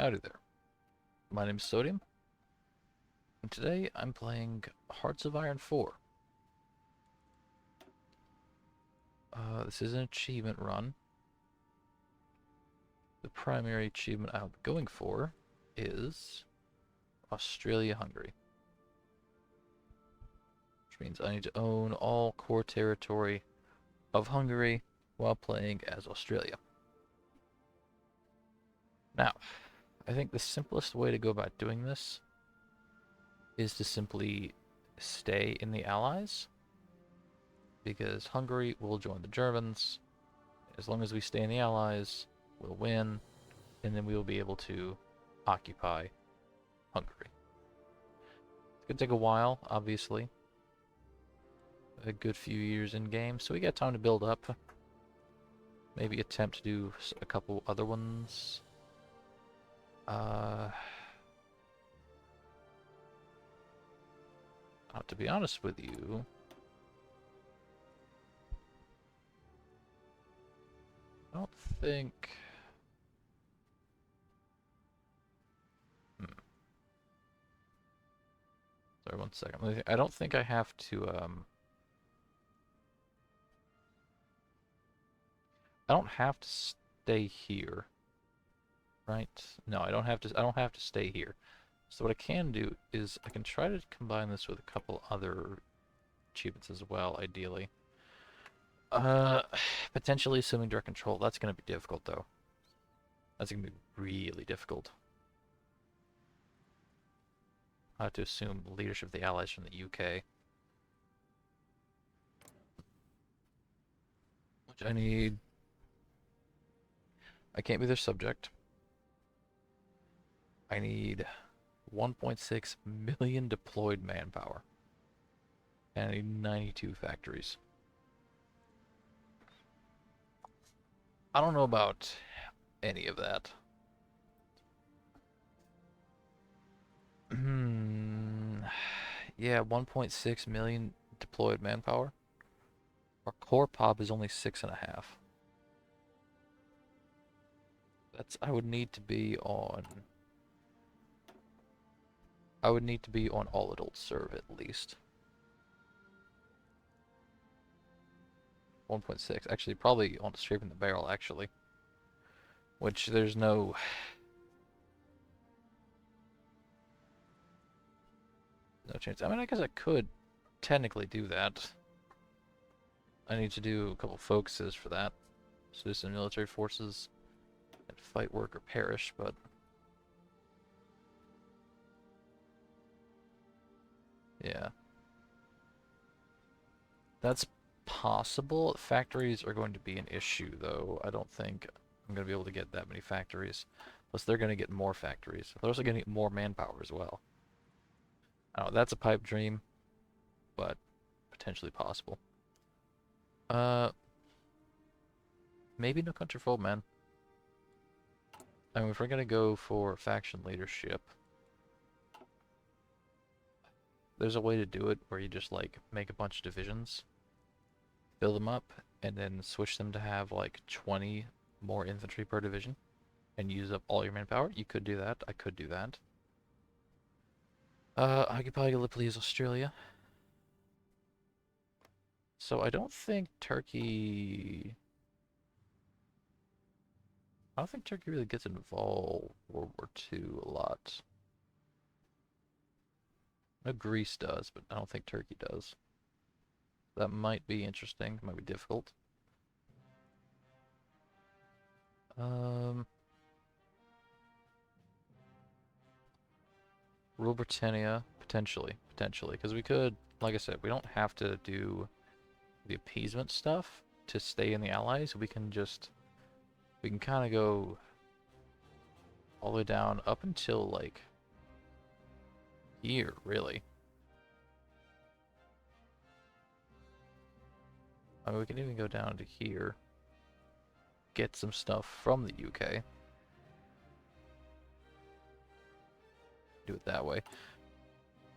Howdy there. My name is Sodium, and today I'm playing Hearts of Iron 4. This is an achievement run. The primary achievement I'm going for is Australia-Hungary, which means I need to own all core territory of Hungary while playing as Australia. Now, I think the simplest way to go about doing this is to simply stay in the Allies, because Hungary will join the Germans. As long as we stay in the Allies, we'll win, and then we will be able to occupy Hungary. It's going to take a while, obviously. A good few years in game, so we got time to build up. Maybe attempt to do a couple other ones. To be honest with you, I don't think... Sorry, one second. I don't think I have to, I don't have to stay here, right? No, I don't have to stay here. So what I can do is I can try to combine this with a couple other achievements as well, ideally. Potentially assuming direct control. That's going to be difficult, though. That's going to be really difficult. I have to assume leadership of the Allies from the UK. Which I need... I can't be their subject. I need 1.6 million deployed manpower. And I need 92 factories. I don't know about any of that. Yeah, 1.6 million deployed manpower. Our core pop is only 6.5. I would need to be on... I would need to be on all adult serve at least. 1.6. Actually, probably on scraping the barrel, actually. Which there's no... no chance. I mean, I guess I could technically do that. I need to do a couple focuses for that. Citizen military forces and fight, work, or perish, but... yeah. That's possible. Factories are going to be an issue, though. I don't think I'm going to be able to get that many factories. Plus, they're going to get more factories. They're also going to get more manpower as well. I don't know, that's a pipe dream, but potentially possible. Maybe no country for old men. I mean, if we're going to go for faction leadership, there's a way to do it where you just, like, make a bunch of divisions, build them up, and then switch them to have, like, 20 more infantry per division, and use up all your manpower. You could do that. I could do that. Occupy Gallipoli, Australia. So I don't think Turkey... I don't think Turkey really gets involved in World War II a lot. I know Greece does, but I don't think Turkey does. That might be interesting. Might be difficult. Rule Britannia, potentially, because we could, like I said, we don't have to do the appeasement stuff to stay in the Allies. We can kind of go all the way down up until, like, here, really. I mean, we can even go down to here, get some stuff from the UK. Do it that way.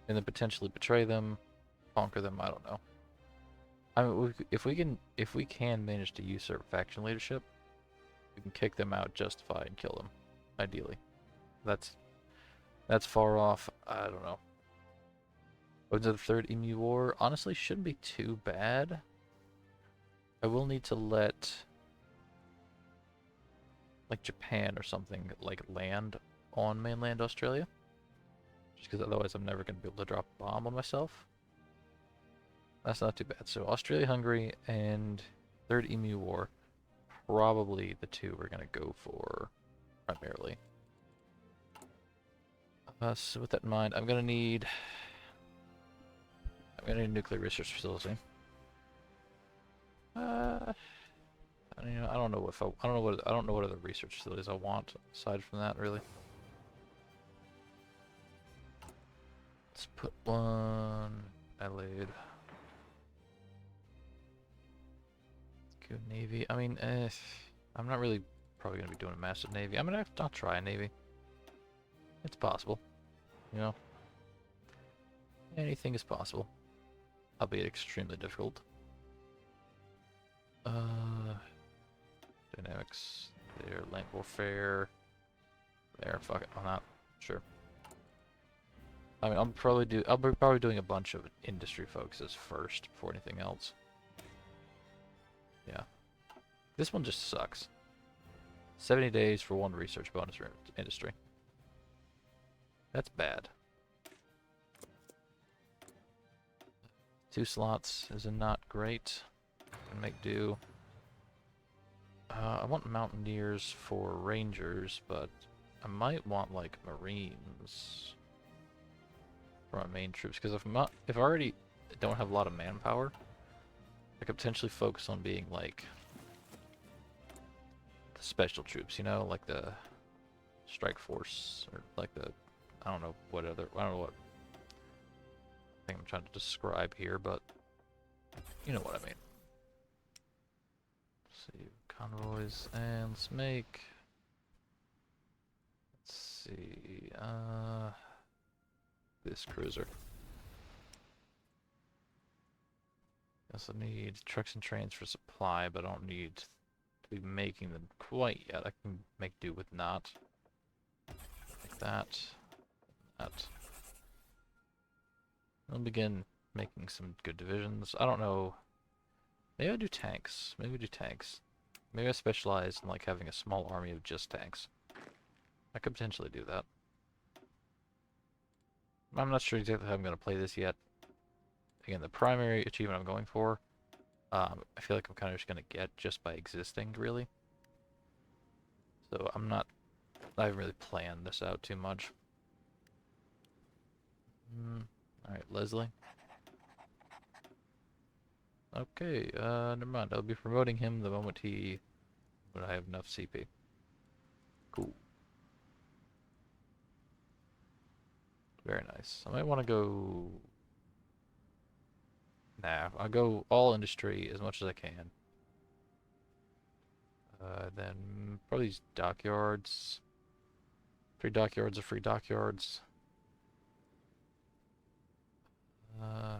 And then potentially betray them, conquer them, I don't know. I mean, if we can manage to usurp faction leadership, we can kick them out, justify, and kill them, ideally. that's far off. I don't know. Go to the Third Emu War. Honestly, shouldn't be too bad. I will need to let like Japan or something like land on mainland Australia. Just because otherwise I'm never going to be able to drop a bomb on myself. That's not too bad. So Australia-Hungary and Third Emu War. Probably the two we're going to go for primarily. So with that in mind, I'm going to need a nuclear research facility. I don't know if I don't know what other research facilities I want aside from that really. Let's put one Adelaide. Good Navy. I mean, I'm not really probably gonna be doing a massive Navy. I'm gonna I'll try a Navy. It's possible, you know. Anything is possible, albeit extremely difficult. Dynamics. There, land warfare. There, fuck it, I'm not sure. I mean, I'll be probably doing a bunch of industry focuses first before anything else. Yeah. This one just sucks. 70 days for one research bonus for industry. That's bad. 2 slots is not great. Can make do. I want Mountaineers for Rangers, but I might want like Marines for my main troops, because if I already don't have a lot of manpower, I could potentially focus on being like the special troops, you know, like the strike force, or like the I don't know what thing I'm trying to describe here, but you know what I mean. Let's see, convoys, and let's see, this cruiser. I also need trucks and trains for supply, but I don't need to be making them quite yet. I can make do with not. Like that. I'll begin making some good divisions. I don't know. Maybe I do tanks. Maybe I specialize in like having a small army of just tanks. I could potentially do that. I'm not sure exactly how I'm going to play this yet. Again, the primary achievement I'm going for, I feel like I'm kind of just going to get just by existing, really. So I haven't really planned this out too much. Alright, Leslie. Okay, never mind. I'll be promoting him the moment when I have enough CP. Cool. Very nice. I might want to go... Nah, I'll go all industry as much as I can. Then probably these dockyards. Free dockyards are free dockyards. I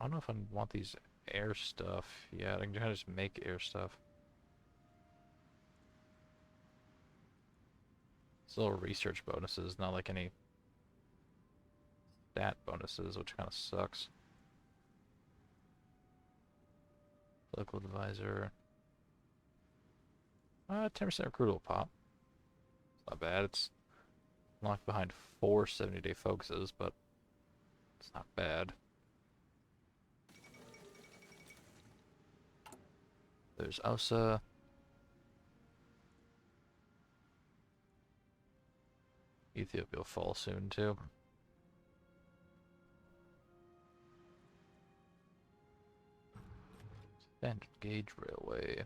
don't know if I want these air stuff. Yeah, I can kind of just make air stuff. It's little research bonuses, not like any stat bonuses, which kind of sucks. Local advisor. 10% recruitable pop. It's not bad. It's locked behind 4 70-day focuses, but it's not bad. There's Osa. Ethiopia will fall soon, too. Standard gauge railway.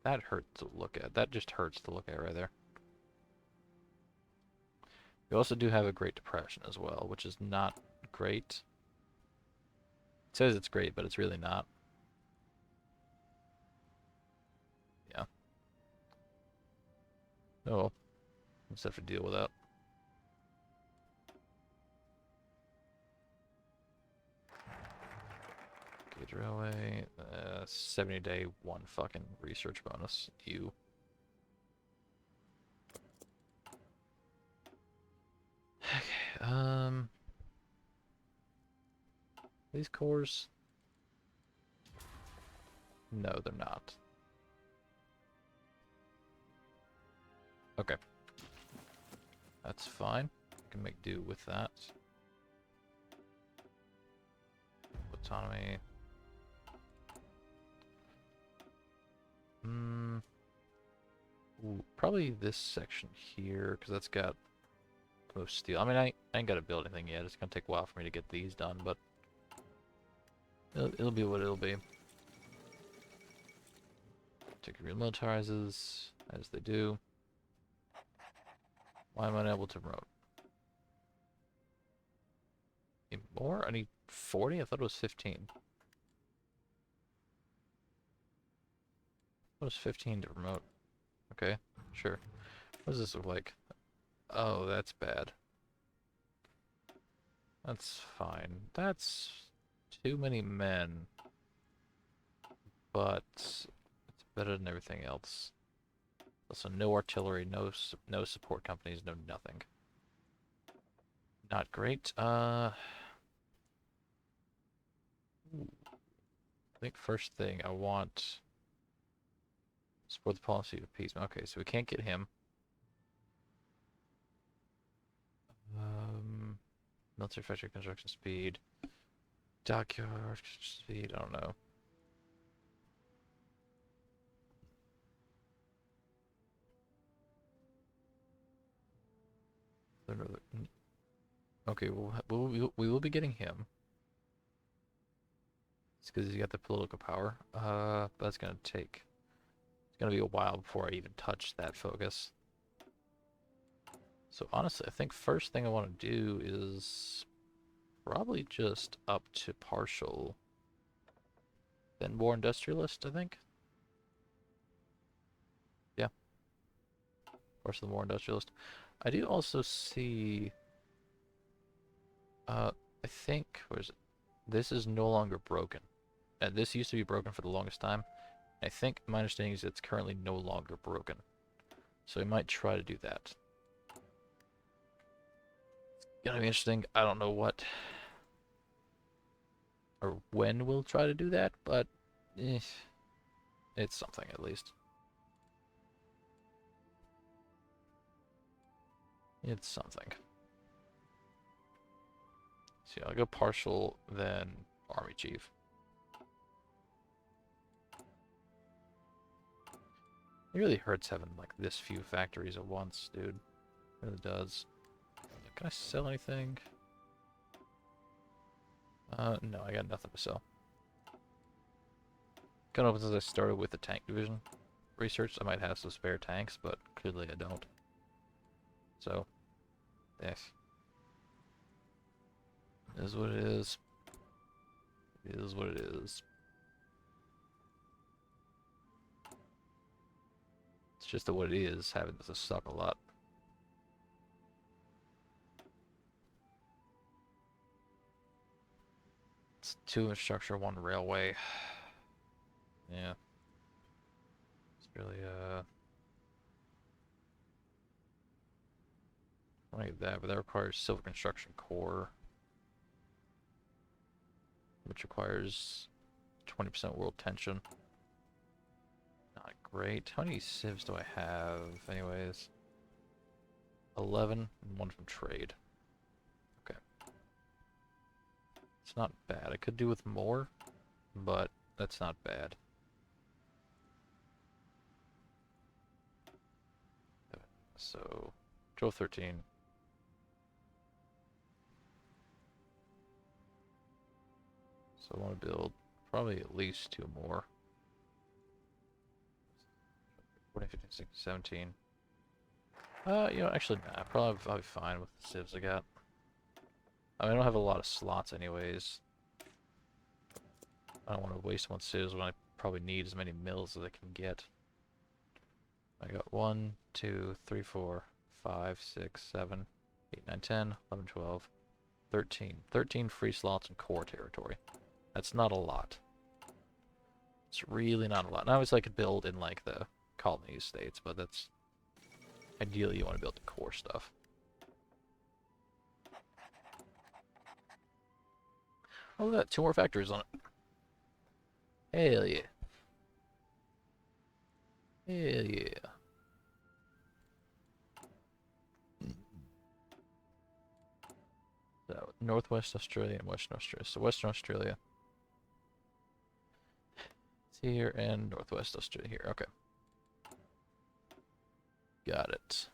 That hurts to look at. That just hurts to look at right there. We also do have a Great Depression as well, which is not great. It says it's great, but it's really not. Yeah. Oh well. We'll just have to deal with that. Gauge Railway, 70-day, one fucking research bonus. You. Okay, these cores? No, they're not. Okay. That's fine. I can make do with that. Autonomy. Ooh, probably this section here, because that's got the most steel. I mean, I ain't got to build anything yet. It's going to take a while for me to get these done, but it'll be what it'll be. Take remilitarizes, as they do. Why am I unable to promote? Need more? I need 40? I thought it was 15. What was 15 to promote? Okay, sure. What does this look like? Oh, that's bad. That's fine. That's too many men. But it's better than everything else. Also, no artillery, no support companies, no nothing. Not great. I think first thing I want support the policy of peace. Okay, so we can't get him. Military factory construction speed. Dockyard speed, I don't know. Okay, we will be getting him. It's because he's got the political power. But that's gonna take. It's gonna be a while before I even touch that focus. So honestly, I think first thing I want to do is probably just up to partial, then war industrialist, I think. Yeah, partial war industrialist. I do also see. I think where's it? This is no longer broken. This used to be broken for the longest time. I think my understanding is it's currently no longer broken. So we might try to do that. It's gonna be interesting. I don't know what or when we'll try to do that, but it's something at least. It's something. So yeah, I'll go partial, then army chief. It really hurts having like this few factories at once, dude. It really does. Can I sell anything? No, I got nothing to sell. Kind of since I started with the tank division research, I might have some spare tanks, but clearly I don't. So, yes. It is what it is. It is what it is. It's just that what it is, having this suck a lot. It's 2 infrastructure, 1 railway. Yeah. It's really, I want to get that, but that requires civil construction core, which requires 20% world tension. Not great. How many civs do I have, anyways? 11, and 1 from trade. Okay. It's not bad. I could do with more, but that's not bad. So, 12, 13. So I want to build probably at least 2 more. 14, 15, 16, 17. You know, actually, nah, I'll be fine with the civs I got. I mean, I don't have a lot of slots anyways. I don't want to waste 1 civs when I probably need as many mills as I can get. I got 1, 2, 3, 4, 5, 6, 7, 8, 9, 10, 11, 12, 13. 13 free slots in core territory. That's not a lot. It's really not a lot. Now, obviously, I could build in like the colony states, but that's ideally you want to build the core stuff. Oh, look at that, 2 more factories on it. Hell yeah. Hell yeah. So, Northwest Australia and Western Australia. So, Western Australia is here, and Northwest Australia here. Okay. Got it.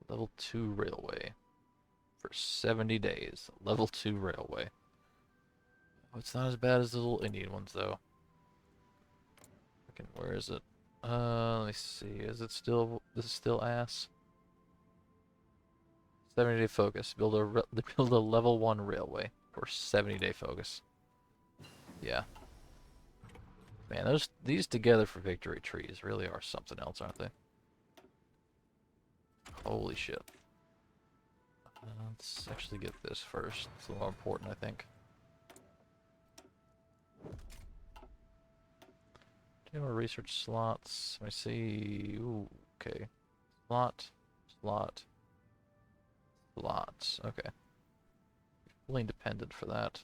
Level 2 railway. For 70 days. Level 2 railway. Oh, it's not as bad as the little Indian ones, though. Fucking, where is it? Let me see. Is it still... This is still ass? 70-day focus. Build a level 1 railway for 70-day focus. Yeah. Man, these together for victory trees really are something else, aren't they? Holy shit. Let's actually get this first. It's a little more important, I think. Do more research slots. Let me see. Ooh, okay. Slot. Slots. Okay. Fully independent for that.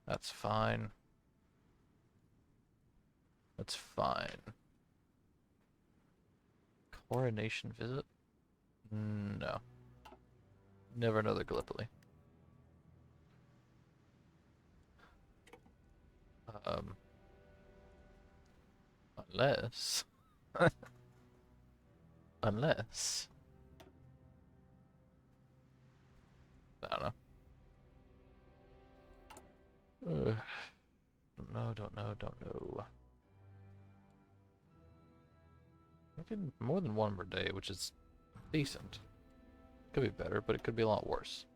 That's fine. That's fine. Coronation visit? No. Never another Gallipoli. Unless... Unless... I don't know. Don't know. Making more than 1 per day, which is decent. Could be better, but it could be a lot worse.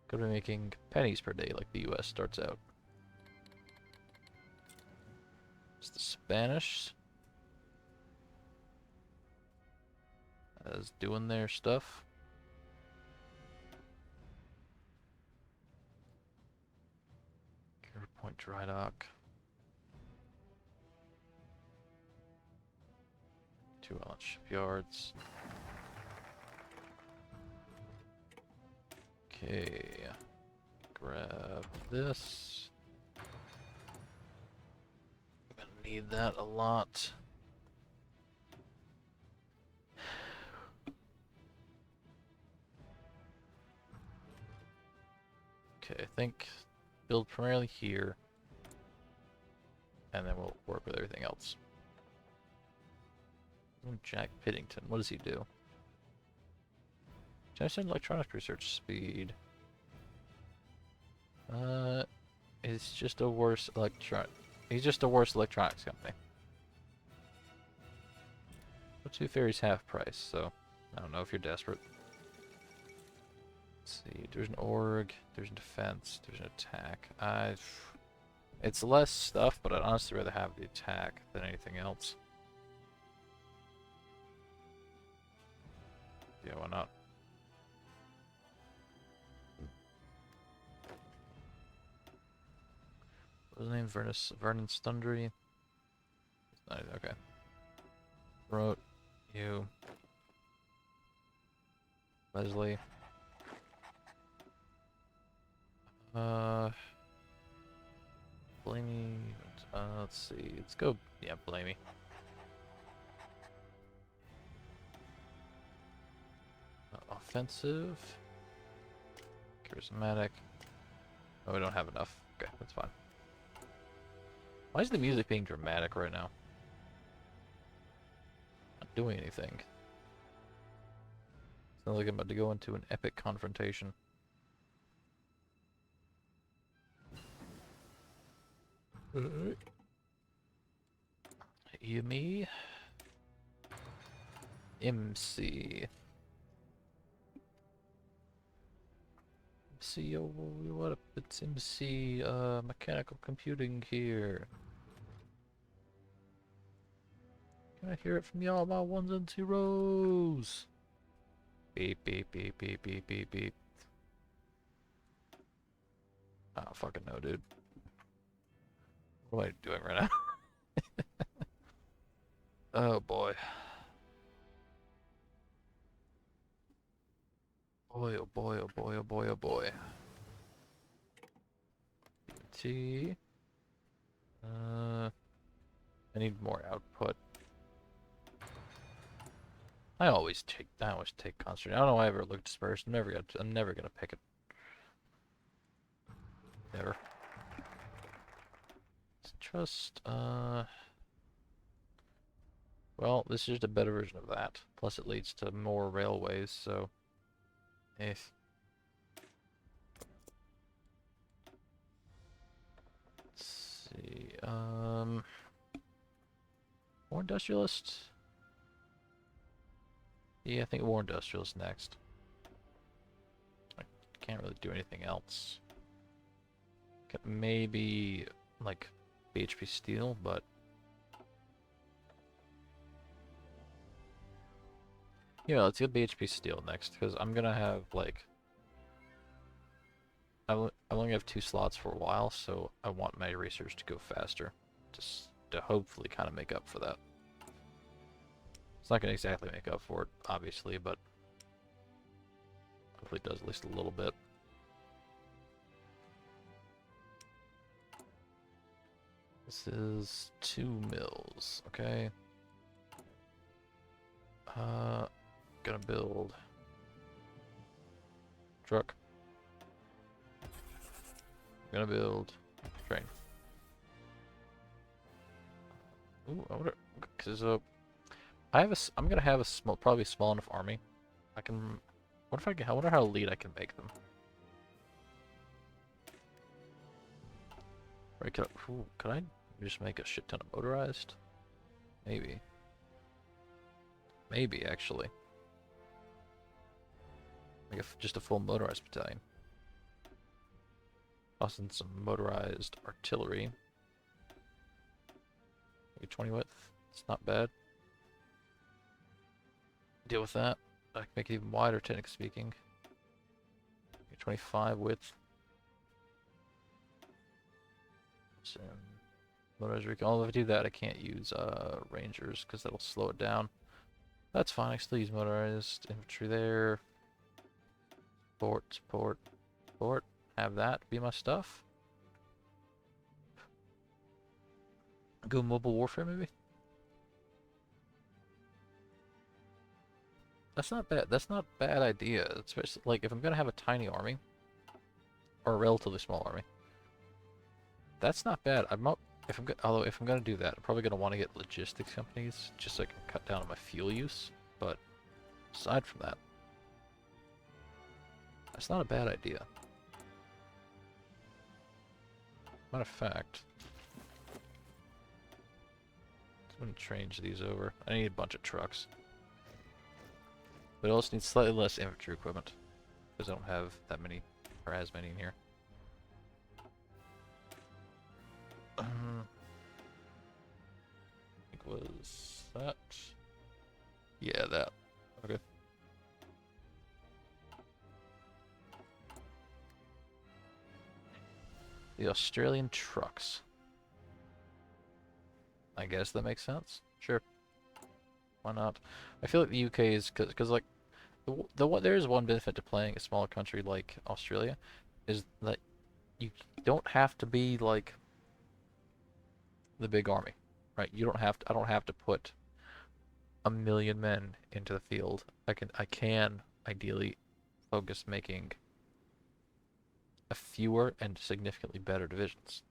Could be making pennies per day like the US starts out. It's the Spanish as doing their stuff. Point Dry Dock. 2 island shipyards. Okay. Grab this. I'm gonna need that a lot. Okay, I think build primarily here, and then we'll work with everything else. Jack Piddington, what does he do? Generation electronics research speed. He's just a worse electronics company. But 2 ferries half price, so I don't know if you're desperate. Let's see, there's an org, there's a defense, there's an attack. It's less stuff, but I'd honestly rather have the attack than anything else. Yeah, why not? What was his name? Vernon Stundry? Okay. Wrote you. Leslie. Blamey. Let's see. Let's go. Yeah, Blamey. Offensive. Charismatic. Oh, we don't have enough. Okay, that's fine. Why is the music being dramatic right now? Not doing anything. Sounds like I'm about to go into an epic confrontation. Me? MC. MC, oh, what up? It's MC, mechanical computing here. Can I hear it from y'all, my 1s and 0s? Beep, beep, beep, beep, beep, beep, beep. I don't fucking know, dude. What am I doing right now? Oh boy. Boy, oh boy, oh boy, oh boy, oh boy. T. I need more output. I always take concentrate. I don't know why I ever look dispersed. I'm never gonna pick it. Never. Let's trust, well, this is just a better version of that. Plus it leads to more railways, so if let's see, war industrialist? Yeah, I think war industrialist next. I can't really do anything else. Could maybe like BHP steel, but yeah, let's get BHP steel next because I'm gonna have like I only have 2 slots for a while, so I want my research to go faster, just to hopefully kind of make up for that. It's not gonna exactly make up for it, obviously, but hopefully it does at least a little bit. This is 2 mills, okay. Gonna build truck. Gonna build train. Ooh, I wonder, cause I'm gonna have a small, probably small enough army. I can. What if I wonder how elite I can make them. Right? Could I just make a shit ton of motorized? Maybe. Maybe actually. Like just a full motorized battalion. Tossing some motorized artillery. Maybe 20 width. It's not bad. Deal with that. I can make it even wider, technically speaking. Maybe 25 width. So, motorized recon. If I do that, I can't use rangers because that'll slow it down. That's fine. I still use motorized infantry there. Support. Have that be my stuff. Go mobile warfare, maybe? That's not bad. That's not a bad idea. Especially, like, if I'm gonna have a tiny army, or a relatively small army, that's not bad. Although if I'm gonna do that, I'm probably gonna want to get logistics companies, just so I can cut down on my fuel use. But aside from that, that's not a bad idea. Matter of fact, I'm gonna change these over. I need a bunch of trucks. But I also need slightly less infantry equipment, because I don't have that many, or as many in here. I think was that? Yeah, that. Okay. The Australian trucks. I guess that makes sense. Sure. Why not? I feel like the UK is because like there is one benefit to playing a smaller country like Australia, is that you don't have to be like the big army, right? You don't have to. I don't have to put 1,000,000 men into the field. I can ideally focus making a fewer and significantly better divisions.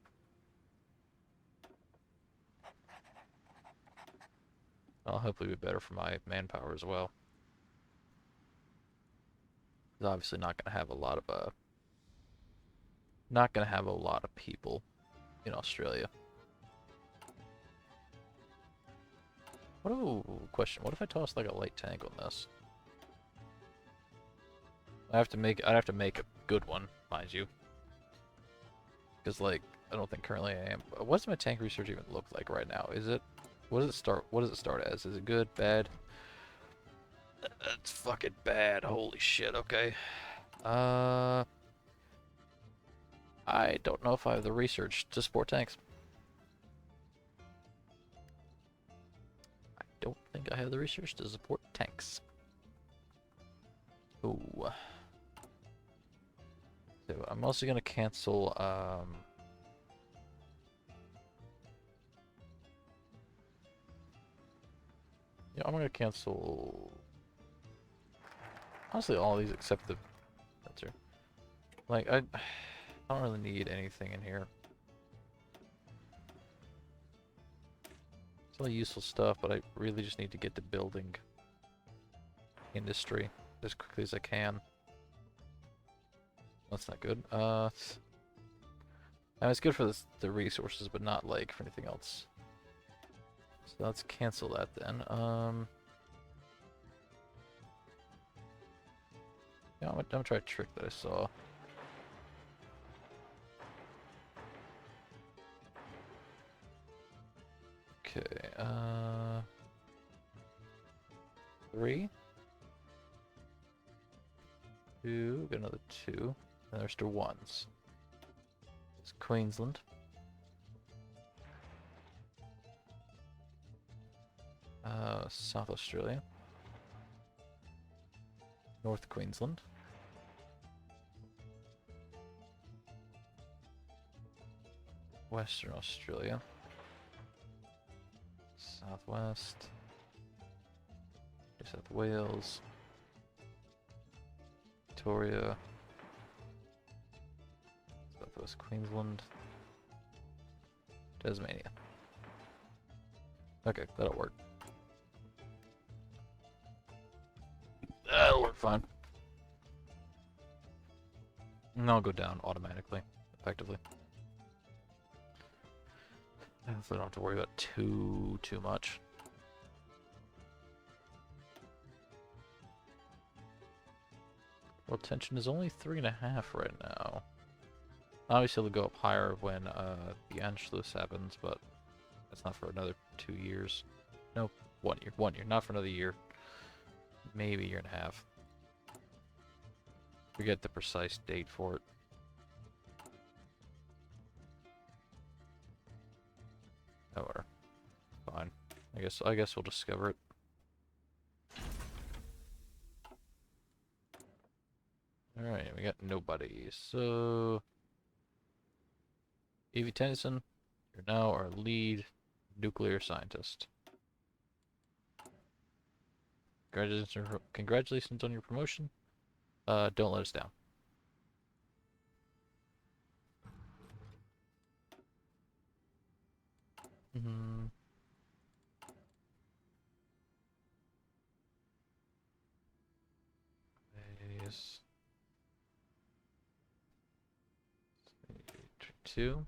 I'll hopefully be better for my manpower as well. It's obviously not gonna have a lot of people in Australia. Question. What if I toss like a light tank on this? I'd have to make a good one, mind you. Because like I don't think currently I am. What does my tank research even look like right now? What does it start as? Is it good, bad? It's fucking bad. Holy shit, okay. I I don't know if I have the research to support tanks. I don't think I have the research to support tanks. Ooh. So I'm also gonna cancel, yeah, I'm gonna cancel honestly all these except the sensor. Like, I don't really need anything in here. It's all useful stuff, but I really just need to get to building industry as quickly as I can. That's not good. I mean, it's good for the resources, but not like for anything else. So let's cancel that then. Yeah, I'm gonna try a trick that I saw. Okay, 3, 2, get another 2, and there's 2 1s. It's Queensland. South Australia. North Queensland. Western Australia. Southwest. New South Wales. Victoria. Southwest Queensland. Tasmania. Okay, that'll work. That'll work fine. And I'll go down automatically, effectively. So I don't have to worry about too much. Well, tension is only 3.5 right now. Obviously, it'll go up higher when the Anschluss happens, but that's not for another 2 years. Nope, 1 year. 1 year, not for another year. Maybe a year and a half. Forget the precise date for it. However, fine. I guess we'll discover it. Alright, we got nobody. So Evie Tennyson, you're now our lead nuclear scientist. Congratulations on your promotion. Don't let us down. Mm-hmm. Yes. 2.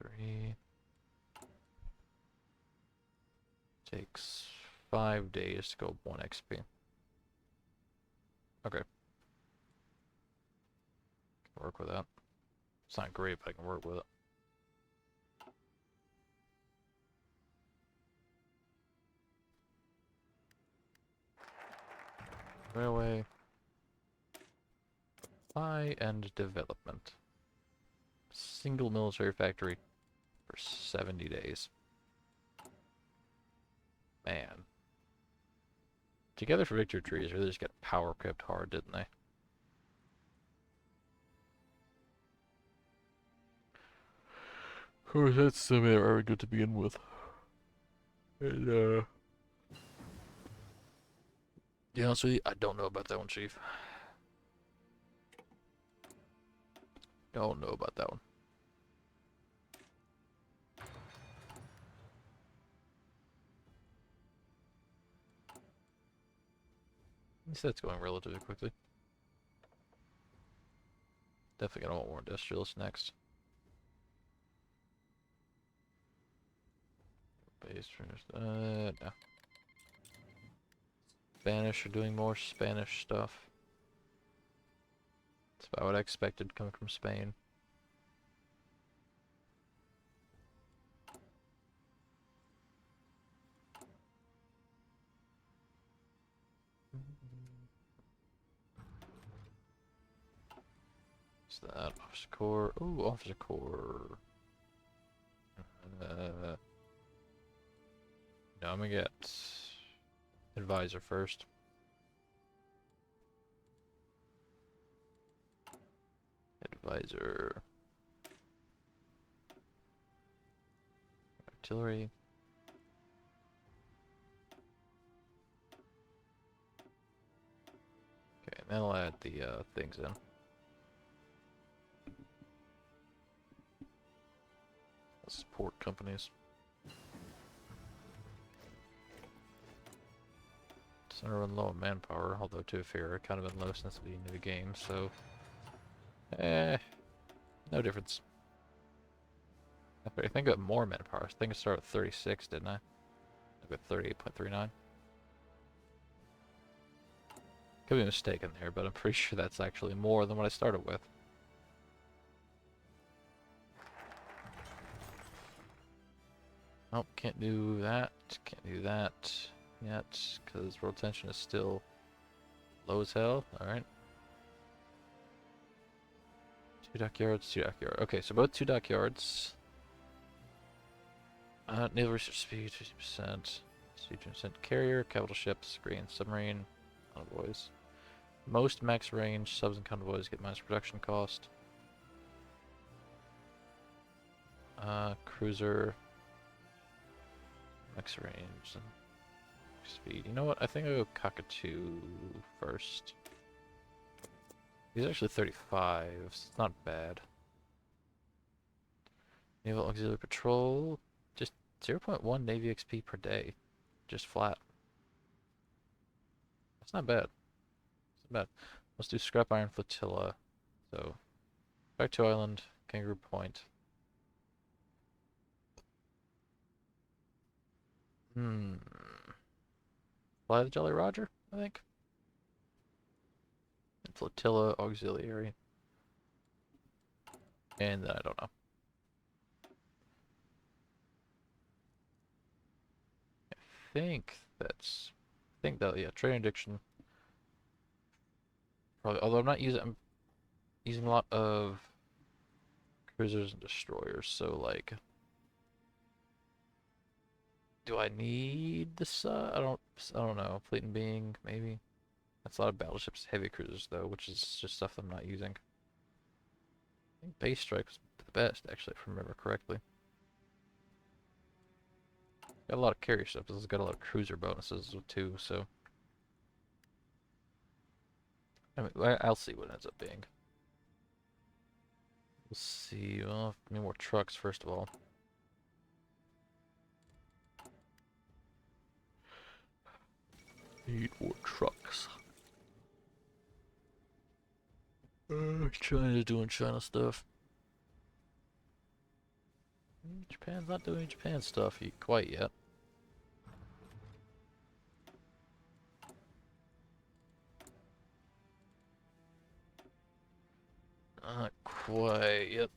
3. Takes 5 days to go 1 XP. Okay. Can work with that. It's not great, but I can work with it. Railway. Supply and development. Single military factory for 70 days. Man. Together for Victory Trees really just got power crept hard, didn't they? Of course, that's something that were good to begin with. And, be honest with you, I don't know about that one, Chief. Don't know about that one. At least that's going relatively quickly. Definitely gonna want more industrialists next. Base first. No. Spanish are doing more Spanish stuff. That's about what I expected coming from Spain. What's that? Officer Corps. Ooh, Officer Corps. No, I'm gonna get Advisor first. Advisor. Artillery. Okay, and then I'll add the things in. Support companies. It's gonna run low on manpower, although to be fair, kind of been low since the beginning of the game, so no difference. I think I got more manpower. I think I started with 36, didn't I? I got 38.39. Could be mistaken there, but I'm pretty sure that's actually more than what I started with. Nope, can't do that. Can't do that yet, because world tension is still low as hell. Alright. 2 dockyards, 2 dockyards. Okay, so both 2 dockyards. Naval research speed, 50%. Speed 20%. Carrier, capital ships, green submarine, convoys. Most max range subs and convoys get minus production cost. Cruiser, max range, and speed. You know what? I think I'll go Cockatoo first. He's actually 35, so it's not bad. Naval Auxiliary Patrol, just 0.1 Navy XP per day. Just flat. That's not bad. It's not bad. Let's do Scrap Iron Flotilla. So, back to Island, Kangaroo Point. Fly the Jolly Roger, I think. And Flotilla Auxiliary. And then I don't know. I think that, yeah, trade interdiction. Probably, although I'm using a lot of cruisers and destroyers, so like, do I need this? I don't know. Fleet and Being, maybe. That's a lot of battleships, heavy cruisers though, which is just stuff I'm not using. I think base strike was the best, actually, if I remember correctly. Got a lot of carrier stuff. This has got a lot of cruiser bonuses too, so I mean, I'll see what it ends up being. We'll see. Well, need more trucks first of all. Need more trucks. China's doing China stuff. Japan's not doing Japan stuff quite yet. Not quite, yep.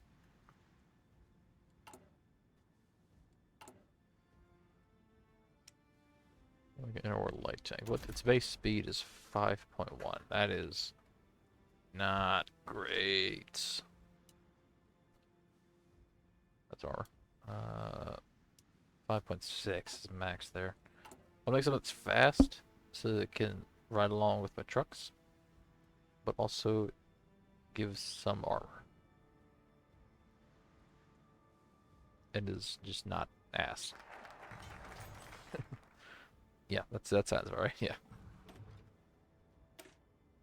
Inner light tank. What its base speed is 5.1. That is not great. That's armor. 5.6 is max there. I'll make something that's fast so that it can ride along with my trucks, but also gives some armor. It is just not ass. Yeah, that sounds alright, yeah.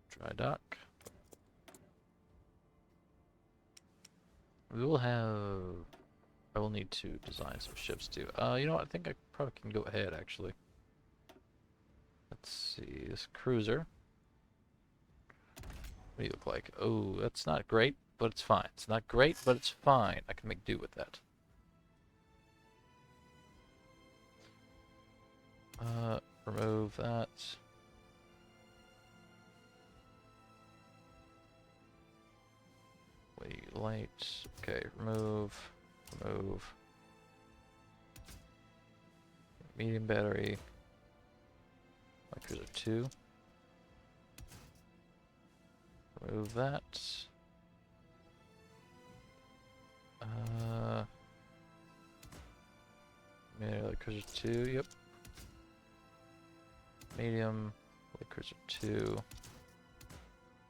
Dry dock. We will have... I will need to design some ships too. You know what? I think I probably can go ahead, actually. Let's see, this cruiser. What do you look like? Oh, that's not great, but it's fine. It's not great, but it's fine. I can make do with that. Remove that. Wait, light. Okay, remove. Remove. Medium battery. My cruiser 2. Remove that. Light cruiser 2, yep. Medium, light cruiser 2.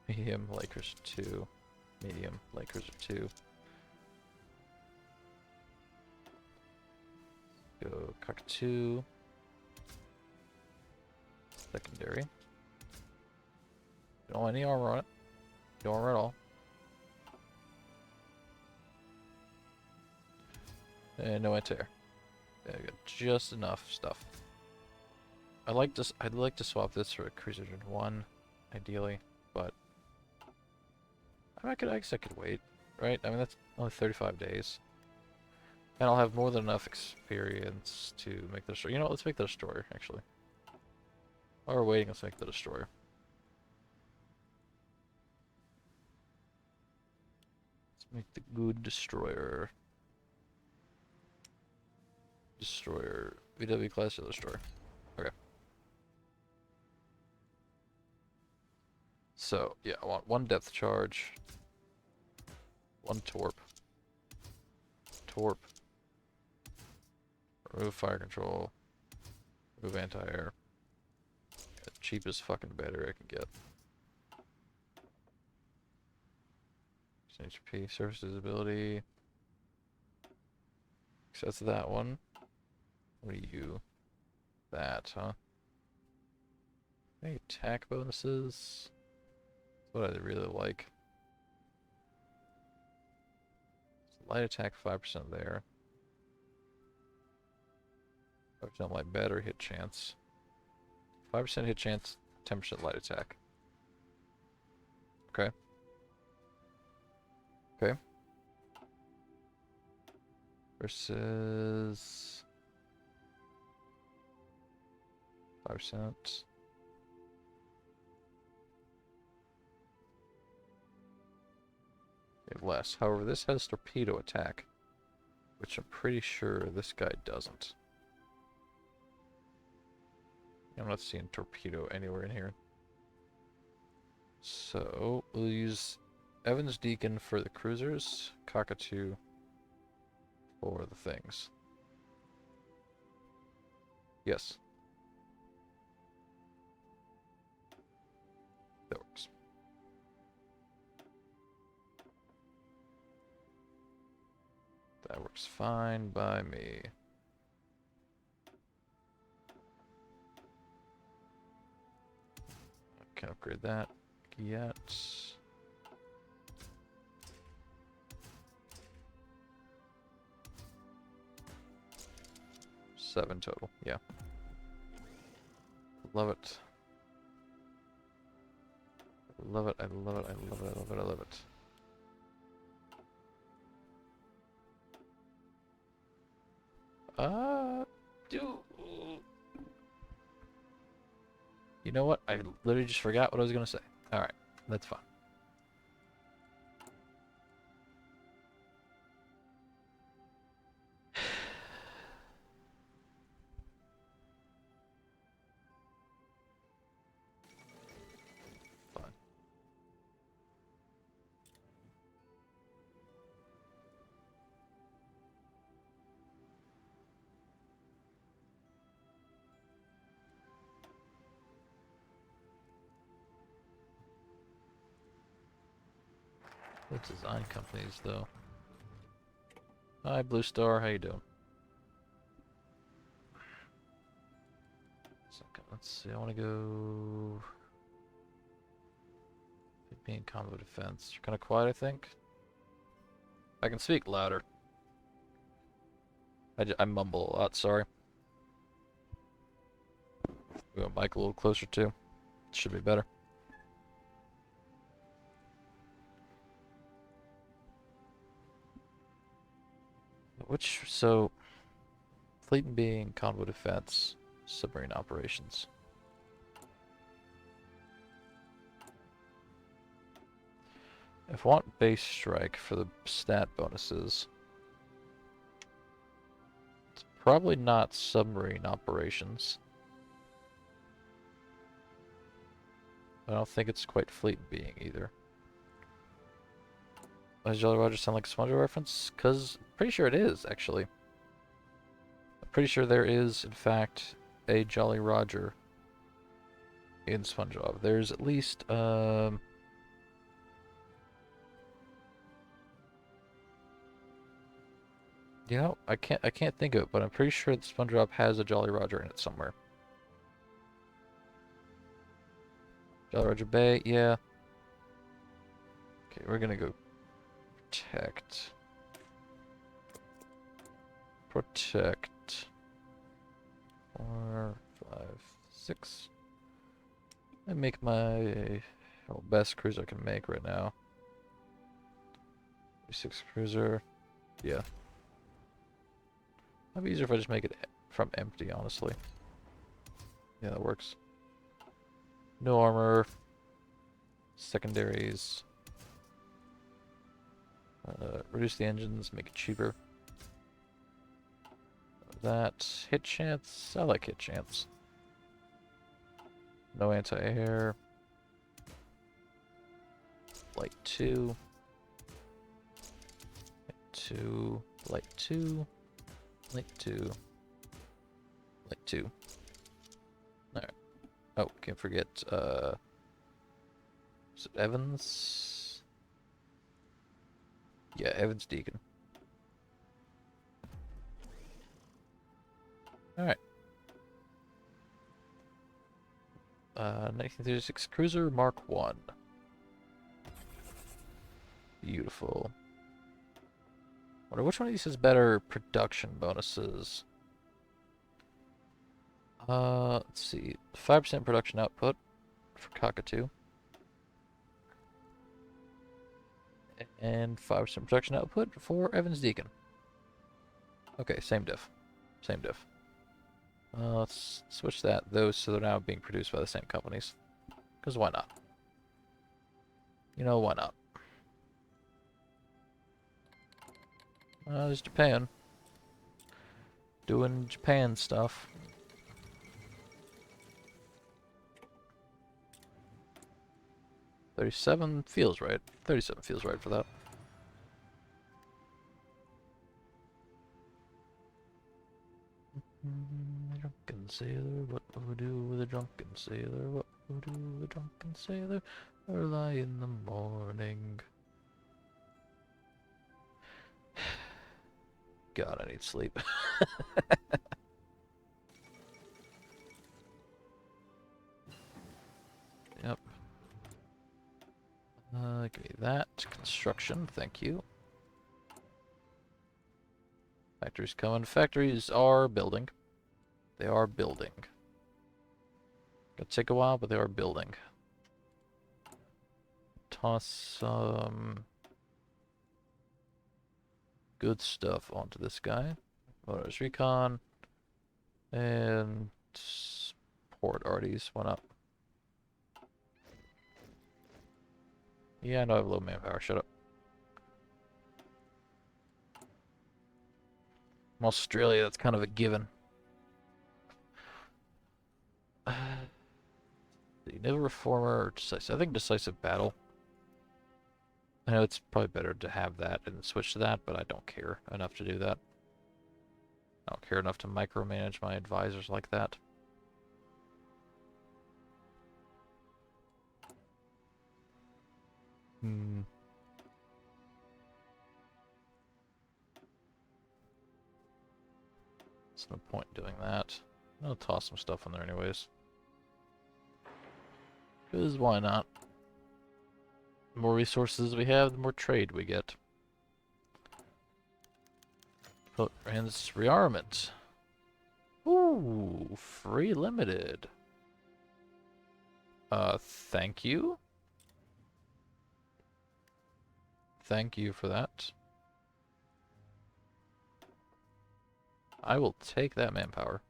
Medium, light cruiser 2. Medium, light cruiser 2. Go cockatoo. Secondary. Don't want any armor on it. No armor at all. And no anti-air. Yeah, I got just enough stuff. I'd like to swap this for a cruiser gen 1, ideally, but I guess I could wait, right? I mean that's only 35 days. And I'll have more than enough experience to make the destroyer. You know what, let's make the destroyer, actually. While we're waiting, let's make the destroyer. Let's make the good destroyer. Destroyer. VW class or destroyer. Okay. So, yeah, I want 1 depth charge. 1 torp. Torp. Remove fire control. Remove anti-air. Yeah, cheapest fucking battery I can get. HP, surface visibility. So that's that one. What are you? That, huh? Any attack bonuses? That's what I really like. Light attack 5% there. 5% light battery hit chance. 5% hit chance, 10% light attack. Okay. Okay. Versus 5%. Okay, less. However, this has torpedo attack, which I'm pretty sure this guy doesn't. I'm not seeing torpedo anywhere in here. So, we'll use Evans Deacon for the cruisers, Cockatoo for the things. Yes. That works. That works fine by me. I can upgrade that yet. Seven total, yeah. Love it. I love it, I love it, I love it, I love it, I love it. Dude. You know what? I literally just forgot what I was gonna say. Alright, that's fine. Fine. What design companies, though? Hi, Blue Star. How you doing? Second, let's see. I want to go. Being combo defense. You're kind of quiet, I think. I can speak louder. I mumble a lot. Sorry. We want mic a little closer too. Should be better. So, fleet and being, convoy defense, submarine operations. If I want base strike for the stat bonuses, it's probably not submarine operations. I don't think it's quite fleet and being either. Does Jolly Roger sound like a SpongeBob reference? Because pretty sure it is, actually. I'm pretty sure there is, in fact, a Jolly Roger in SpongeBob. There's at least, you know, I can't think of it, but I'm pretty sure that SpongeBob has a Jolly Roger in it somewhere. Jolly Roger Bay, yeah. Okay, we're gonna go protect. Protect. 4, 5, 6. I make my best cruiser I can make right now. 6 cruiser. Yeah. Might be easier if I just make it from empty, honestly. Yeah, that works. No armor. Secondaries. Reduce the engines, make it cheaper. That. Hit chance. I like hit chance. No anti-air. Light 2. Light 2. Light 2. Light 2. Light 2. Alright. Oh, can't forget, is it Evans? Yeah, Evans Deacon. Alright. 1936 Cruiser Mark 1. Beautiful. Wonder which one of these has better production bonuses. Let's see. 5% production output for Cockatoo. And 5% production output for Evans Deacon. Okay, same diff. Same diff. Let's switch those so they're now being produced by the same companies. Because why not? You know, why not? There's Japan. Doing Japan stuff. $37 feels right. $37 feels right for that. Drunken sailor, what will we do with a drunken sailor? What will we do with a drunken sailor? Early in the morning. God, I need sleep. Yep. Give me that. Construction, thank you. Factories coming. Factories are building. They are building. Gonna take a while, but they are building. Toss some good stuff onto this guy. Motors recon. And port arties. Why not? Yeah, I know I have low manpower. Shut up. I'm Australia, that's kind of a given. The Naval Reformer or Decisive. I think Decisive Battle. I know it's probably better to have that and switch to that, but I don't care enough to do that. I don't care enough to micromanage my advisors like that. Hmm. There's no point in doing that. I'll toss some stuff in there anyways. Because why not? The more resources we have, the more trade we get. And it's rearmament. Ooh, free limited. Thank you. Thank you for that. I will take that manpower.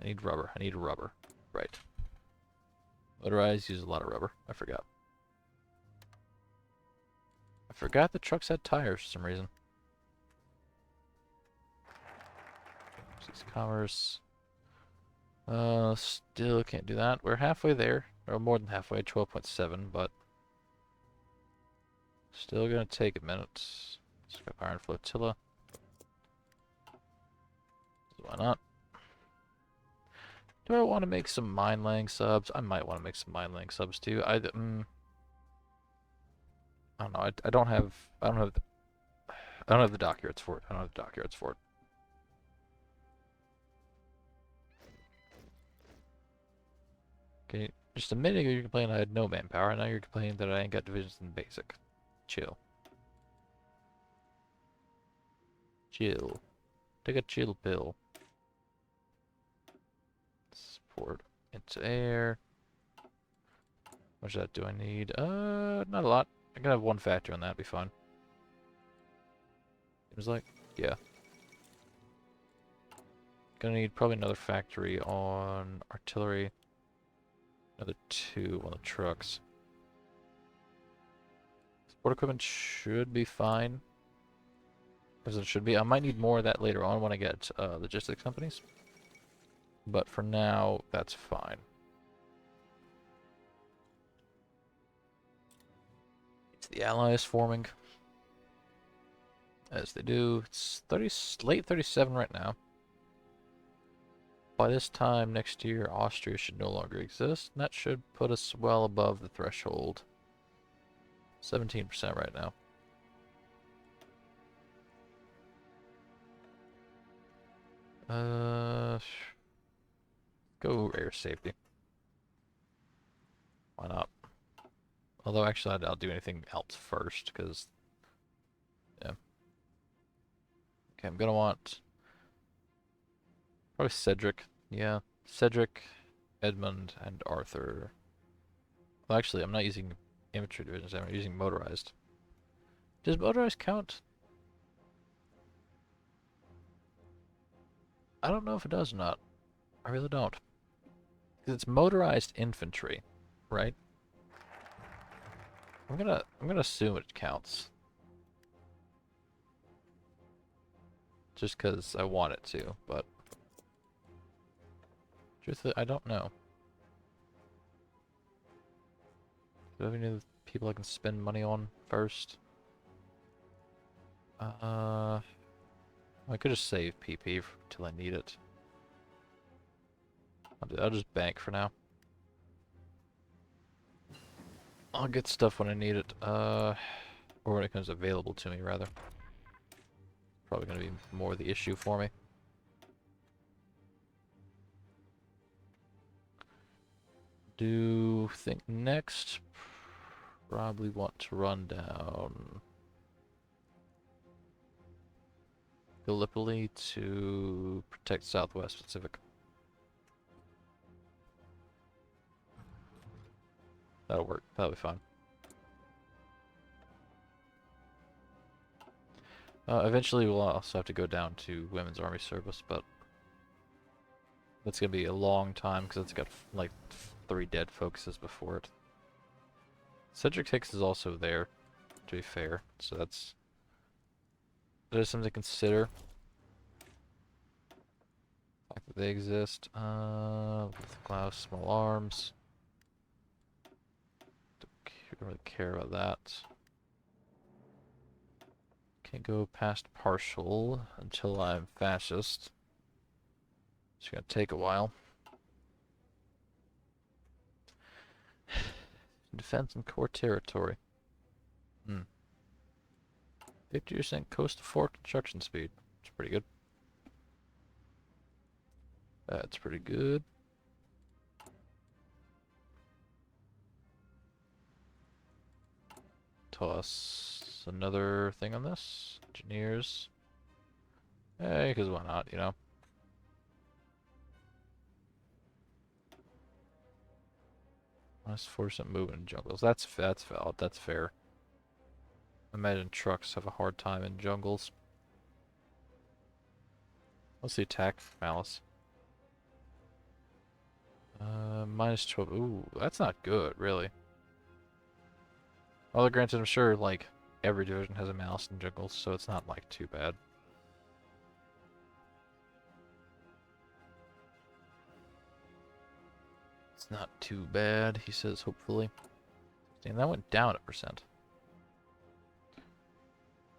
I need rubber. I need rubber. Right. Motorized use a lot of rubber. I forgot. I forgot the trucks had tires for some reason. Commerce. Still can't do that. We're halfway there. Or more than halfway, 12.7, but Still gonna take a minute. Scrap iron flotilla. Why not? Do I want to make some mine laying subs? I might want to make some mine laying subs too. I don't know. I don't have. I don't have the dockyards for it. I don't have the dockyards for it. Okay, just a minute ago you complained I had no manpower, and now you're complaining that I ain't got divisions in basic. Chill. Chill. Take a chill pill. Support into air. How much of that do I need? Not a lot. I can have one factory on that, be fine. Seems like, yeah. Gonna need probably another factory on artillery. Another 2 on the trucks. Support equipment should be fine. As it should be. I might need more of that later on when I get logistics companies. But for now, that's fine. It's the Allies forming. As they do. It's late 37 right now. By this time next year, Austria should no longer exist. And that should put us well above the threshold. 17% right now. Go air safety. Why not? Although actually I'll do anything else first, because yeah. Okay, I'm gonna want probably Cedric. Yeah, Cedric, Edmund, and Arthur. Well, actually, I'm not using infantry divisions. I'm using motorized. Does motorized count? I don't know if it does or not. I really don't. Because it's motorized infantry, right? I'm gonna assume it counts. Just because I want it to, but truthfully, I don't know. Do I have any other people I can spend money on first? I could just save PP till I need it. I'll just bank for now. I'll get stuff when I need it, or when it becomes available to me, rather. Probably gonna be more the issue for me. Think next, probably want to run down Gallipoli to protect Southwest Pacific. That'll work. That'll be fine. Eventually we'll also have to go down to women's army service, but that's gonna be a long time because it's got like 3 dead focuses before it. Cedric Hicks is also there, to be fair, so that is something to consider. The fact that they exist. Klaus, small arms. Don't really care about that. Can't go past partial until I'm fascist. It's gonna take a while. Defense and core territory. 50% coastal fort construction speed. It's pretty good. That's pretty good. Toss another thing on this. Engineers. Hey, because why not, you know? Minus 4% movement in jungles. That's valid. That's fair. Imagine trucks have a hard time in jungles. What's the attack malice? Minus 12. Ooh, that's not good, really. Although granted, I'm sure like every division has a malice in jungles, so it's not like too bad. It's not too bad, he says, hopefully. And that went down a percent.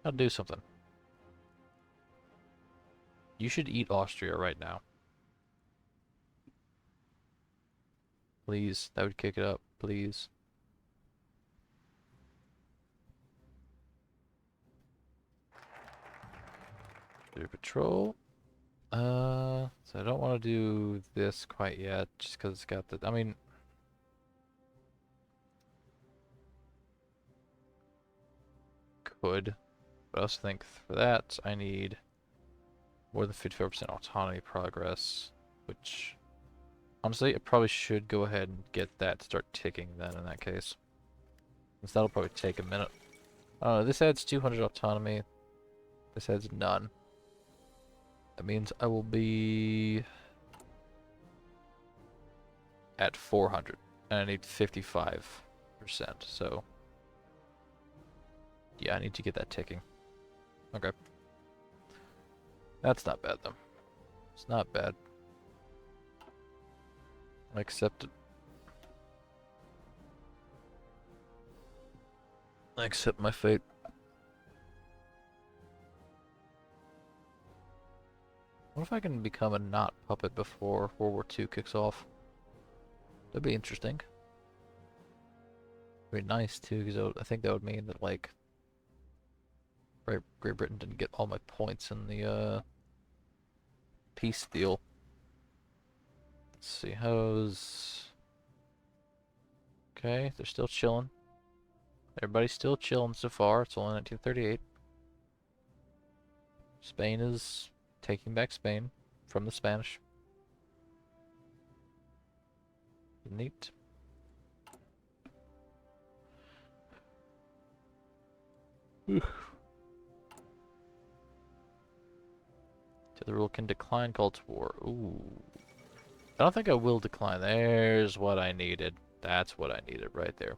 Gotta do something. You should eat Austria right now. Please, that would kick it up. Please. Do patrol. So I don't want to do this quite yet, just because it's got the. I mean, could, but I also think for that I need more than 54% autonomy progress, which honestly I probably should go ahead and get that to start ticking then in that case, since that'll probably take a minute. This adds 200 autonomy. This adds none. That means I will be at 400, and I need 55%. So yeah, I need to get that ticking. Okay. That's not bad, though. It's not bad. I accept it. I accept my fate. What if I can become a not puppet before World War II kicks off? That'd be interesting. It'd be nice, too, because I think that would mean that, like, Great Britain didn't get all my points in the, peace deal. Let's see, how's... Okay, they're still chilling. Everybody's still chilling so far. It's only 1938. Spain is taking back Spain from the Spanish. Neat. So the rule can decline call to war. Ooh. I don't think I will decline. There's what I needed. That's what I needed right there.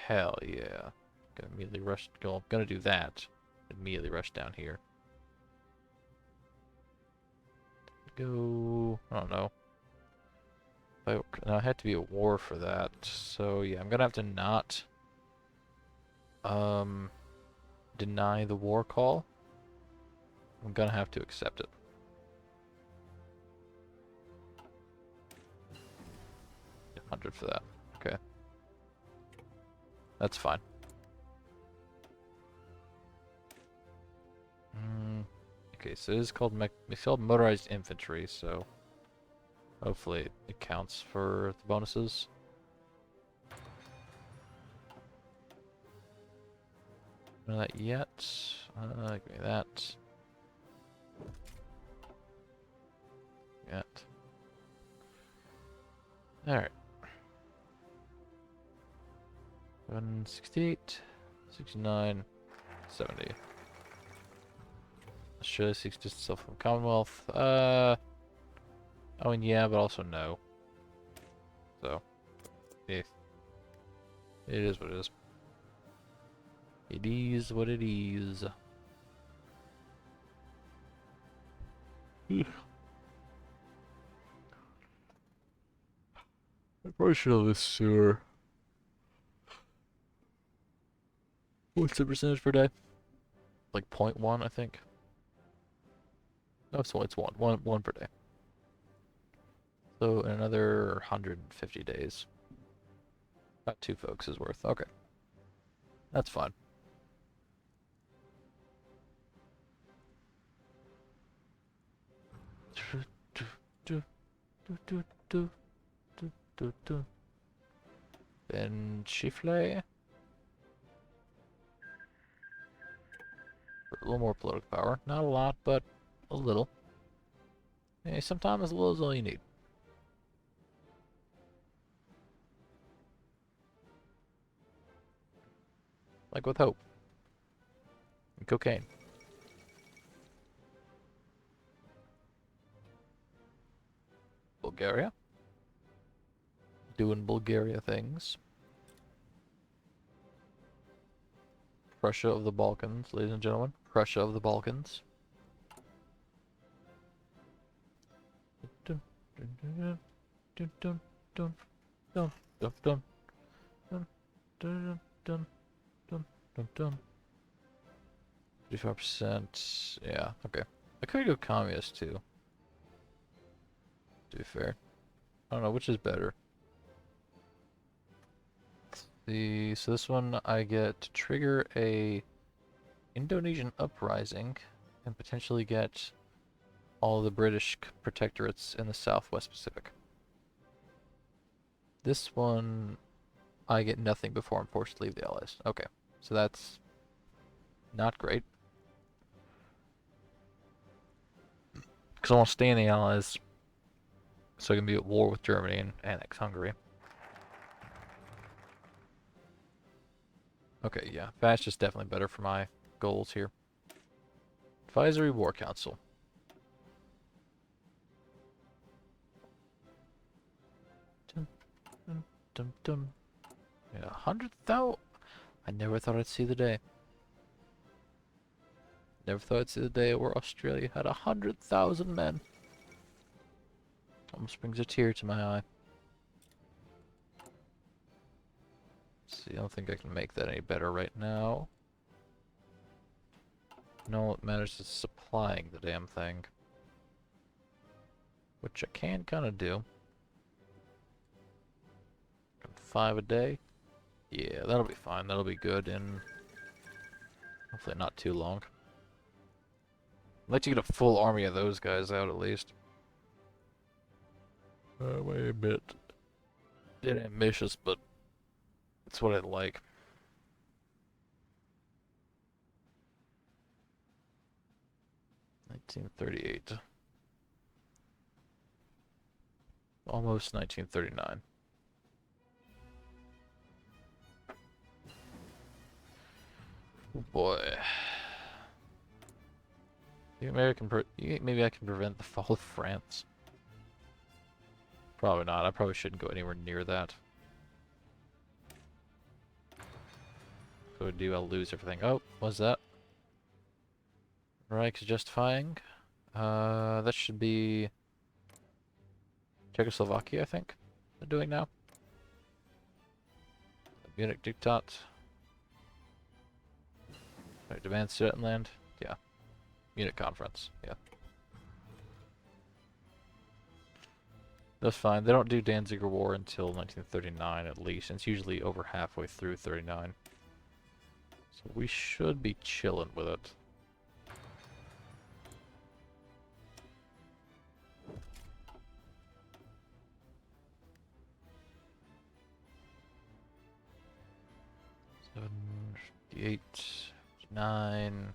Hell yeah. Gonna immediately rush. I'm gonna do that. Immediately rush down here. Go. I don't know. No, it had to be a war for that. So yeah, I'm gonna have to not deny the war call. I'm gonna have to accept it. Get 100 for that. Okay. That's fine. Okay, so it is called it's called motorized infantry, so hopefully it counts for the bonuses. None of that yet. Give me that. Yet. Alright. 168, 69, 70. Australia seeks distance itself from Commonwealth. I mean, yeah, but also no. So, yeah. It is what it is. It is what it is. I probably should have this sewer. What's the percentage per day? Like 0.1, I think. No, it's one per day. So in another 150 days. About 2 folks is worth. Okay. That's fine. Then Chifley. For a little more political power. Not a lot, but a little. Hey, sometimes a little is all you need. Like with hope. And cocaine. Bulgaria. Doing Bulgaria things. Prussia of the Balkans, ladies and gentlemen. Prussia of the Balkans. Dun, dun, dun, dun, dun, dun, dun, dun, dun. dun, dun, dun, dun, dun. 35%. Yeah, okay. I could go communist too, to be fair. I don't know, which is better. So this one I get to trigger a Indonesian uprising and potentially get all the British protectorates in the Southwest Pacific. This one I get nothing before I'm forced to leave the Allies. Okay, so that's not great. Because I want to stay in the Allies so I can be at war with Germany and annex Hungary. Okay, yeah, fast is definitely better for my goals here. Advisory War Council. Dun, dun, dun, dun. Yeah, 100,000. I never thought I'd see the day. Never thought I'd see the day where Australia had 100,000 men. Almost brings a tear to my eye. Let's see, I don't think I can make that any better right now. No, what matters is supplying the damn thing. Which I can kind of do. 5 a day. Yeah, that'll be fine. That'll be good in hopefully not too long. I'd like to get a full army of those guys out at least. Wait a bit. Bit ambitious, but it's what I like. $1938. Almost 1939. Oh boy. Maybe I can prevent the fall of France. Probably not. I probably shouldn't go anywhere near that. If I do, I'll lose everything. Oh, what's that? Reich's justifying. That should be Czechoslovakia, I think. They're doing now. Munich Diktat. Demand Sudetenland. Yeah. Munich Conference. Yeah. That's fine. They don't do Danziger War until 1939 at least, and it's usually over halfway through 39. So we should be chilling with it. Seven, 58, 9,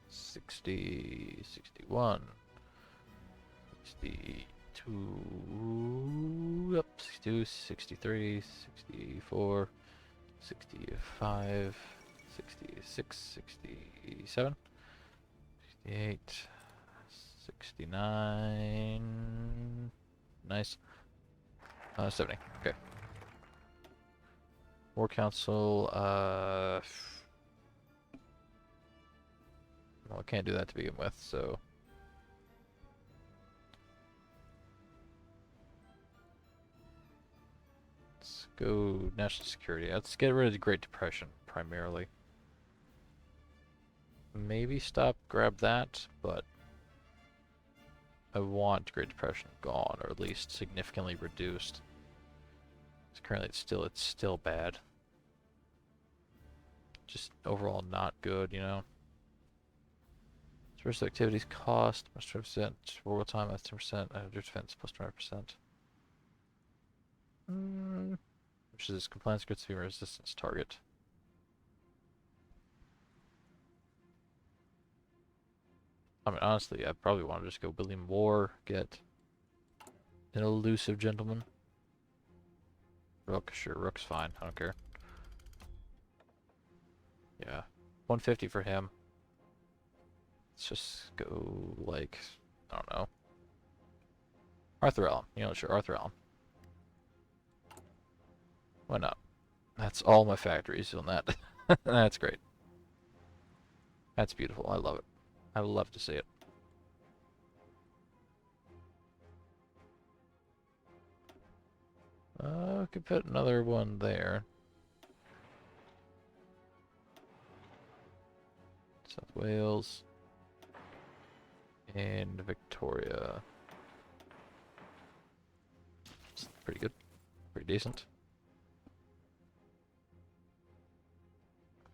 60, 61, 62, yep, 62, 63, 64, 65, 66, 67, 68, 69, nice, 70, okay. War Council, well, I can't do that to begin with, so... Let's go national security. Let's get rid of the Great Depression, primarily. Maybe grab that, but... I want Great Depression gone, or at least significantly reduced. Currently it's still bad. Just overall not good, you know. First activities cost plus 20%, war time that's 10%, defense plus 20%. Which is compliance grits to resistance target. I mean, honestly, I probably want to just go William War, get an elusive gentleman. Rook, sure, Rook's fine, I don't care. Yeah, 150 for him. Let's just go, like, I don't know. Arthur Allen, you know, sure, Arthur Allen. Why not? That's all my factories on that. That's great. That's beautiful, I love it. I would love to see it. I could put another one there. South Wales. And Victoria. It's pretty good. Pretty decent.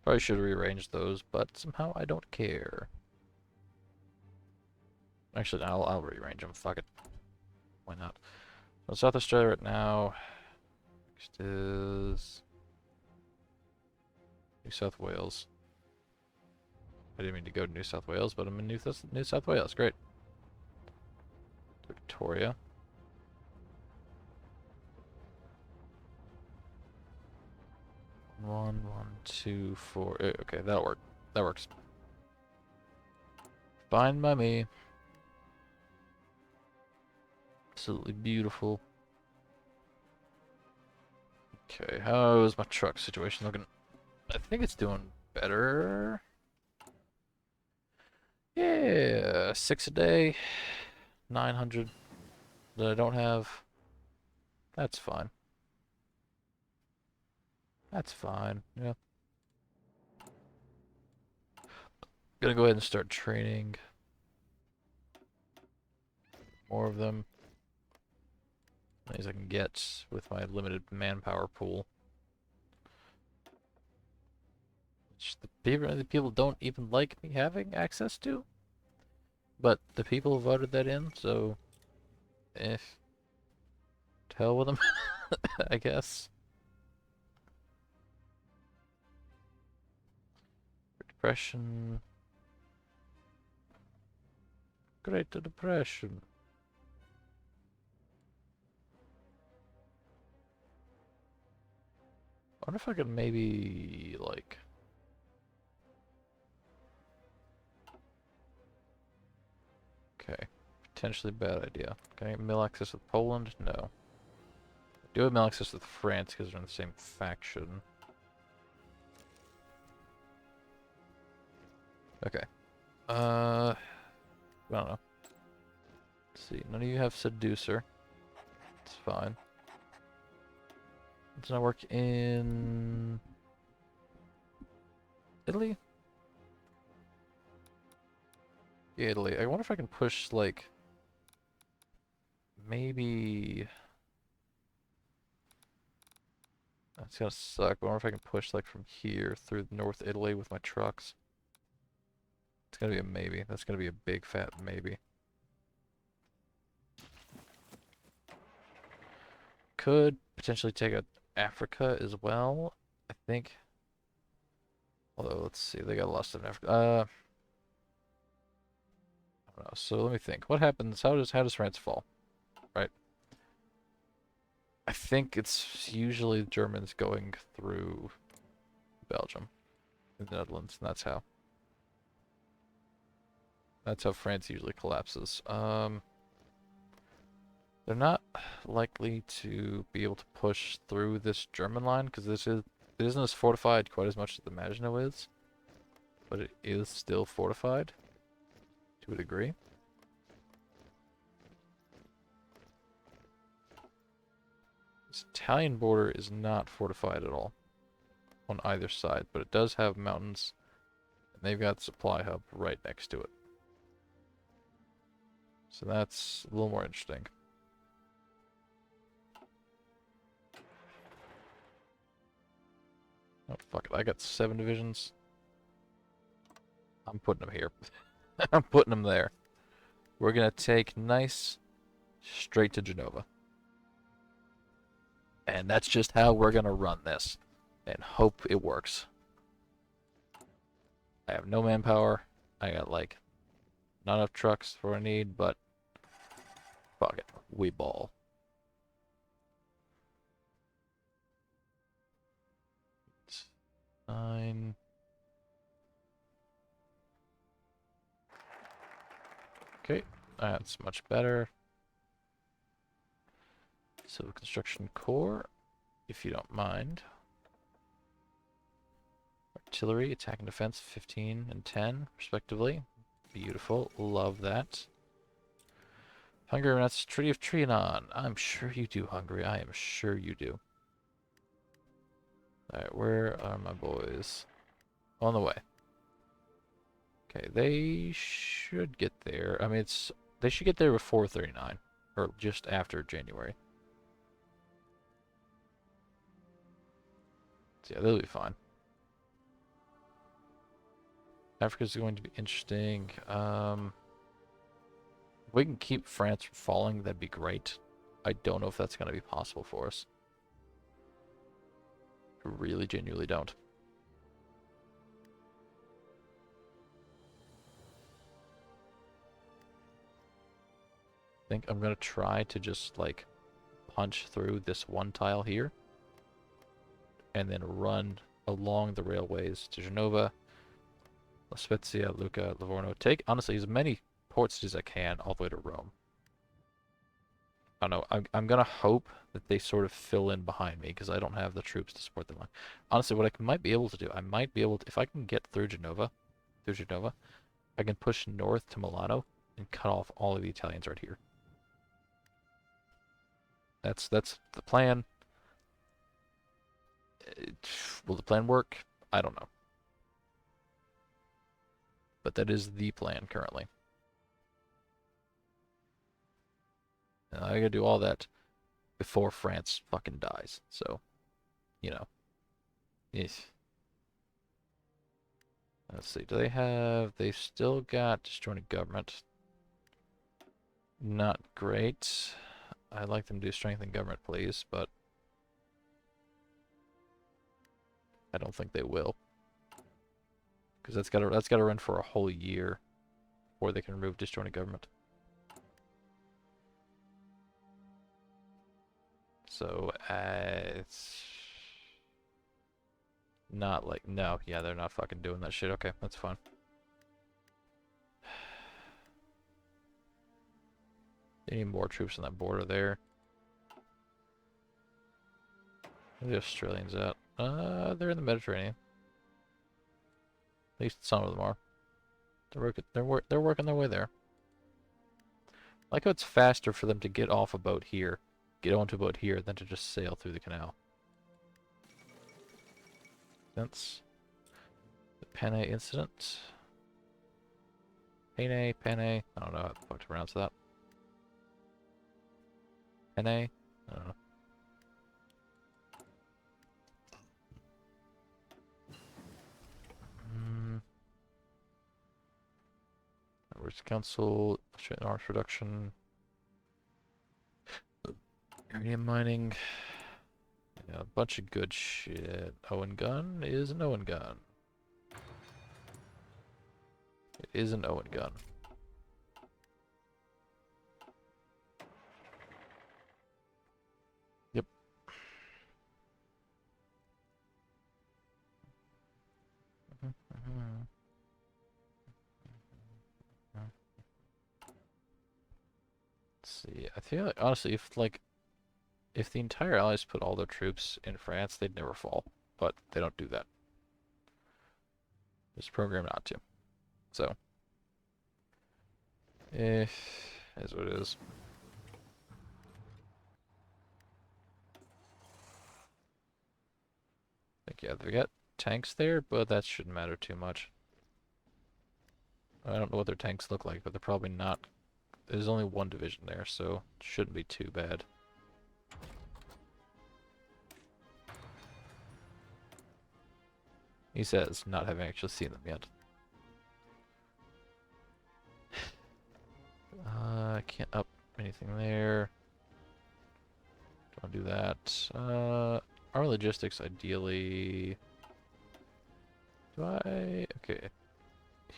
Probably should have rearranged those, but somehow I don't care. Actually, I'll rearrange them. Fuck it. Why not? So South Australia right now. Next is New South Wales. I didn't mean to go to New South Wales, but I'm in New South Wales. Great. Victoria. One, 2, 4. Okay, that'll work. That works. Fine by me. Absolutely beautiful. Okay, how is my truck situation looking? I think it's doing better. Yeah, 6 a day, 900 that I don't have. That's fine. That's fine. Yeah. Gonna go ahead and start training more of them. As I can get with my limited manpower pool. Which the people don't even like me having access to. But the people voted that in, so if to hell with them, I guess. Depression. Great Depression. I wonder if I could maybe, like... Okay. Potentially bad idea. Can I mill access with Poland? No. I do have mill access with France because they're in the same faction. Okay. I don't know. Let's see. None of you have Seducer. It's fine. Does not work in... Italy? Yeah, Italy. I wonder if I can push, like... Maybe... That's gonna suck. I wonder if I can push, like, from here through North Italy with my trucks. It's gonna be a maybe. That's gonna be a big fat maybe. Could potentially take out Africa as well, I think. Although, let's see, they got a lot of stuff in Africa. I don't know. So let me think. What happens? How does France fall? Right. I think it's usually the Germans going through Belgium and the Netherlands, and that's how France usually collapses. They're not likely to be able to push through this German line because it isn't as fortified quite as much as the Maginot is, but it is still fortified to a degree. This Italian border is not fortified at all on either side, but it does have mountains, and they've got the supply hub right next to it. So that's a little more interesting. Oh, fuck it. I got 7 divisions. I'm putting them here. I'm putting them there. We're going to take nice straight to Genova. And that's just how we're going to run this. And hope it works. I have no manpower. I got, like, not enough trucks for what I need, but fuck it. We ball. It's 9. Okay, that's much better. Civil Construction Corps, if you don't mind. Artillery, Attack and Defense, 15 and 10, respectively. Beautiful, love that. Hungary announced Treaty of Trianon. I'm sure you do, Hungary. I am sure you do. Alright, where are my boys? On the way. Okay, they should get there. I mean, they should get there before 39, or just after January. So yeah, they'll be fine. Africa's going to be interesting. If we can keep France from falling, that'd be great. I don't know if that's going to be possible for us. I really genuinely don't. I think I'm going to try to just, like, punch through this one tile here and then run along the railways to Genova, La Spezia, Lucca, Livorno. Take, honestly, as many ports as I can all the way to Rome. I don't know. I'm gonna hope that they sort of fill in behind me because I don't have the troops to support them. Honestly, what I might be able to do, I might be able to, if I can get through Genova, I can push north to Milano and cut off all of the Italians right here. That's the plan. Will the plan work? I don't know. But that is the plan currently. And I gotta do all that before France fucking dies. So, you know. Yes. Let's see. Do they have... They've still got disjointed government. Not great. I'd like them to do strengthen government, please, but I don't think they will. Because that's gotta run for a whole year before they can remove disjointed government. So, it's not like, no, yeah, they're not fucking doing that shit. Okay, that's fine. They need more troops on that border there. Where are the Australians at? They're in the Mediterranean. At least some of them are. They're working their way there. I like how it's faster for them to get off a boat here, get onto a boat here, than to just sail through the canal. That's the Penne incident. Penne. I don't know how the fuck to pronounce that. Penne? I don't know. Where's Council? Australian arms production. Uranium mining. Yeah, a bunch of good shit. Owen gun is an Owen gun. It is an Owen gun. Yep. Let's see. I feel like, honestly, if the entire Allies put all their troops in France, they'd never fall. But they don't do that. It's programmed not to. So, is what it is. Yeah, they got tanks there, but that shouldn't matter too much. I don't know what their tanks look like, but they're probably not. There's only one division there, so it shouldn't be too bad. He says, not having actually seen them yet. I can't up anything there. Don't do that. Our logistics, ideally... Do I... Okay.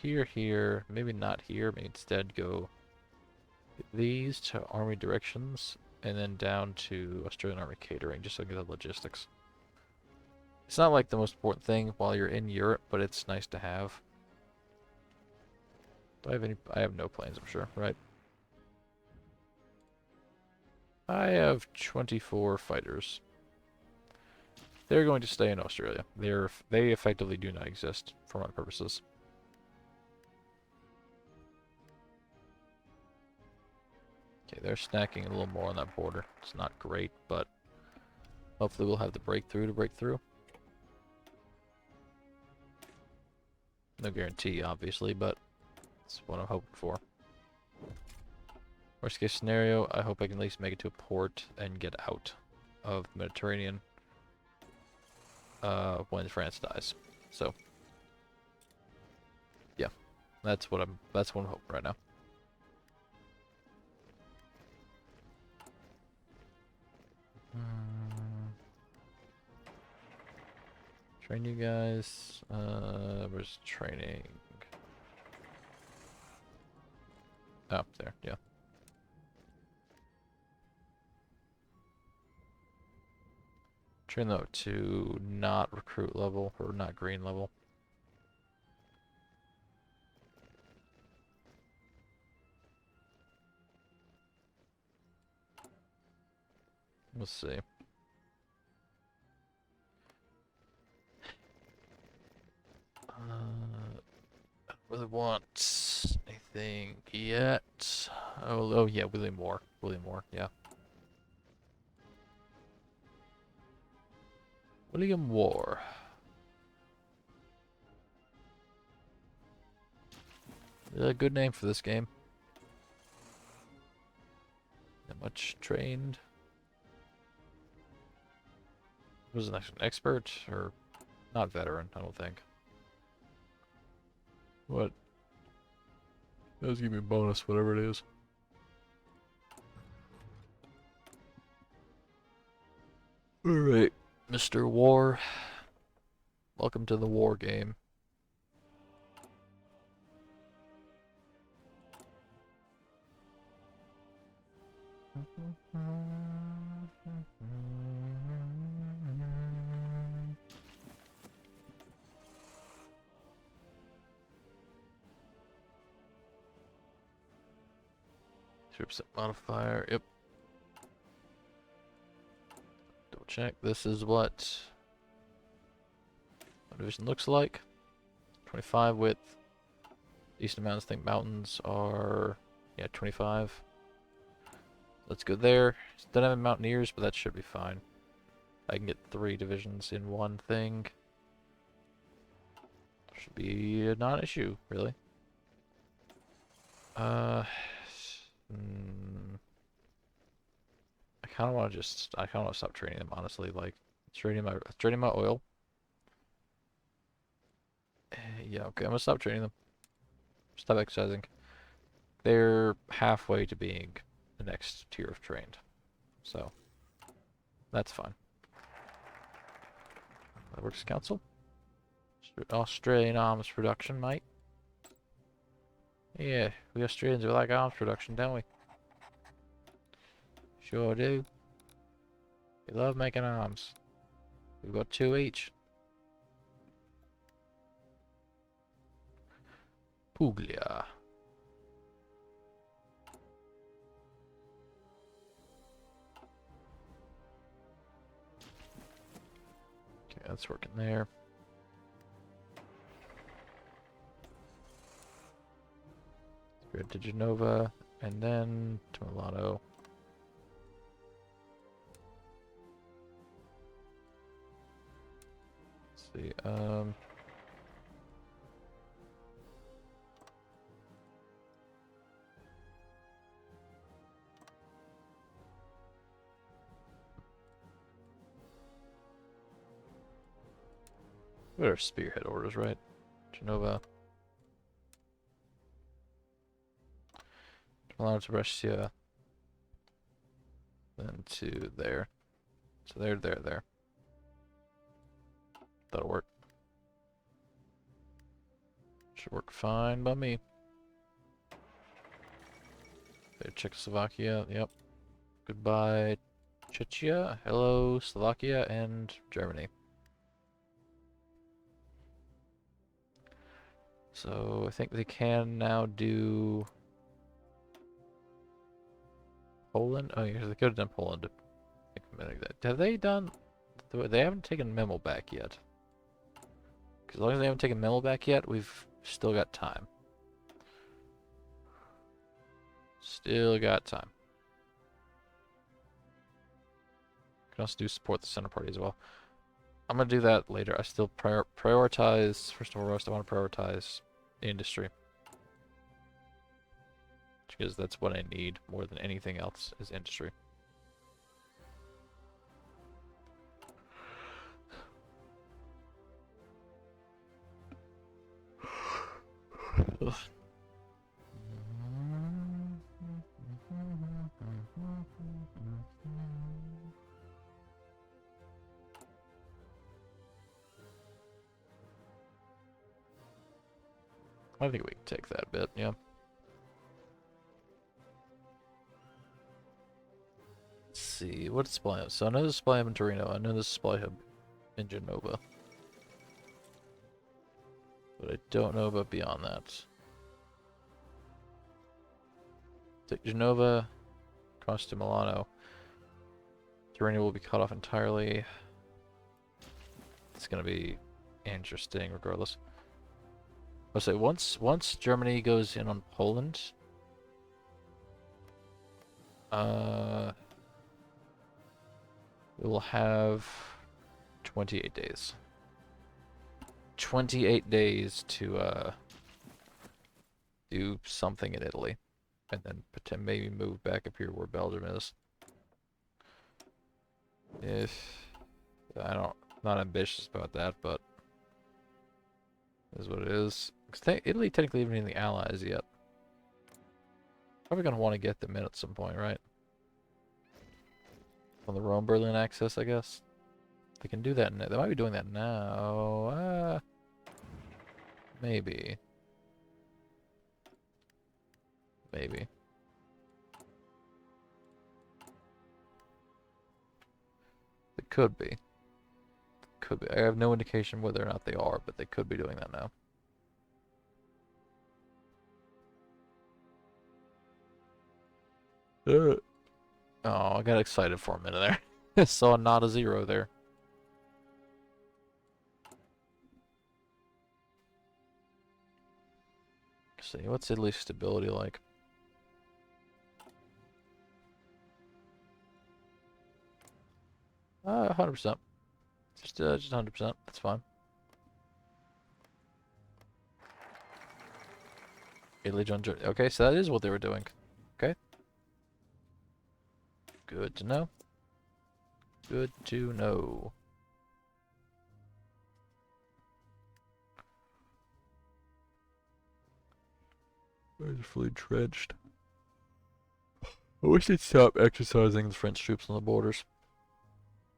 Here, maybe not here, maybe instead go these to army directions, and then down to Australian Army catering, just so I get the logistics. It's not like the most important thing while you're in Europe, but it's nice to have. Do I have any... I have no planes, I'm sure, right? I have 24 fighters. They're going to stay in Australia. They effectively do not exist for my purposes. Okay, they're snacking a little more on that border. It's not great, but hopefully we'll have the breakthrough to break through. No guarantee, obviously, but that's what I'm hoping for. Worst case scenario, I hope I can at least make it to a port and get out of the Mediterranean when France dies. So, yeah, that's what I'm hoping right now. Train you guys. Where's training? Up there, yeah. Train them up to not recruit level, or not green level. Let's see. I don't really want anything yet. Oh yeah, William Moore. William Moore, yeah. William War. A good name for this game. Not much trained. Was an expert or not veteran? I don't think. What? Does give me a bonus, whatever it is. All right, Mr. War. Welcome to the war game. Percent modifier, yep. Double check. This is what my division looks like. 25 width. Decent amounts. I think mountains are, yeah, 25. That's good there. Don't have mountaineers, but that should be fine. I can get 3 divisions in one thing. Should be a non-issue, really. I kind of want to stop training them, honestly. Like, training my oil. Yeah, okay, I'm gonna stop training them. Stop exercising. They're halfway to being the next tier of trained. So, that's fine. Works Council. Australian arms production, mate. Yeah, we Australians, we like arms production, don't we? Sure do. We love making arms. We've got 2 each. Puglia. Okay, that's working there. Go to Genova, and then to Milano. Let's see, what are spearhead orders, right? Genova. Milano to Brescia. Then to there. So there. That'll work. Should work fine by me. Okay, Czechoslovakia, yep. Goodbye, Czechia. Hello, Slovakia and Germany. So I think they can now do Poland. Oh, yeah, they could have done Poland. Have they done? They haven't taken Memo back yet. Because as long as they haven't taken Memo back yet, we've still got time. Still got time. Can also do support the center party as well. I'm gonna do that later. I still prioritize, first and foremost, I want to prioritize industry. Because that's what I need more than anything else is industry. Ugh. I think we can take that bit, yeah. Let's see, what display hub? So I know there's a display hub in Torino, I know there's a display hub in Genova. But I don't know about beyond that. Take Genova, cross to Milano. Torino will be cut off entirely. It's gonna be interesting regardless. I'll say once Germany goes in on Poland, we will have 28 days. 28 days to do something in Italy, and then maybe move back up here where Belgium is. If I don't, not ambitious about that, but is what it is. Because Italy technically isn't in the Allies yet. Probably gonna want to get them in at some point, right? On the Rome-Berlin axis, I guess. They can do that. They might be doing that now. Maybe. Maybe. It could be. Could be. I have no indication whether or not they are, but they could be doing that now. Oh, I got excited for a minute there. I saw not a zero there. Let's see, what's Italy's stability like? 100%. Just 100%. That's fine. Italy joined Germany. Okay, so that is what they were doing. Okay. Good to know. Good to know. Fully trenched. I wish they'd stop exercising the French troops on the borders.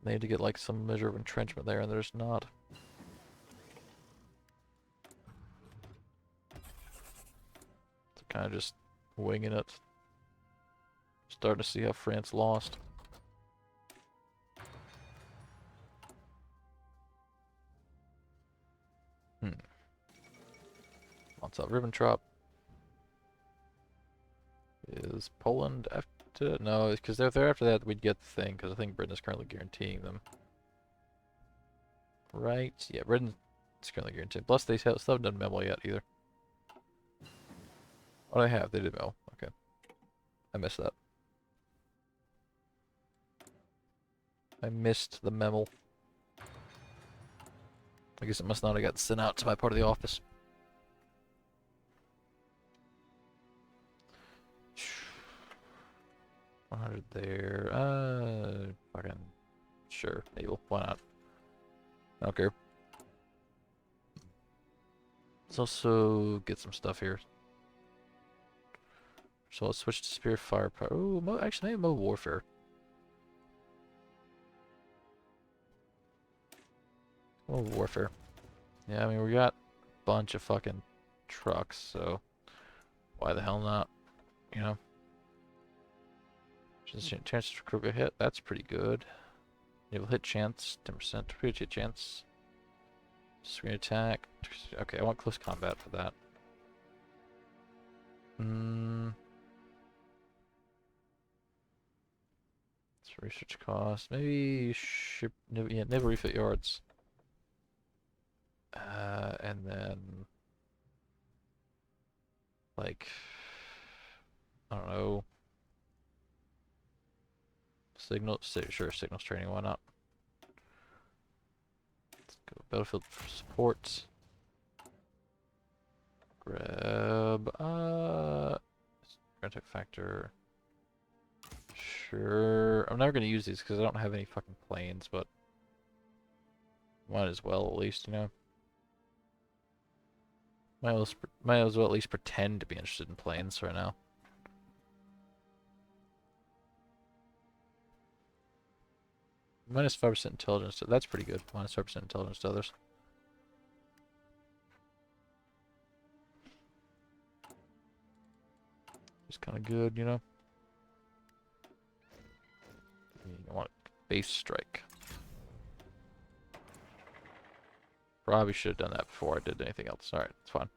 They need to get like some measure of entrenchment there, and there's not. It's kind of just winging it. Starting to see how France lost. What's up, Ribbentrop? Is Poland after? No, because if they're after that, we'd get the thing, because I think Britain is currently guaranteeing them. Right? Yeah, Britain's currently guaranteed. Plus, they still haven't done memo yet either. Oh, they have. They did memo. Okay. I missed that. I missed the memo. I guess it must not have got sent out to my part of the office. $100 there. Fucking sure. Naval. Why not? I don't care. Let's also get some stuff here. So let's switch to spear firepower. Ooh, actually, maybe mobile warfare. Mobile warfare. Yeah, I mean, we got a bunch of fucking trucks, so why the hell not? You know? Chances for critical hit, that's pretty good. Naval hit chance, 10%. Pretty hit chance. Screen attack. Okay, I want close combat for that. It's research cost. Maybe ship. Yeah, naval refit yards. And then like I don't know. Signal. Sure, signals training. Why not? Battlefield for support. Grab, attack factor. Sure. I'm never gonna use these because I don't have any fucking planes, but might as well at least, you know. Might as well at least pretend to be interested in planes right now. Minus 5% intelligence. That's pretty good. Minus 5% intelligence to others. It's kind of good, you know. You want base strike. Probably should have done that before I did anything else. Alright, it's fine.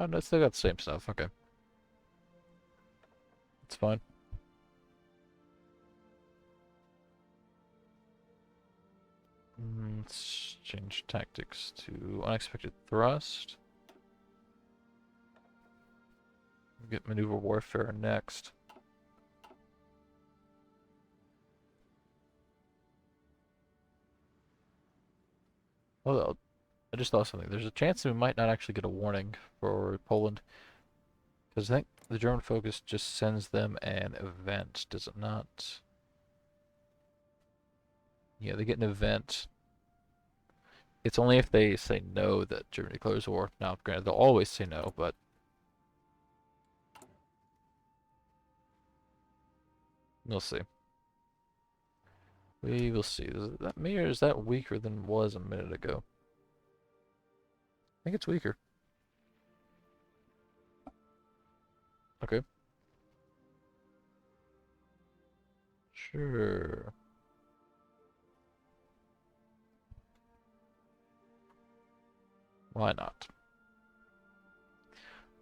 No, still got the same stuff. Okay. It's fine. Let's change tactics to unexpected thrust. Get maneuver warfare next. Oh, I just thought something. There's a chance that we might not actually get a warning for Poland. Because I think the German focus just sends them an event, does it not? Yeah, they get an event. It's only if they say no that Germany declares war. Now, granted, they'll always say no, but we'll see. We will see. Is that me or is that weaker than it was a minute ago? I think it's weaker. Okay. Sure. Why not?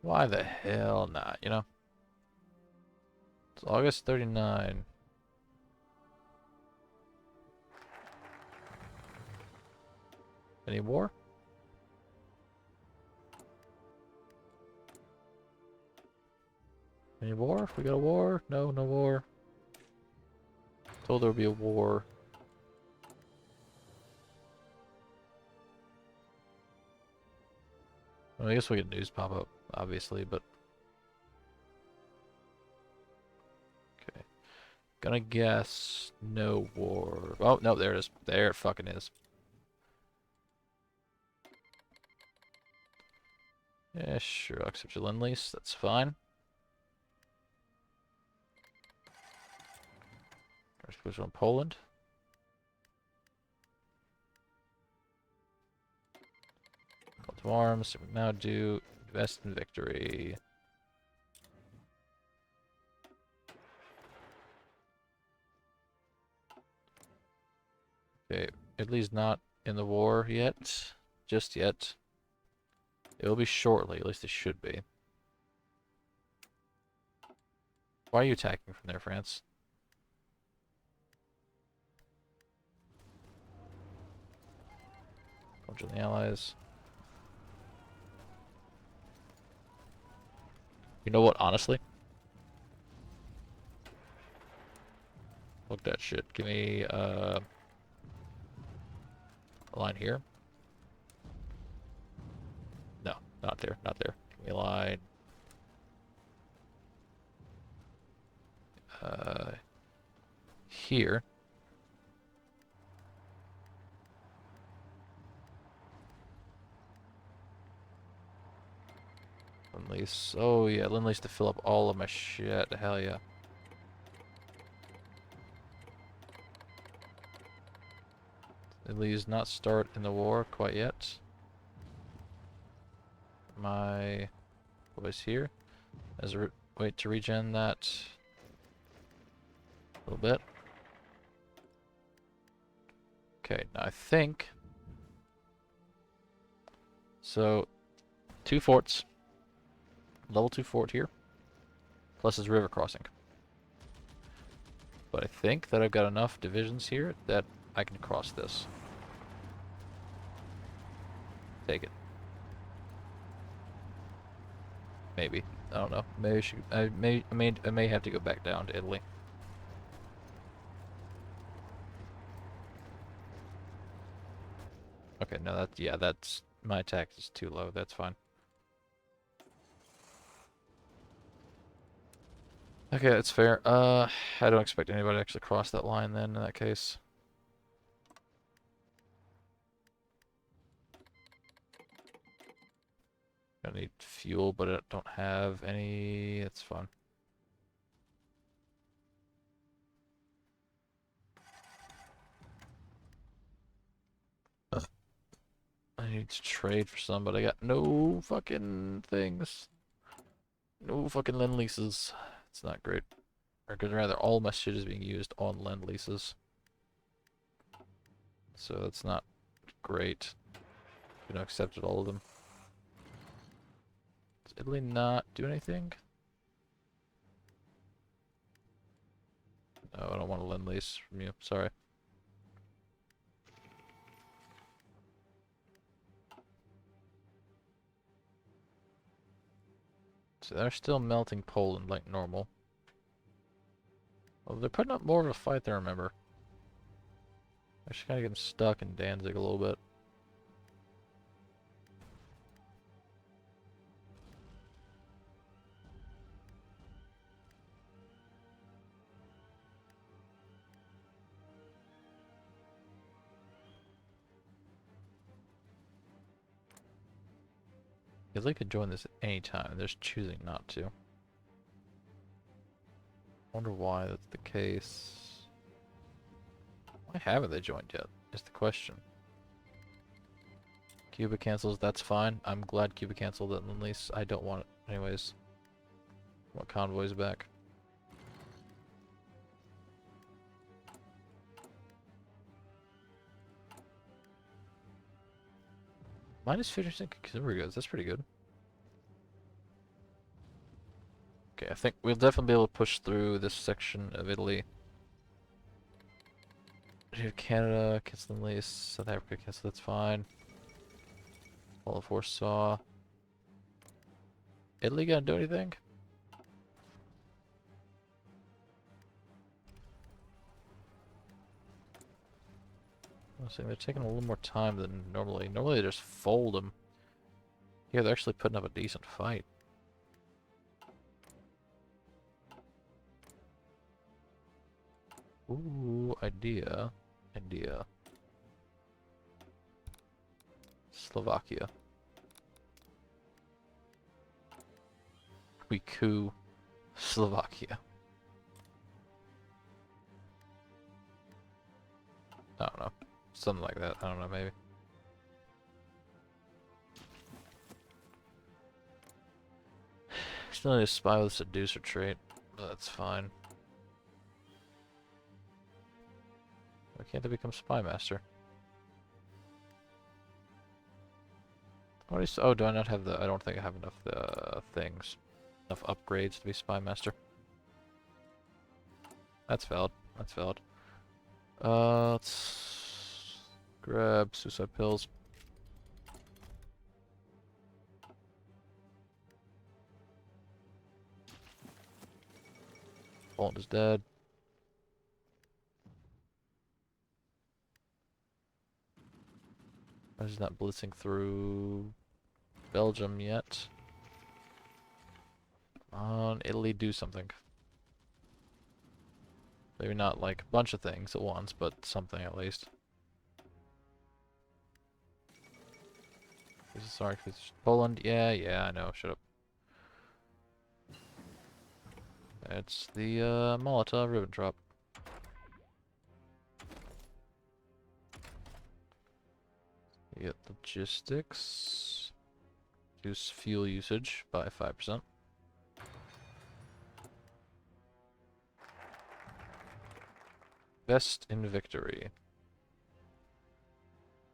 Why the hell not, you know? It's August 39. Any war? Any war? We got a war? No, no war. Told there would be a war. Well, I guess we get news pop up, obviously, but... Okay. Gonna guess no war. Oh, no, there it is. There it fucking is. Yeah, sure, I'll accept your lend-lease. That's fine. First on Poland. Call to arms. So we now do invest in victory. Okay, Italy's not in the war yet. Just yet. It will be shortly, at least it should be. Why are you attacking from there, France? Bunch of the allies. You know what, honestly? Look that shit. Give me a line here. No, not there, not there. Give me a line. Here. Lend-lease. Oh yeah, lend-lease to fill up all of my shit. Hell yeah. Italy's not start in the war quite yet. My boys here. As a wait to regen that a little bit. Okay, now I think so. 2 forts. Level 2 fort here. Plus his river crossing. But I think that I've got enough divisions here that I can cross this. Take it. Maybe. I don't know. Maybe I may have to go back down to Italy. Okay, no, that's, yeah, that's, my attack is too low. That's fine. Okay, that's fair. I don't expect anybody to actually cross that line then in that case. I need fuel, but I don't have any. That's fine. I need to trade for some, but I got no fucking things. No fucking lend leases. It's not great. Or rather, all my shit is being used on lend leases. So that's not great. You know, accepted all of them. Does Italy not do anything? No, I don't want a lend lease from you. Sorry. So they're still melting Poland like normal. Well, they're putting up more of a fight than I remember. Actually kind of getting stuck in Danzig a little bit. Italy could join this at any time. They're just choosing not to. Wonder why that's the case. Why haven't they joined yet? Is the question. Cuba cancels, that's fine. I'm glad Cuba canceled it, at least I don't want it anyways. I want convoys back. Minus 50% consumer goods, that's pretty good. Okay, I think we'll definitely be able to push through this section of Italy. Canada, cancel the lease, South Africa, cancel, that's fine. All of Warsaw. Italy gonna do anything? I was saying they're taking a little more time than normally. Normally they just fold them. Here they're actually putting up a decent fight. Ooh, idea. Idea. Slovakia. We coup Slovakia. I don't know. Something like that. I don't know, maybe. Still need to spy with a seducer trait, but that's fine. Why can't they become spy master? What is, oh, do I not have the, I don't think I have enough things. Enough upgrades to be spy master. That's valid. That's valid. Let's grab suicide pills. Poland is dead. I was not blitzing through Belgium yet. Come on, Italy, do something. Maybe not like a bunch of things at once, but something at least. Sorry, Poland. Yeah, yeah, I know. Shut up. It's the Molotov-Ribbentrop. You get logistics. Reduce fuel usage by 5%. Best in victory.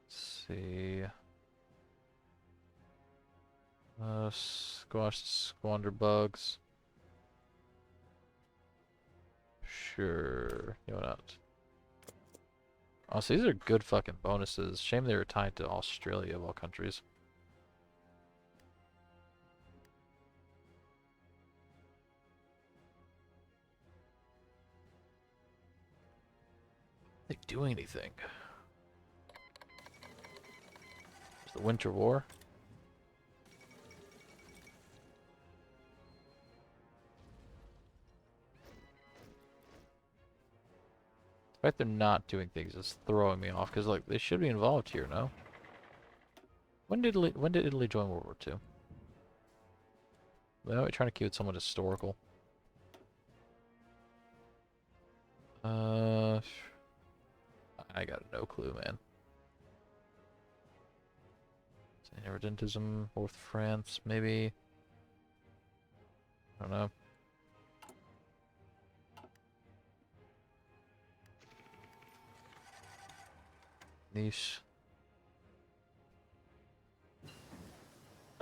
Let's see. Squash squander bugs. Sure. You know what? Oh, so these are good fucking bonuses. Shame they were tied to Australia of all countries. Are they doing anything? The Winter War. The fact they're not doing things is throwing me off, because like they should be involved here, no? When did Italy join World War II? Well, we're trying to keep it somewhat historical. I got no clue, man. Irredentism, North France, maybe. I don't know. Niche.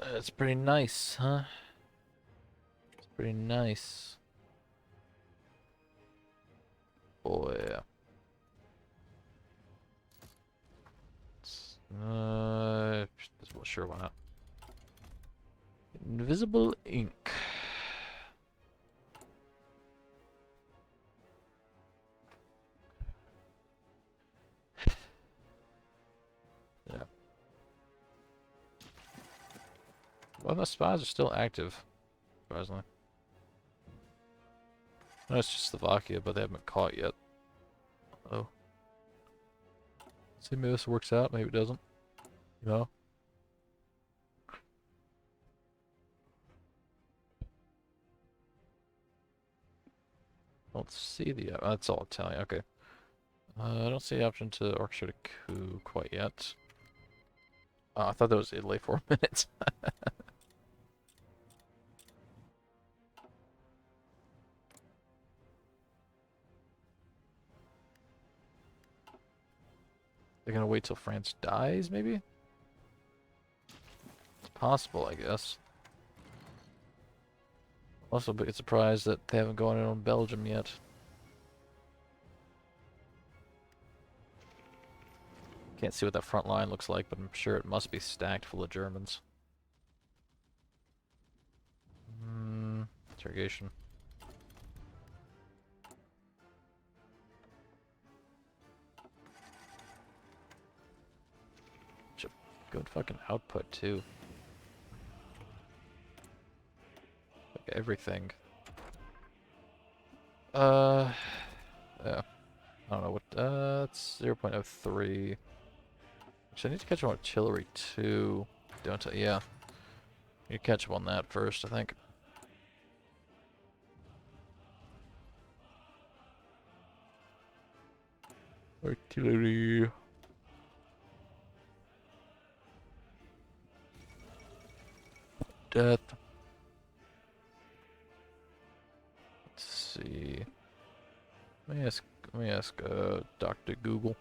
It's pretty nice, huh? It's pretty nice. Boy, yeah. Well, sure, why not? Invisible ink. Yeah. Well, the spies are still active, surprisingly. No, it's just Slovakia, but they haven't been caught yet. Oh. See, maybe this works out, maybe it doesn't. You know? Don't see the... that's all Italian, okay. I don't see the option to orchestrate a coup quite yet. I thought that was Italy for a minute. They're gonna wait till France dies, maybe? It's possible, I guess. Also, a bit surprised that they haven't gone in on Belgium yet. Can't see what that front line looks like, but I'm sure it must be stacked full of Germans. Interrogation. Good fucking output, too. Like everything. Yeah. I don't know what, it's 0.03. Actually, I need to catch up on artillery, too. Don't I? Yeah. You catch up on that first, I think. Artillery. Death. Let's see. Let me ask Dr. Google.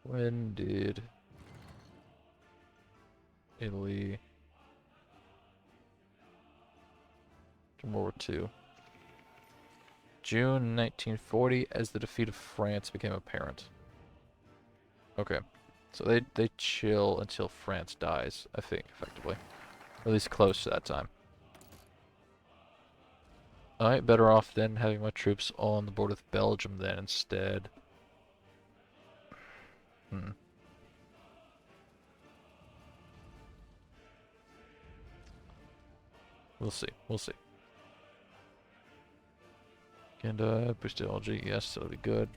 When did Italy join World War II? June 1940, as the defeat of France became apparent. Okay. So they chill until France dies, I think, effectively. Or at least close to that time. Alright, better off than having my troops on the border with Belgium then instead. We'll see. We'll see. And boost LG, yes, that'll be good.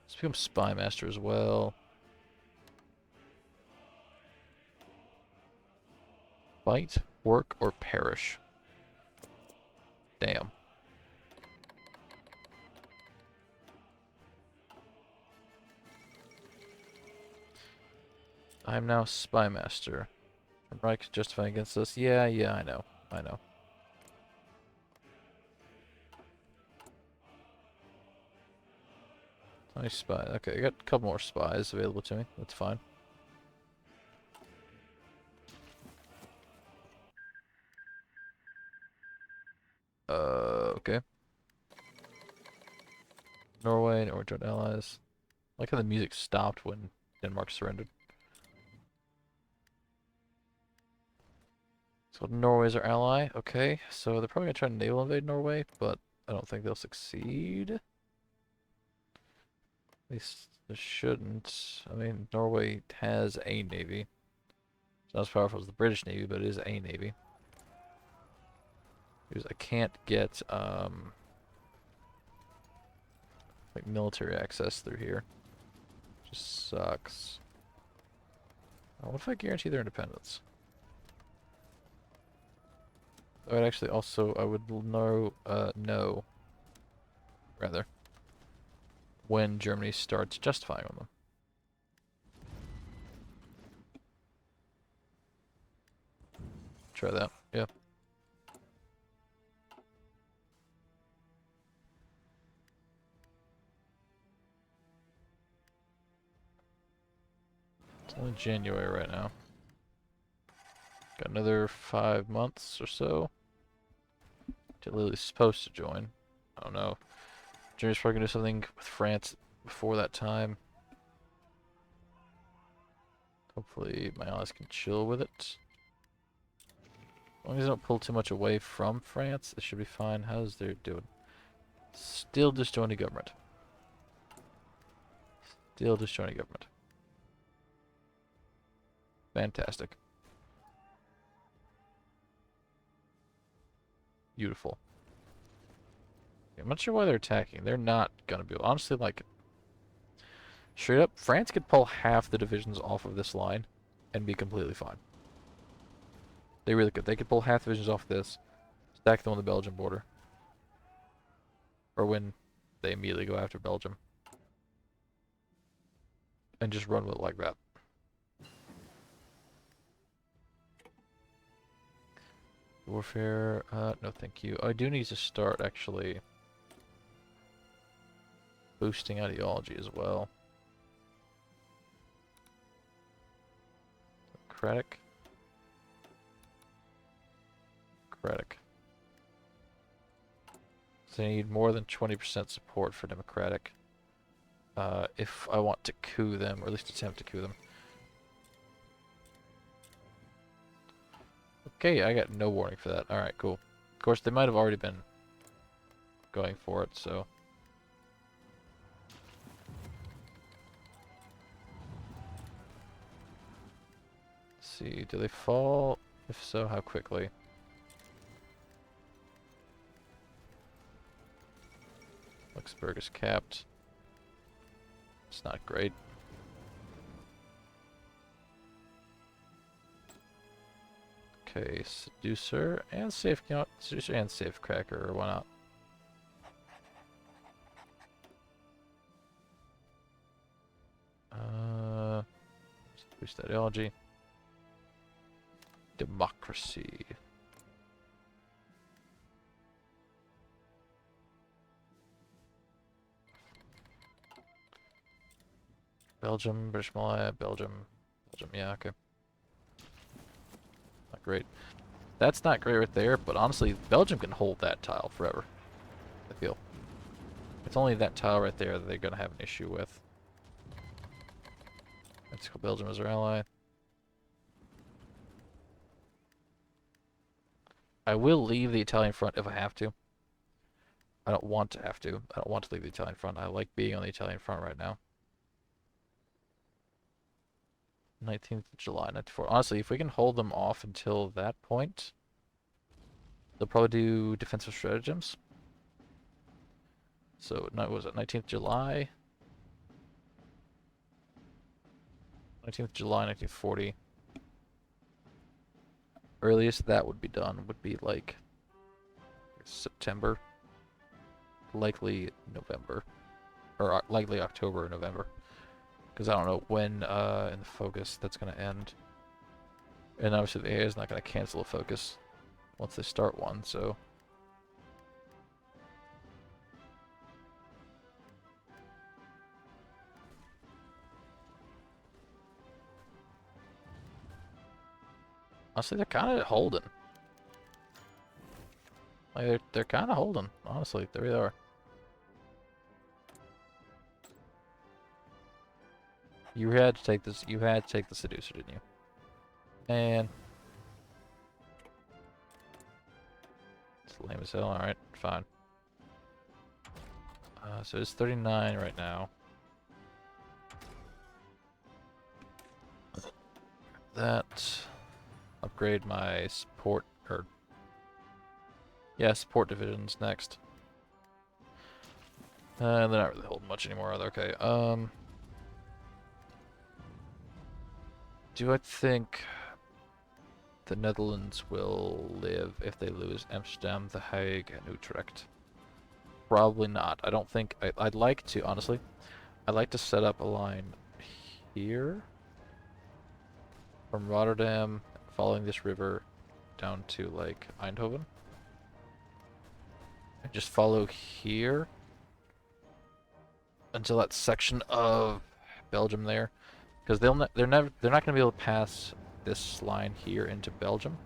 Let's become Spy Master as well. Fight, work, or perish. Damn. I'm now Spy Master. Reich justifying against us. Yeah, I know. I know. Nice spy. Okay, I got a couple more spies available to me. That's fine. Okay. Norway or joint allies. I like how the music stopped when Denmark surrendered. So Norway's our ally. Okay, so they're probably gonna try to naval invade Norway, but I don't think they'll succeed. At least it shouldn't. I mean, Norway has a navy. It's not as powerful as the British Navy, but it is a navy. Because I can't get like military access through here. Just sucks. What if I guarantee their independence? I would actually also, I would know, rather, when Germany starts justifying on them. Try that, yeah. It's only January right now. Got another 5 months or so till Lily's supposed to join. I don't know. Germany's probably gonna do something with France before that time. Hopefully my allies can chill with it. As long as they don't pull too much away from France, it should be fine. How's they doing? Still disjointed government. Still disjointed government. Fantastic. Beautiful. I'm not sure why they're attacking. They're not gonna be. Honestly, like, straight up, France could pull half the divisions off of this line and be completely fine. They really could. They could pull half the divisions off this, stack them on the Belgian border. Or when they immediately go after Belgium. And just run with it like that. Warfare, no thank you. I do need to start, actually, boosting ideology as well. Democratic. Democratic. So I need more than 20% support for Democratic. If I want to coup them, or at least attempt to coup them. Okay, I got no warning for that. Alright, cool. Of course, they might have already been going for it, so... Let's see, do they fall? If so, how quickly? Luxembourg is capped. It's not great. Okay, Seducer and Safe, you know what? Seducer and Safecracker, why not? Boost ideology. Democracy. Belgium, British Malaya, Belgium, yeah, okay. Not great. That's not great right there, but honestly, Belgium can hold that tile forever, I feel. It's only that tile right there that they're going to have an issue with. Let's go Belgium as our ally. I will leave the Italian front if I have to. I don't want to have to. I don't want to leave the Italian front. I like being on the Italian front right now. 19th of July, 94. Honestly, if we can hold them off until that point, they'll probably do defensive stratagems. So, what was it, 19th July? 19th July, 1940. Earliest that would be done would be like September. Likely November. Or likely October or November. Because I don't know when in the focus that's going to end. And obviously the AI is not going to cancel a focus once they start one, so... Honestly, they're kind of holding. Like, they're kind of holding, honestly. There they are. You had to take this. You had to take the Seducer, didn't you? And it's lame as hell. All right, fine. So it's 39 right now. that. Upgrade my support, or yeah, support divisions next. They're not really holding much anymore, are they? Okay. Do I think the Netherlands will live if they lose Amsterdam, The Hague, and Utrecht? Probably not. I don't think. I'd like to, honestly. I'd like to set up a line here from Rotterdam, following this river down to like Eindhoven. And just follow here until that section of Belgium there, because they're not going to be able to pass this line here into Belgium.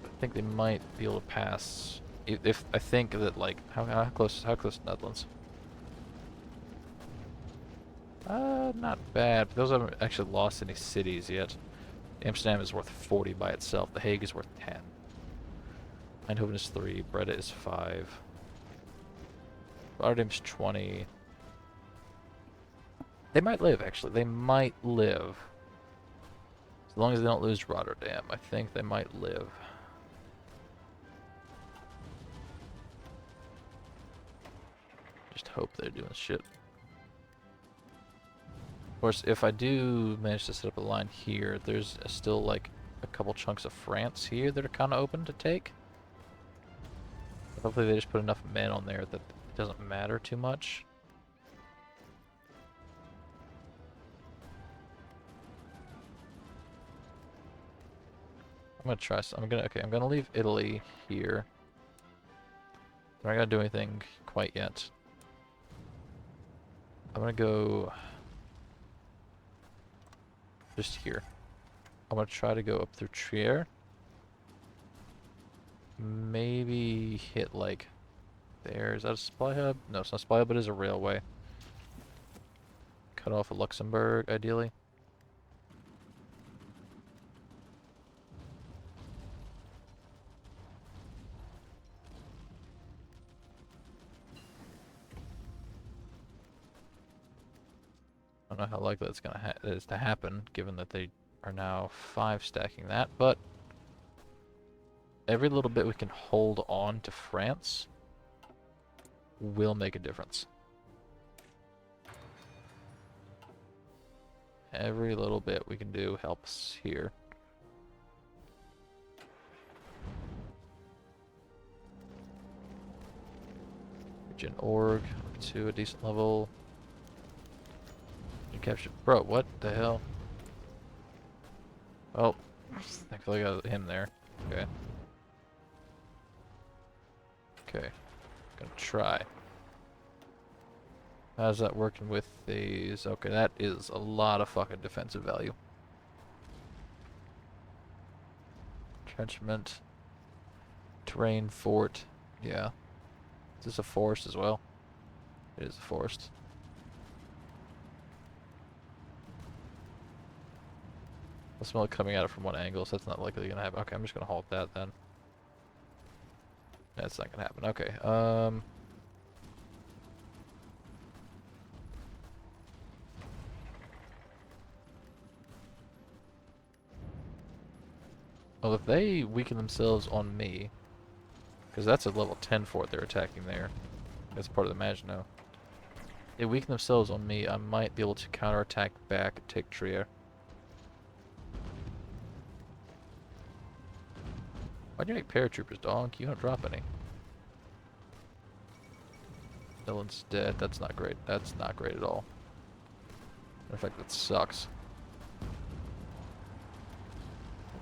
I think they might be able to pass if I think that like how close to Netherlands? Not bad. Those haven't actually lost any cities yet. Amsterdam is worth 40 by itself. The Hague is worth 10. Eindhoven is 3. Breda is 5. Rotterdam's 20. They might live, actually. They might live. As long as they don't lose Rotterdam, I think they might live. Just hope they're doing shit. Of course, if I do manage to set up a line here, there's still like a couple chunks of France here that are kind of open to take. Hopefully they just put enough men on there that it doesn't matter too much. I'm gonna try. I'm gonna leave Italy here. I'm not gonna do anything quite yet. I'm gonna go just here. I'm gonna try to go up through Trier. Maybe hit like there. Is that a supply hub? No, it's not a supply hub, but it is a railway. Cut off of Luxembourg, ideally. I don't know how likely that's that is to happen, given that they are now 5 stacking that, but every little bit we can hold on to France will make a difference. Every little bit we can do helps here. Region org up to a decent level. You captured, bro. What the hell? Oh, thankfully I got him there. Okay. Okay. Gonna try. How's that working with these? Okay, that is a lot of fucking defensive value. Entrenchment. Terrain fort. Yeah. Is this a forest as well? It is a forest. I smell it coming at it from one angle, so that's not likely gonna happen. Okay, I'm just gonna halt that then. That's not gonna happen. Okay, well, if they weaken themselves on me, because that's a level 10 fort they're attacking there. That's part of the Maginot. They weaken themselves on me, I might be able to counterattack back and take Trier. Why'd you make paratroopers, dog? You don't drop any. Dylan's dead. That's not great. That's not great at all. In fact, that sucks.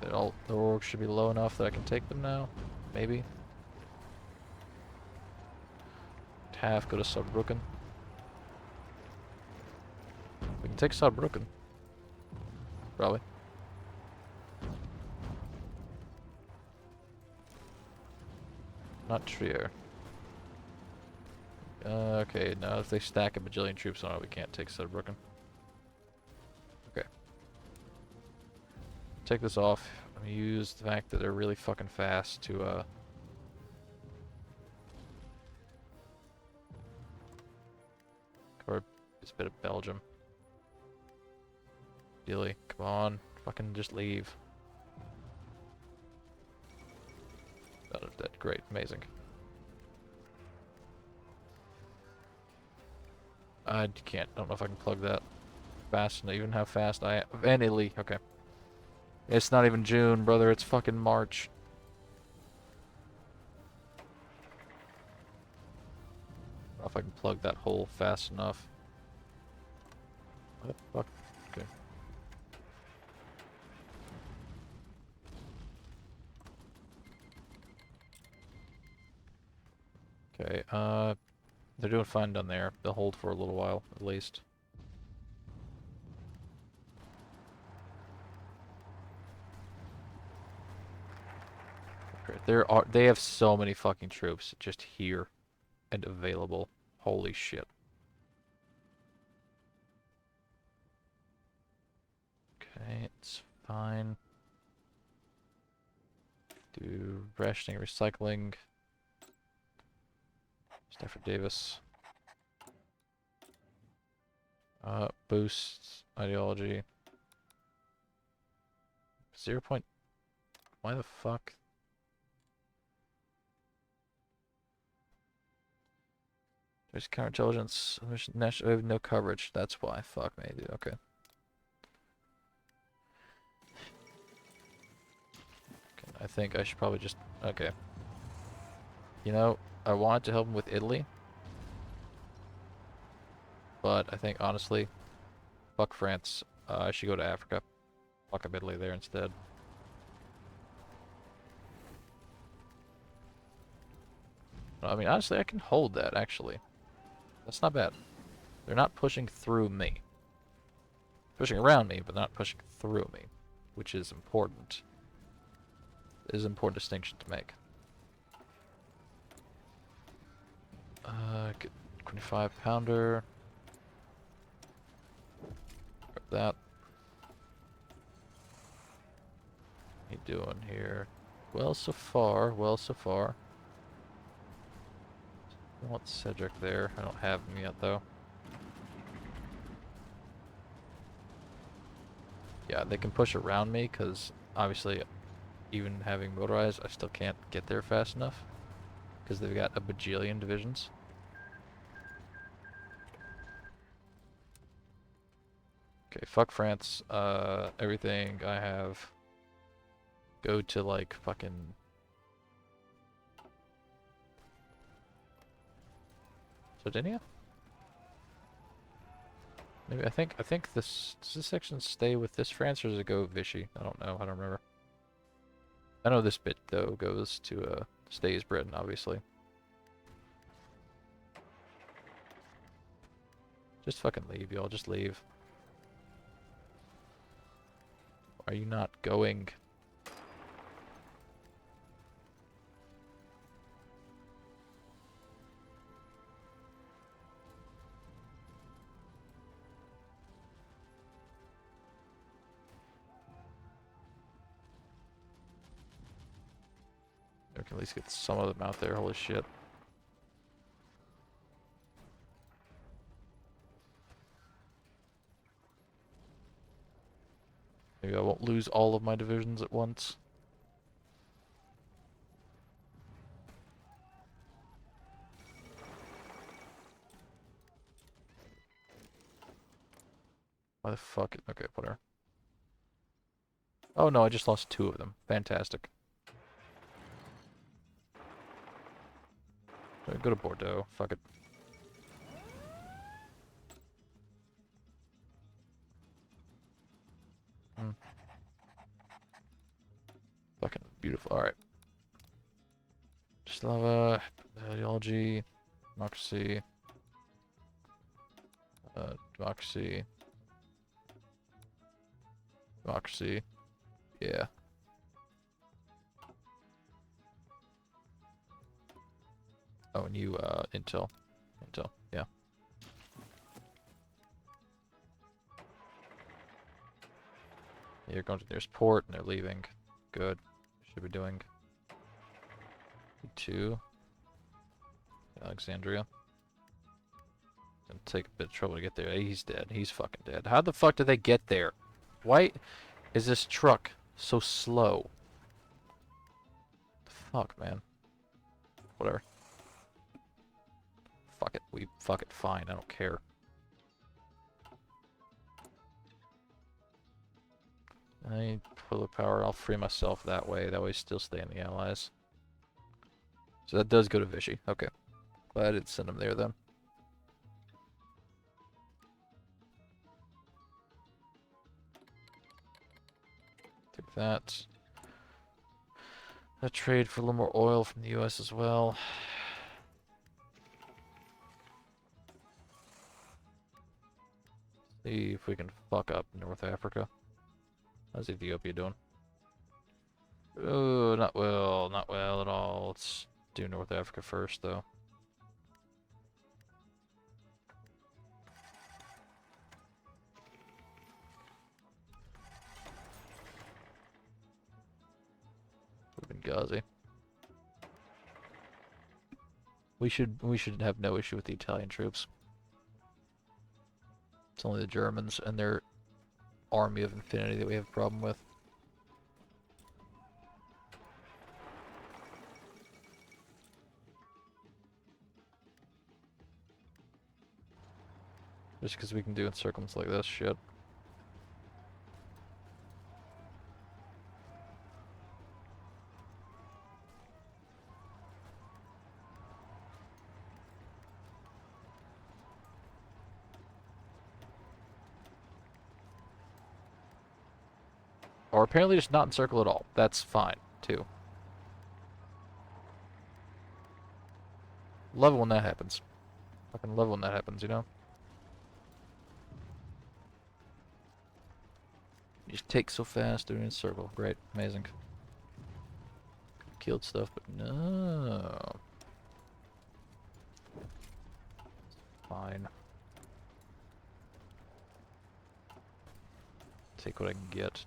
The orgs should be low enough that I can take them now. Maybe. Half go to Saarbrücken. We can take Saarbrücken. Probably. Not Trier. Okay, now if they stack a bajillion troops on it, we can't take Saarbrücken. Okay. Take this off. I'm gonna use the fact that they're really fucking fast to, cover this bit of Belgium. Ideally, come on. Fucking just leave. Oh, they're dead. Great. Amazing. I can't. Don't know if I can plug that fast enough. Even how fast I am. And Italy. Okay. It's not even June, brother. It's fucking March. I don't know if I can plug that hole fast enough. What the fuck? Okay. Okay, they're doing fine down there. They'll hold for a little while, at least. They have so many fucking troops just here and available. Holy shit. Okay, it's fine. Do rationing, recycling. Stafford Davis. Boosts ideology. 0. Why the fuck? There's counterintelligence. National, I have no coverage. That's why. Fuck me, dude. Okay. I think I should probably just... Okay. You know, I wanted to help him with Italy. But I think, honestly, fuck France. I should go to Africa. Fuck up Italy there instead. I mean, honestly, I can hold that, actually. That's not bad. They're not pushing through me. Pushing around me, but not pushing through me. Which is important. It is an important distinction to make. Get 25 pounder. Grab that. What you doing here? Well, so far. Well, so far. I want Cedric there. I don't have him yet, though. Yeah, they can push around me, because obviously, even having motorized, I still can't get there fast enough. Because they've got a bajillion divisions. Okay, fuck France. Everything I have... Go to, like, fucking... Sardinia? Maybe I think this does this section stay with this France or does it go Vichy? I don't know. I don't remember. I know this bit though goes to stays Britain, obviously. Just fucking leave, y'all. Just leave. Are you not going? We can at least get some of them out there. Holy shit. Maybe I won't lose all of my divisions at once. Why the fuck? Okay, whatever. Oh no, I just lost 2 of them. Fantastic. Go to Bordeaux. Fuck it. Fucking beautiful. Alright. Slava, ideology, democracy, democracy, democracy, yeah. Oh, and you, Intel, yeah. You're going to the nearest port, and they're leaving. Good. Should be doing. 2. Alexandria. Gonna take a bit of trouble to get there. He's dead. He's fucking dead. How the fuck did they get there? Why is this truck so slow? Fuck, man. Whatever. Fuck it. Fuck it. Fine. I don't care. I need toilet power. I'll free myself that way. That way, still stay in the Allies. So that does go to Vichy. Okay. Glad I didn't send him there then. Take that. I trade for a little more oil from the US as well. See if we can fuck up North Africa. How's Ethiopia doing? Oh, not well. Not well at all. Let's do North Africa first, though. Benghazi. We should have no issue with the Italian troops. It's only the Germans and their army of infinity that we have a problem with. Just because we can do encirclements like this shit. Or apparently just not encircle at all. That's fine, too. Love it when that happens. Fucking love it when that happens, you know? You just take so fast doing a circle. Great. Amazing. Killed stuff, but no. Fine. Take what I can get.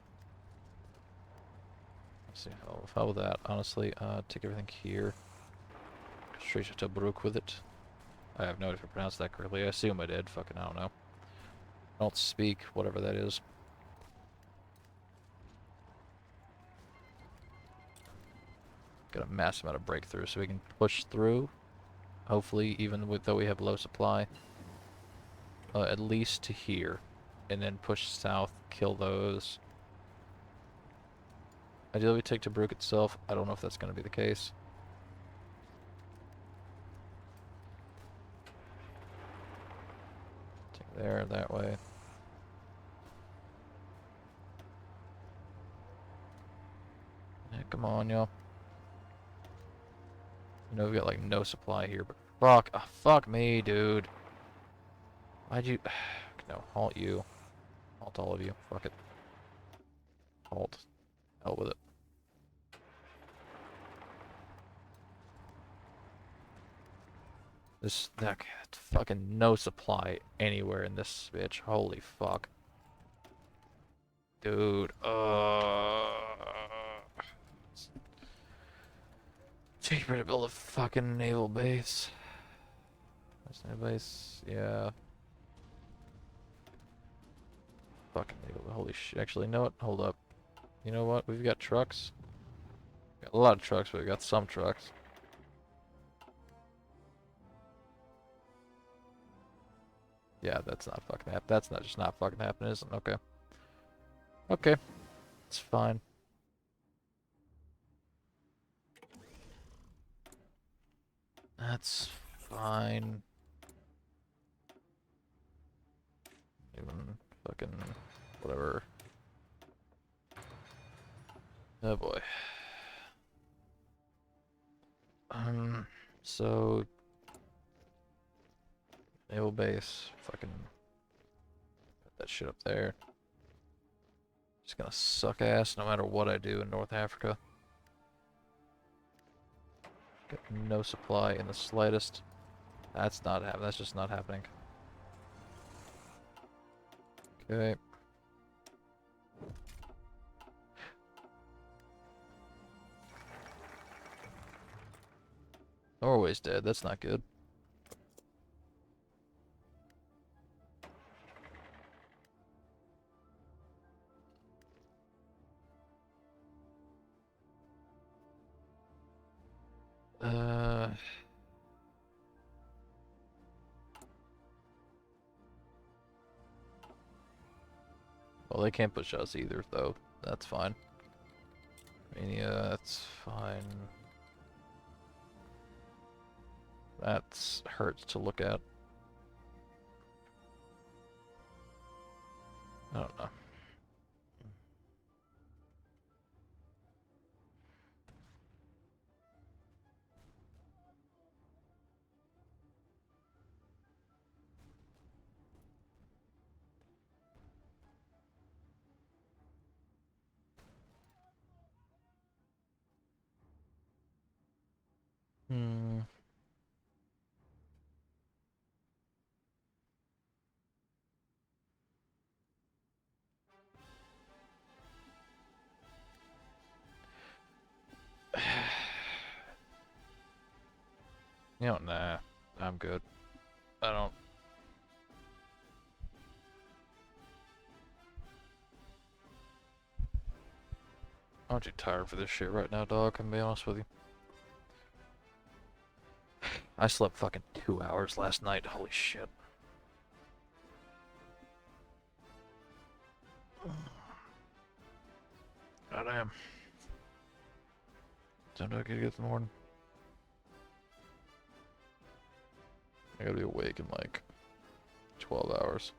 Let's see how about that? Honestly, take everything here. Straight to Tobruk with it. I have no idea if I pronounced that correctly. I assume I did. Fucking I don't know. I don't speak whatever that is. Got a massive amount of breakthrough, so we can push through. Hopefully, even though we have low supply, at least to here, and then push south, kill those. Ideally, we take Tobruk itself. I don't know if that's going to be the case. Take there, that way. Yeah, come on, y'all. I know we've got like no supply here, but fuck me, dude. Why'd you? No, halt you. Halt all of you. Fuck it. Halt. Hell with it. Okay, fucking no supply anywhere in this bitch. Holy fuck. Dude, cheaper to build a fucking naval base. That's naval base, yeah. Fucking naval, holy shit. Actually, you know what? Hold up. You know what? We've got trucks. Got a lot of trucks, but we've got some trucks. Yeah, that's not fucking happening. That's not just not fucking happening, isn't it? Okay. Okay. It's fine. That's fine. Even fucking whatever. Oh boy. So naval base, fucking put that shit up there. Just gonna suck ass no matter what I do in North Africa. Got no supply in the slightest. That's not happening. That's just not happening. Okay. Norway's dead. That's not good. Uh, well, they can't push us either, though. That's fine. I mean, yeah, that's fine. That hurts to look at. I don't know. Hmm. You know, nah. I'm good. I don't. I'm too tired for this shit right now, dog. I'm gonna be honest with you. I slept fucking 2 hours last night. Holy shit. God damn. Time to get in the morning. I gotta be awake in like 12 hours.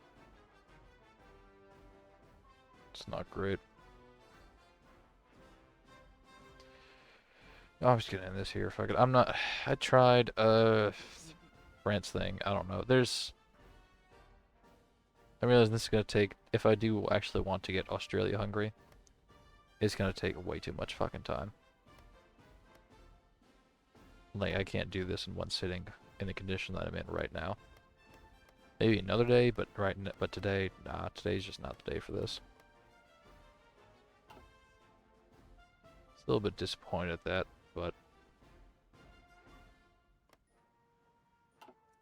It's not great. Oh, I'm just gonna end this here if I could. I'm not. I tried France thing. I don't know. I realize this is gonna take. If I do actually want to get Australia-Hungary, it's gonna take way too much fucking time. Like I can't do this in one sitting in the condition that I'm in right now. Maybe another day, but but today, nah. Today's just not the day for this. It's a little bit disappointed at that, but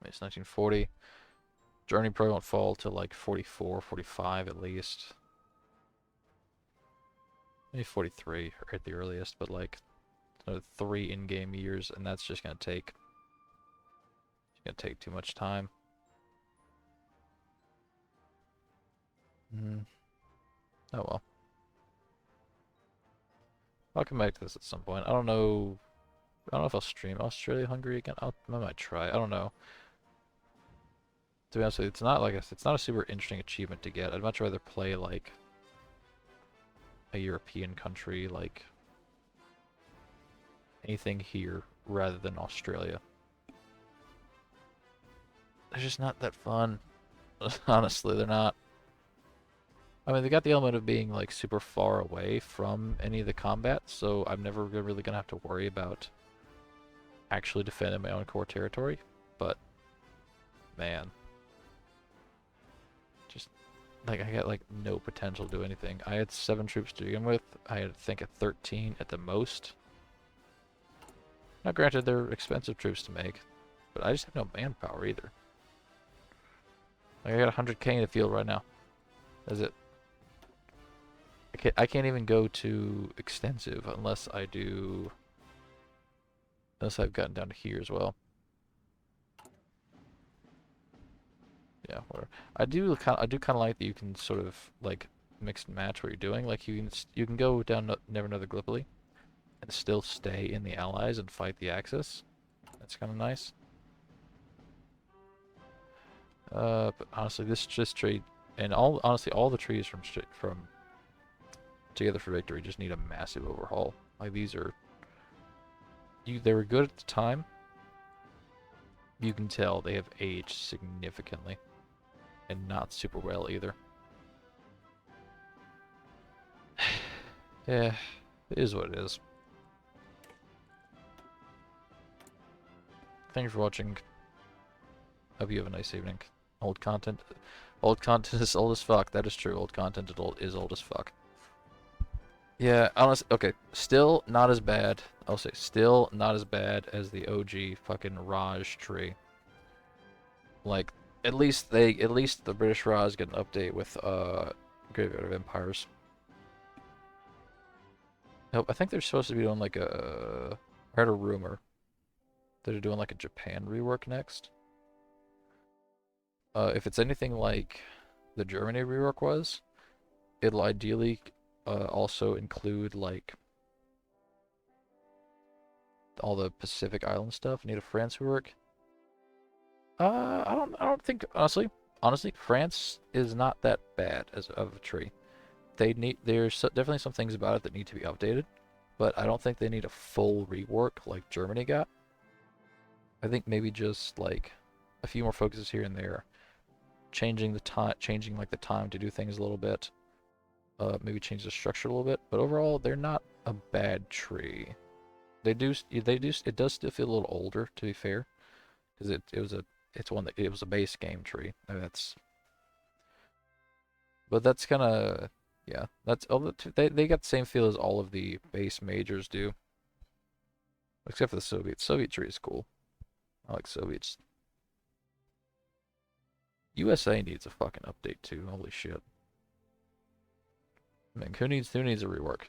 it's 1940. Germany probably won't fall to like 44, 45 at least. Maybe 43 at the earliest, but like another 3 in-game years, and that's just gonna take too much time. Mm. Oh well. I'll come back to this at some point. I don't know. I don't know if I'll stream Australia-Hungary again. I might try. I don't know. To be honest with you, it's not like it's not a super interesting achievement to get. I'd much rather play like a European country, like anything here, rather than Australia. They're just not that fun. Honestly, they're not. I mean, they got the element of being like super far away from any of the combat, so I'm never really gonna have to worry about actually defending my own core territory. But man, just like I got like no potential to do anything. I had 7 troops to begin with. I had, I think, a 13 at the most. Now, granted, they're expensive troops to make, but I just have no manpower either. Like I got 100k in the field right now. That's it. I can't even go to extensive unless I do. Unless I've gotten down to here as well. Yeah, whatever. I do kind of like that you can sort of like mix and match what you're doing. Like you can go down Never Another Gallipoli and still stay in the Allies and fight the Axis. That's kind of nice. But honestly, this just trade and honestly all the trees from Together for Victory just need a massive overhaul. Like these are they were good at the time. You can tell they have aged significantly and not super well either. Yeah, it is what it is. Thank you for watching. Hope you have a nice evening. Old content. Old content is old as fuck. That is true. Old content is old as fuck. Yeah, honestly, okay. Still not as bad. I'll say still not as bad as the OG fucking Raj tree. Like, at least the British Raj get an update with Graveyard of Empires. Nope, I think they're supposed to be doing like a. I heard a rumor They're doing like a Japan rework next. If it's anything like the Germany rework was, it'll ideally also include like all the Pacific Island stuff. Need a France rework. I don't think honestly, France is not that bad as of a tree. Definitely some things about it that need to be updated, but I don't think they need a full rework like Germany got. I think maybe just like a few more focuses here and there, changing like the time to do things a little bit. Maybe change the structure a little bit, but overall they're not a bad tree. It does still feel a little older to be fair, because it was a base game tree. That's kind of yeah. That's all they got the same feel as all of the base majors do, except for the Soviet. Soviet tree is cool. I like Soviets. USA needs a fucking update too. Holy shit. I mean, who needs a rework?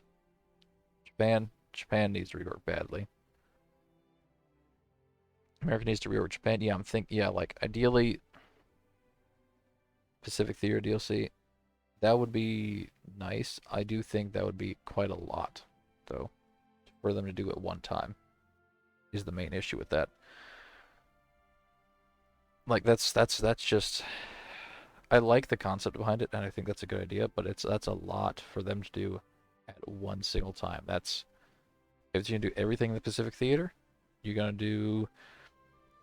Japan needs to rework badly. America needs to rework Japan. Yeah, like ideally Pacific Theater DLC. That would be nice. I do think that would be quite a lot, though, for them to do at one time. Is the main issue with that. Like that's just I like the concept behind it, and I think that's a good idea, but that's a lot for them to do at one single time. That's if you're gonna do everything in the Pacific Theater, you're gonna do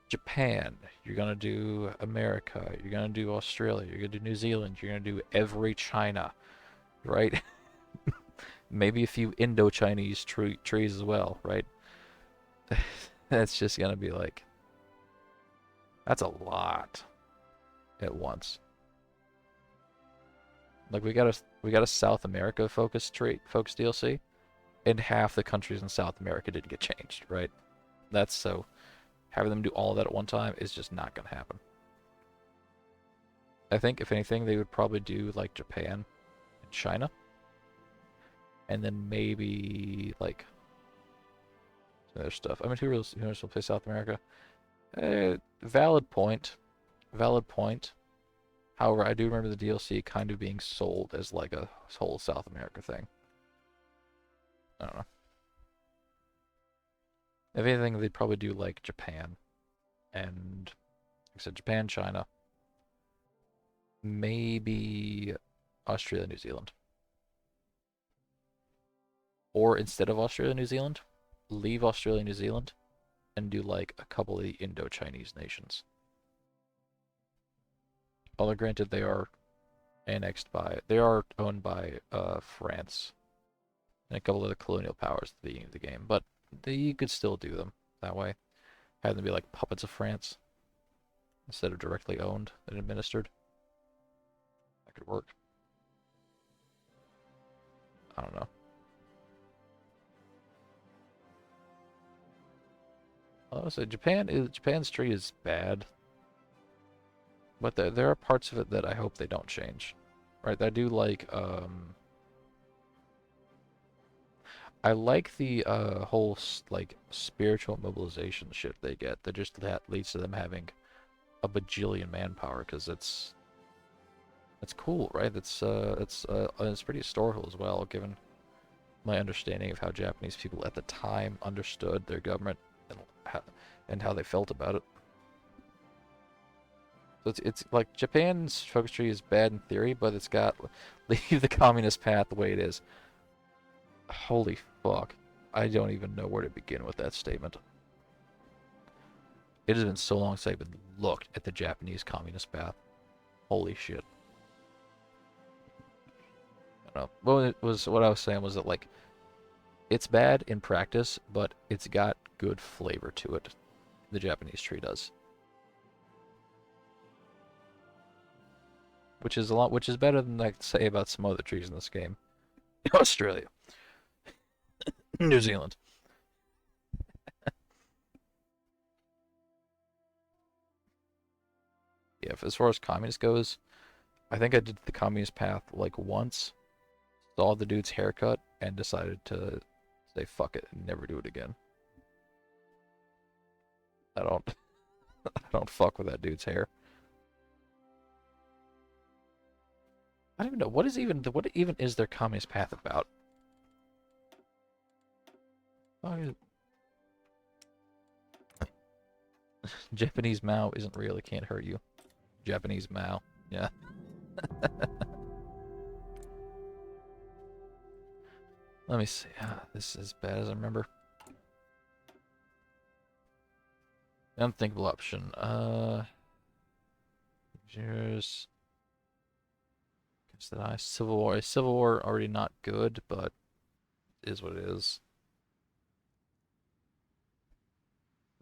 Japan, you're gonna do America, you're gonna do Australia, you're gonna do New Zealand, you're gonna do every China, right? Maybe a few Indo-Chinese trees as well, right? That's just gonna be like that's a lot at once. Like we got a South America focus DLC, and half the countries in South America didn't get changed, right? That's so having them do all of that at one time is just not gonna happen. I think if anything, they would probably do like Japan and China, and then maybe like some other stuff. I mean, who else will play South America? Valid point. Valid point. However, I do remember the DLC kind of being sold as like a whole South America thing. I don't know. If anything, they'd probably do like Japan and, like I said, Japan, China, maybe Australia, New Zealand. Or instead of Australia, New Zealand, leave Australia, New Zealand, and do like a couple of the Indo-Chinese nations. Although granted, they are owned by France and a couple of the colonial powers at the beginning of the game, but you could still do them that way. Have them be like puppets of France instead of directly owned and administered. That could work. I don't know. So Japan's tree is bad, but there are parts of it that I hope they don't change. Right? I do like I like the whole like spiritual mobilization shit they get. That leads to them having a bajillion manpower because it's cool, right? It's pretty historical as well, given my understanding of how Japanese people at the time understood their government and how they felt about it. So it's like Japan's focus tree is bad in theory, but it's got leave the communist path the way it is. Holy fuck. I don't even know where to begin with that statement. It has been so long since I've even looked at the Japanese communist path. Holy shit. I don't know. What I was saying was that like it's bad in practice, but it's got good flavor to it. The Japanese tree does. Which is better than I could say about some other trees in this game. Australia. New Zealand. Yeah, as far as communist goes, I think I did the communist path like once, saw the dude's haircut, and decided to say fuck it and never do it again. I don't I don't fuck with that dude's hair. I don't even know what even is their communist path about. Oh, Japanese Mao isn't real. It can't hurt you. Japanese Mao. Yeah. Let me see. This is as bad as I remember. Unthinkable option. Here's against the eye. Civil War. Civil War already not good, but is what it is.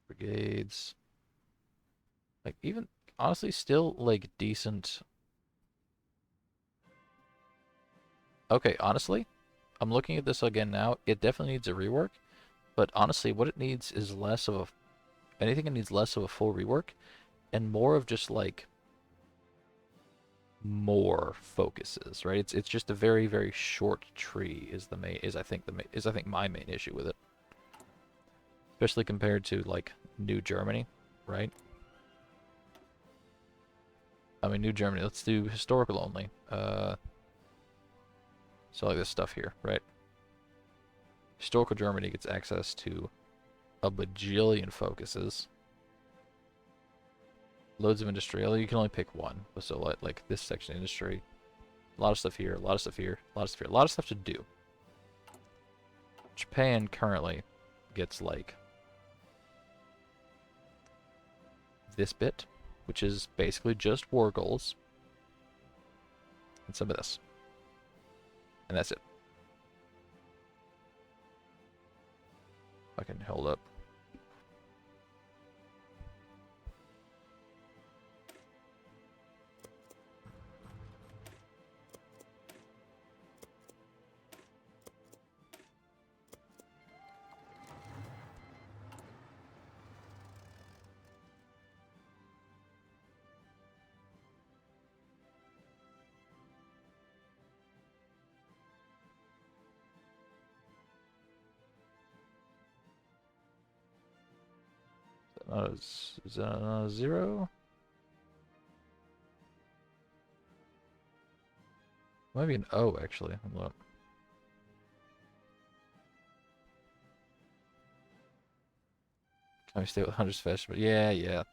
Brigades. Like even honestly, still like decent. Okay, honestly, I'm looking at this again now. It definitely needs a rework, but honestly, what it needs is less of a anything. It needs less of a full rework and more of just like more focuses, right? It's just a very short tree is the main is I think my main issue with it, especially compared to like New Germany, right? I mean New Germany. Let's do historical only. So like this stuff here, right? Historical Germany gets access to a bajillion focuses. Loads of industrial. You can only pick one. So like this section industry. A lot of stuff here, a lot of stuff here, a lot of stuff here, a lot of stuff to do. Japan currently gets like this bit, which is basically just war goals. And some of this. And that's it. I can hold up. Is that a 0? Maybe an O actually. Look. Can we stay with Hunter's Festival? Yeah, yeah.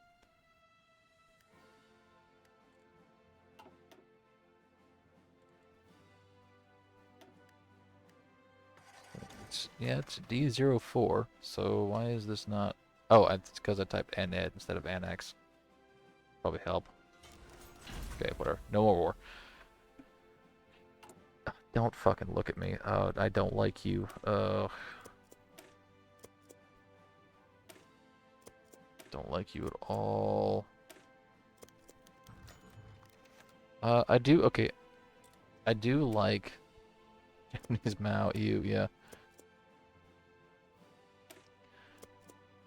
It's D04. So why is this not? Oh, it's because I typed NED instead of annex. Probably help. Okay, whatever. No more war. Don't fucking look at me. I don't like you. Don't like you at all. I do. Okay, I do like Japanese Mao. Yeah.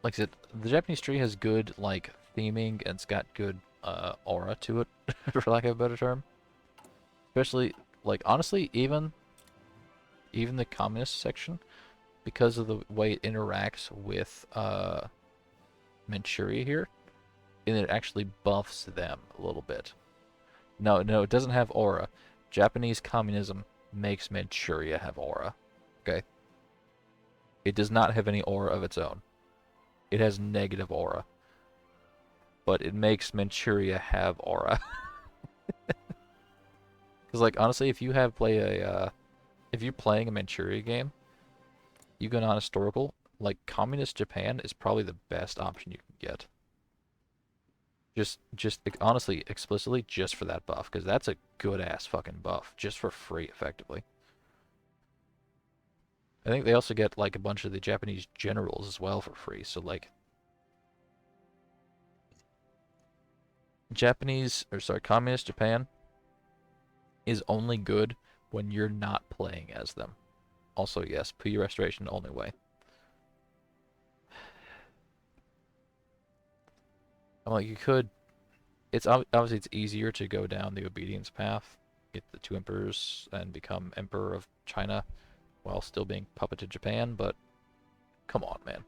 Like I said, the Japanese tree has good like theming and it's got good aura to it, for lack of a better term. Especially like honestly, even the communist section, because of the way it interacts with Manchuria here, and it actually buffs them a little bit. No, it doesn't have aura. Japanese communism makes Manchuria have aura. Okay? It does not have any aura of its own. It has negative aura. But it makes Manchuria have aura. Because, like, honestly, if you're playing a Manchuria game, you go on historical, like, communist Japan is probably the best option you can get. Just honestly, explicitly, just for that buff, because that's a good-ass fucking buff, just for free, effectively. I think they also get, like, a bunch of the Japanese generals as well for free, so, like, communist Japan is only good when you're not playing as them. Also, yes, Puyi Restoration the only way. I'm like, you could. It's obviously it's easier to go down the obedience path, get the two emperors, and become emperor of China, while still being puppet to Japan. But come on, man.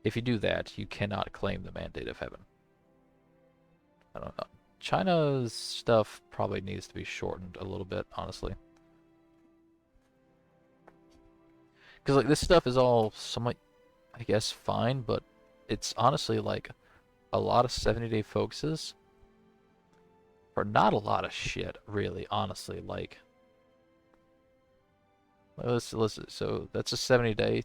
If you do that, you cannot claim the Mandate of Heaven. I don't know. China's stuff probably needs to be shortened a little bit, honestly. Because, like, this stuff is all somewhat, I guess, fine, but it's honestly, like, a lot of 70-day focuses for not a lot of shit, really, honestly. Like, so that's a 70-day,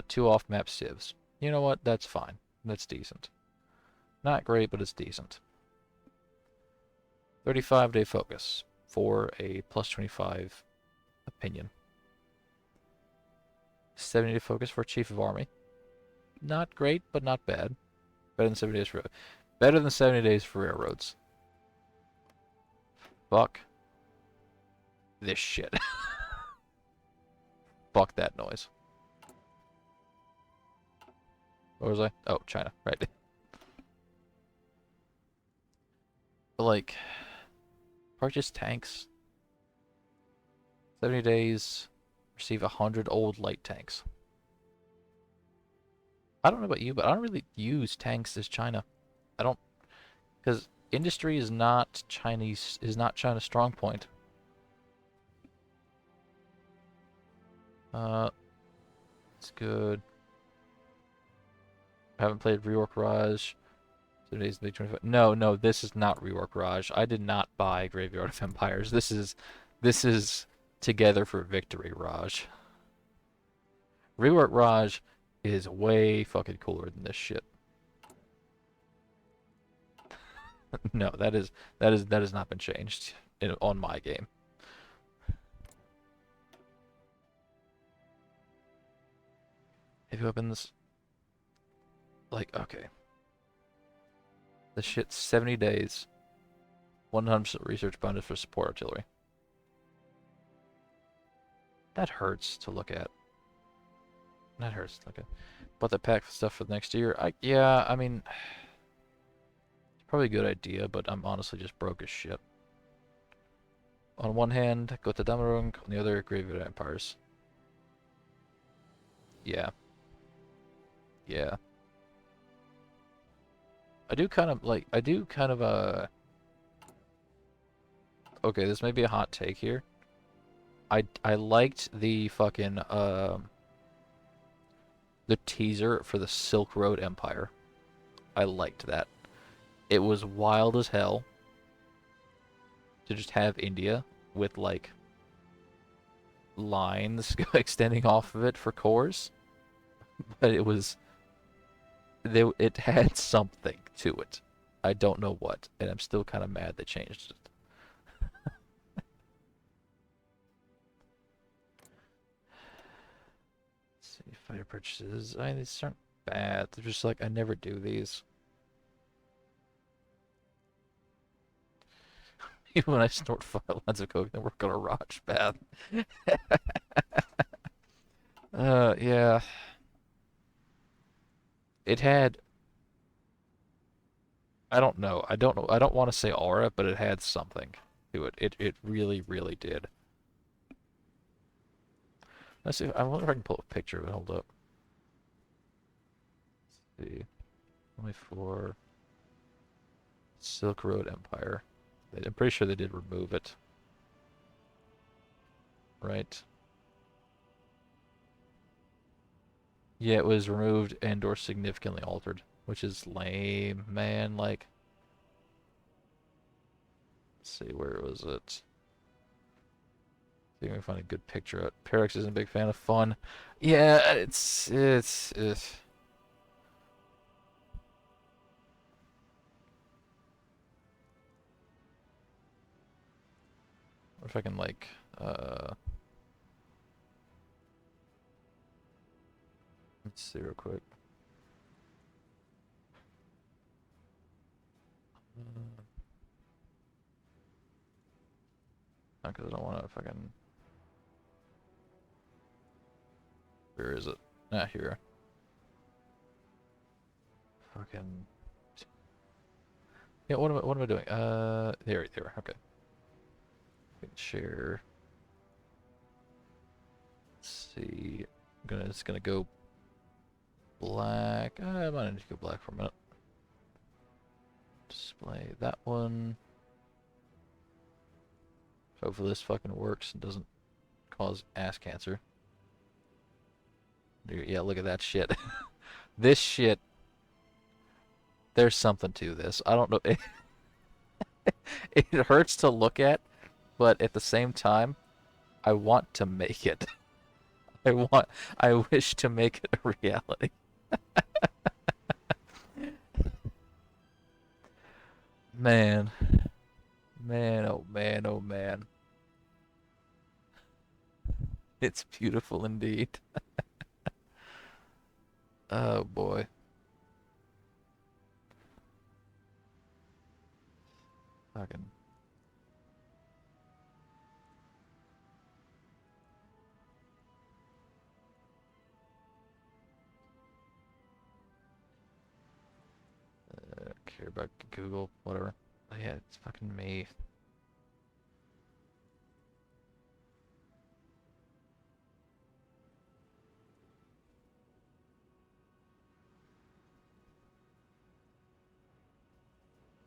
2 off-map civs. You know what? That's fine. That's decent. Not great, but it's decent. 35-day focus for a plus 25 opinion. 70-day focus for Chief of Army. Not great, but not bad. Better than 70 days for railroads. Fuck this shit. Fuck that noise. What was I? Oh, China, right. But like, purchase tanks. 70 days, receive 100 old light tanks. I don't know about you, but I don't really use tanks as China. I don't, because industry is not China's strong point. It's good. I haven't played Rework Raj. 7 days, Big 25. No, this is not Rework Raj. I did not buy Graveyard of Empires. This is Together for Victory Raj. Rework Raj is way fucking cooler than this shit. No, that has not been changed on my game. Heavy weapons, like, okay. This shit's 70 days, 100% research bonus for support artillery. That hurts to look at. That hurts to look at. But the pack stuff for the next year, yeah, I mean, it's probably a good idea, but I'm honestly just broke as shit. On one hand, go to Damarung, on the other, Graveyard Empires. Yeah. Yeah. I do kind of, okay, this may be a hot take here. I liked the fucking, the teaser for the Silk Road Empire. I liked that. It was wild as hell to just have India with, like, lines extending off of it for cores. But it had something to it. I don't know what, and I'm still kind of mad they changed it. Let's see, fighter purchases. I mean, these aren't bad. They're just like, I never do these. Even when I snort 5 lines of coke, then work on a Raj bath. Yeah. It had, I don't know. I don't know. I don't want to say aura, but it had something to it. It really, really did. Let's see. I wonder if I can pull a picture of it. Hold up. Let's see. Only for Silk Road Empire. I'm pretty sure they did remove it. Right? Yeah, it was removed and or significantly altered, which is lame, man. Like, let's see, where was it? See if I can find a good picture of it. Perix isn't a big fan of fun. Yeah, it's. What if I can, like, let's see real quick. Because I don't want to fucking. Where is it? Ah, here. Fucking. Yeah, what am I doing? There. Okay. Share. Let's see. It's gonna go Black. I might need to go black for a minute. Display that one. Hopefully this fucking works and doesn't cause ass cancer. Yeah, look at that shit. This shit, there's something to this. I don't know. It hurts to look at, but at the same time, I want to make it. I wish to make it a reality. Man, man, oh man, oh man. It's beautiful indeed. Oh boy. Fucking care about Google, whatever. Oh, yeah, it's fucking me.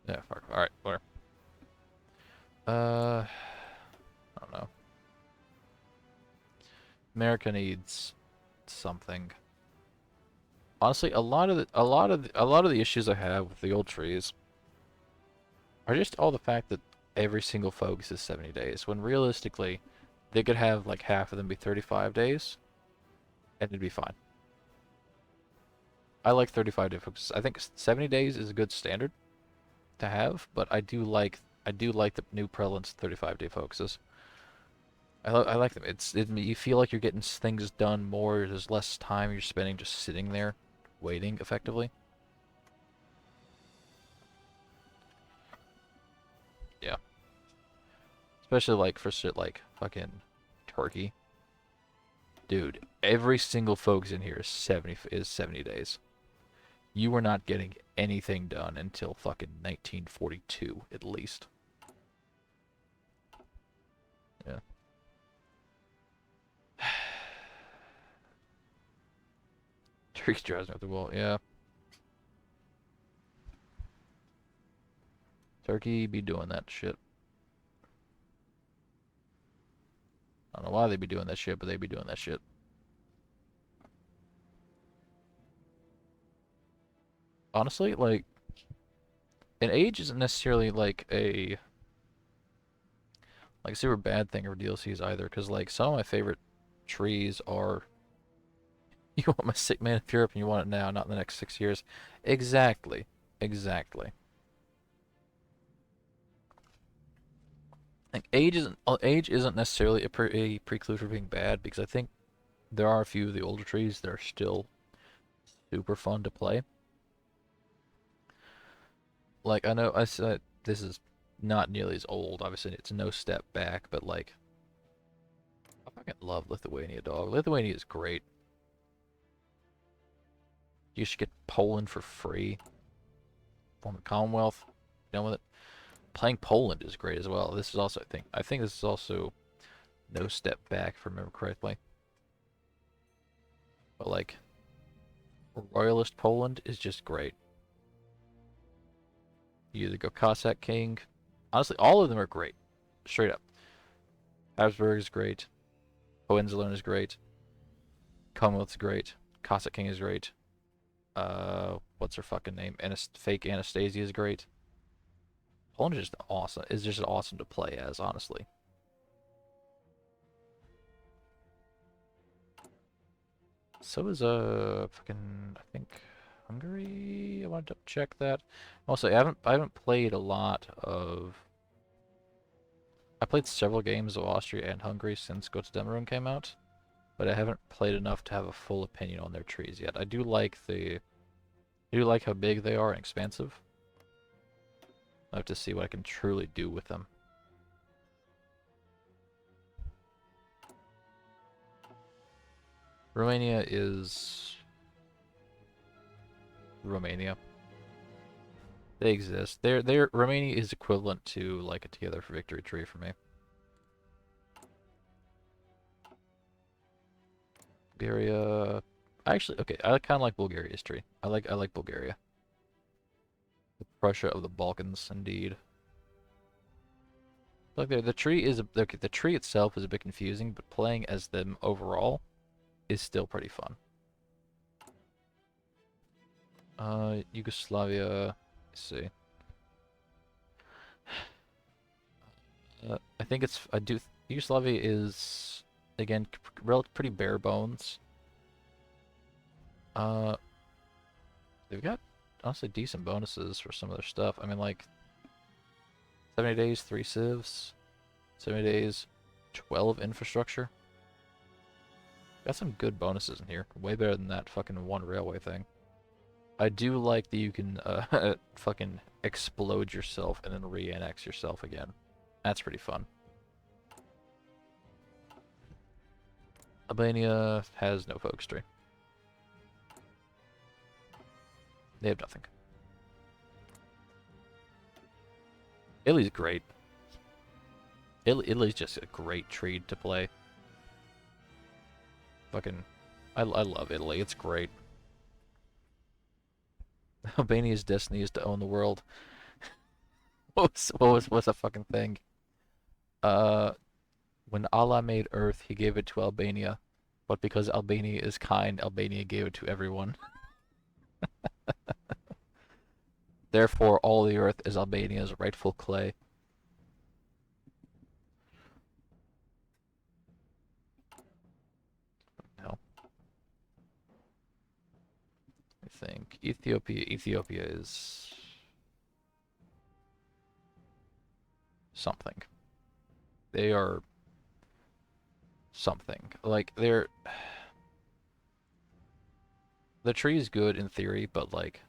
Yeah, fuck. Alright, whatever. I don't know. America needs something. Honestly, a lot of the issues I have with the old trees are just all the fact that every single focus is 70 days, when realistically, they could have like half of them be 35 days, and it'd be fine. I like 35-day focuses. I think 70 days is a good standard to have, but I do like the new prevalence 35-day focuses. I like them. You feel like you're getting things done more. There's less time you're spending just sitting there, waiting effectively. Yeah, especially like for shit like fucking Turkey, dude. Every single focus in here is 70 days. You were not getting anything done until fucking 1942 at least. Yeah. Turkey drives me up the wall. Yeah. Turkey be doing that shit. I don't know why they be doing that shit, but they be doing that shit. Honestly, like, an age isn't necessarily like a super bad thing for DLCs either, because like some of my favorite trees are you want my sick man of Europe and you want it now, not in the next 6 years. Exactly. Exactly. Like age isn't necessarily a preclude for being bad, because I think there are a few of the older trees that are still super fun to play. Like I know I said this is not nearly as old. Obviously, it's no step back, but like I fucking love Lithuania, dog. Lithuania is great. You should get Poland for free. Former Commonwealth. Done with it. Playing Poland is great as well. This is also I think this is also no step back if I remember correctly. But like Royalist Poland is just great. You either go Cossack King. Honestly, all of them are great. Straight up. Habsburg is great. Hohenzollern is great. Commonwealth is great. Cossack King is great. What's her fucking name? Fake Anastasia is great. Poland is just awesome. Is just awesome to play as, honestly. So is fucking I think Hungary. I want to check that. Also, I haven't played a lot of. I played several games of Austria and Hungary since Go to Demarum came out, but I haven't played enough to have a full opinion on their trees yet. I do like how big they are and expansive. I have to see what I can truly do with them. Romania is Romania. They exist. Romania is equivalent to like a Together for Victory tree for me. Iberia. Actually, okay, I kind of like Bulgaria's tree. I like Bulgaria. The Prussia of the Balkans, indeed. Look there, the tree is okay, the tree itself is a bit confusing, but playing as them overall is still pretty fun. Yugoslavia. Let's see. I think it's I do Yugoslavia is again pretty bare bones. Uh, they've got honestly decent bonuses for some of their stuff. I mean, like 70 days, 3 civs, 70 days, 12 infrastructure. Got some good bonuses in here. Way better than that fucking one railway thing. I do like that you can fucking explode yourself and then re-annex yourself again. That's pretty fun. Albania has no focus tree. They have nothing. Italy's great. Italy's just a great tree to play. Fucking, I love Italy. It's great. Albania's destiny is to own the world. What's that fucking thing? Uh, when Allah made Earth, He gave it to Albania, but because Albania is kind, Albania gave it to everyone. Therefore, all the Earth is Albania's rightful clay. No, I think Ethiopia. Ethiopia is something. They are something. Like the tree is good in theory, but like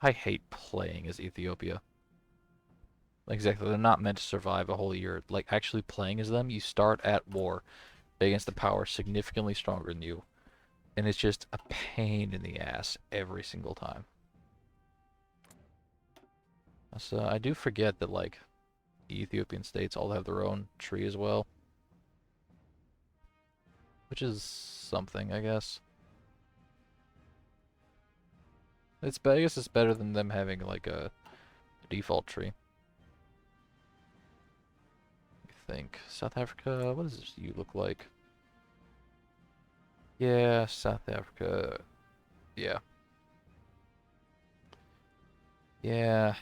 I hate playing as Ethiopia. Exactly, they're not meant to survive a whole year. Like actually playing as them, you start at war against a power significantly stronger than you, and it's just a pain in the ass every single time. So I do forget that like the Ethiopian states all have their own tree as well, which is something, I guess. I guess it's better than them having like a default tree. I think South Africa. What does you look like? Yeah, South Africa. Yeah, yeah,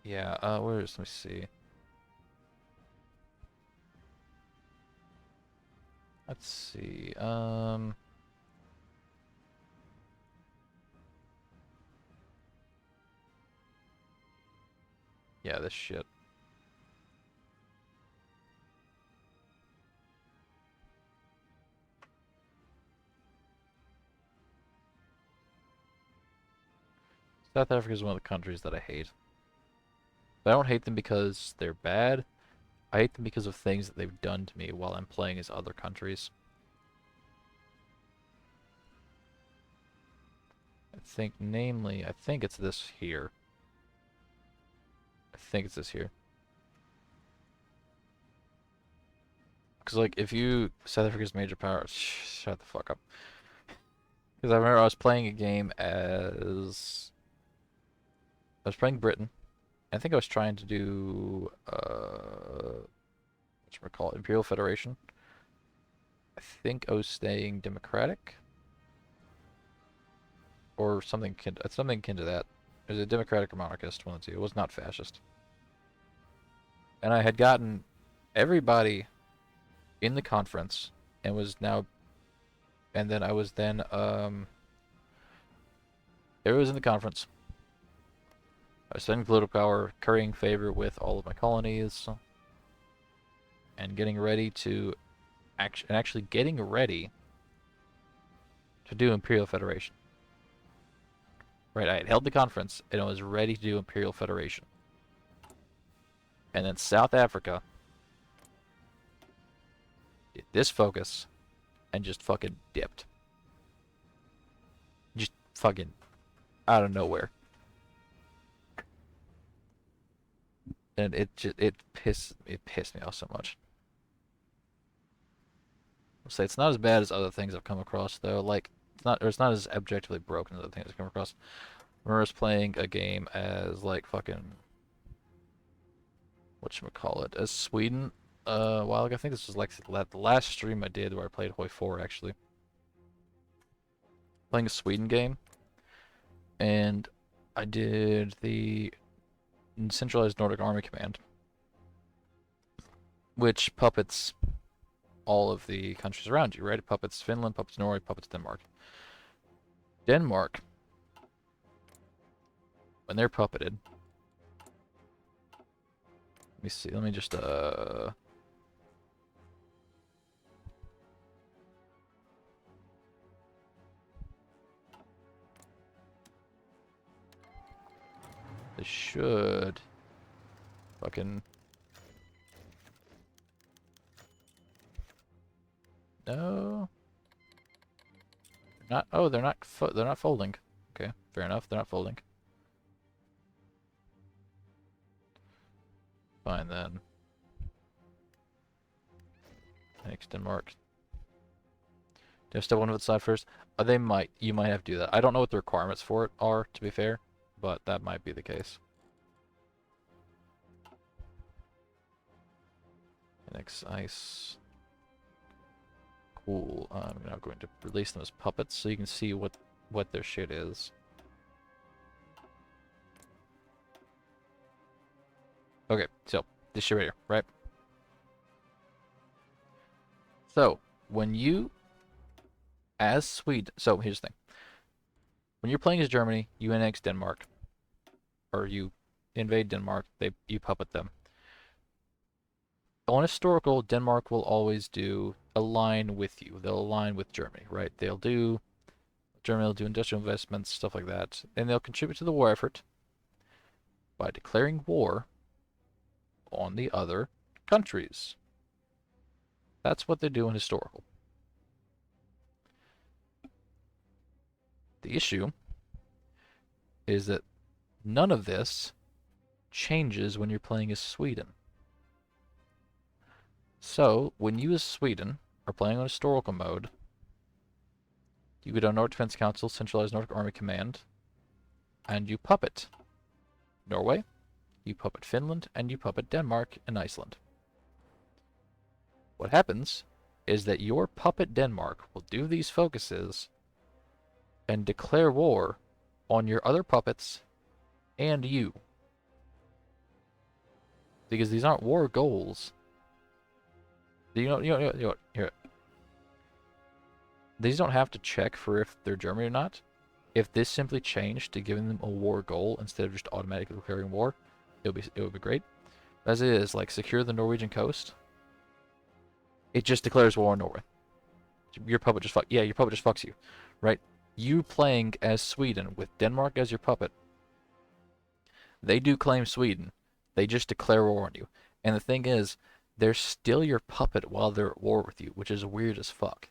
yeah. Let me see. Let's see. Yeah, this shit. South Africa is one of the countries that I hate. But I don't hate them because they're bad. I hate them because of things that they've done to me while I'm playing as other countries. I think it's this here. I think it's this here. Because, like, if you... South Africa's major power... Shut the fuck up. Because I remember I was playing a game as... I was playing Britain. I think I was trying to do... whatchamacallit? Imperial Federation. I think I was staying democratic. Or something akin to that. It was a democratic or monarchist, one of the two. It was not fascist. And I had gotten everybody in the conference and was now and then I was then everyone was in the conference. I was spending political power, currying favor with all of my colonies, and getting ready to actually getting ready to do Imperial Federation. Right, I had held the conference and I was ready to do Imperial Federation. And then South Africa did this focus and just fucking dipped. Just fucking out of nowhere. And it pissed me off so much. I'll say it's not as bad as other things I've come across though. Like it's not as objectively broken as other things I've come across. I remember I was playing a game as like fucking whatchamacallit, as Sweden a while ago. I think this was like the last stream I did where I played Hoi 4 actually. Playing a Sweden game, and I did the centralized Nordic Army Command, which puppets all of the countries around you, right? It puppets Finland, puppets Norway, puppets Denmark. Denmark, when they're puppeted, let me see, let me just they should fucking no. Not. Oh, they're not. They're not folding. Okay, fair enough. They're not folding. Fine then. Thanks, Denmark. Do I step one foot side first? They might. You might have to do that. I don't know what the requirements for it are, to be fair, but that might be the case. Next ice. Cool. I'm now going to release them as puppets so you can see what their shit is. Okay, so this shit right here, right? So when you, as Sweden, so here's the thing. When you're playing as Germany, you annex Denmark, or you invade Denmark. You puppet them. On historical, Denmark will always align with you. They'll align with Germany, right? Germany will do industrial investments, stuff like that, and they'll contribute to the war effort by declaring war on the other countries. That's what they do in historical. The issue is that none of this changes when you're playing as Sweden. So, when you as Sweden are playing on historical mode, you go to Nordic Defense Council, Centralized Nordic Army Command, and you puppet Norway, you puppet Finland, and you puppet Denmark and Iceland. What happens is that your puppet Denmark will do these focuses and declare war on your other puppets and you. Because these aren't war goals. Here. These don't have to check for if they're Germany or not. If this simply changed to giving them a war goal instead of just automatically declaring war, it would be great. As it is, like secure the Norwegian coast, it just declares war on Norway. Your puppet just your puppet just fucks you, right? You playing as Sweden with Denmark as your puppet. They do claim Sweden. They just declare war on you. And the thing is, they're still your puppet while they're at war with you, which is weird as fuck.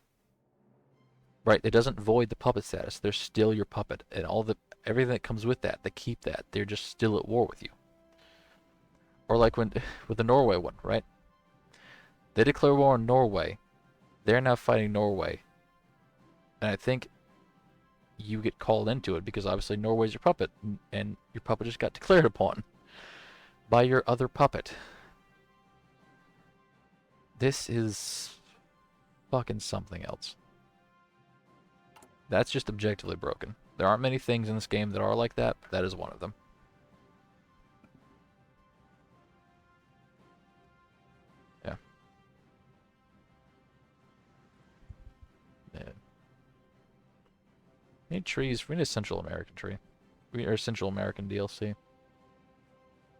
Right? It doesn't void the puppet status. They're still your puppet, and everything that comes with that, they keep that. They're just still at war with you. Or like with the Norway one, right? They declare war on Norway. They're now fighting Norway. And I think you get called into it because obviously Norway's your puppet, and your puppet just got declared upon by your other puppet. This is fucking something else. That's just objectively broken. There aren't many things in this game that are like that, but that is one of them. Yeah. Yeah. We need trees. We need a Central American tree. Or Central American DLC.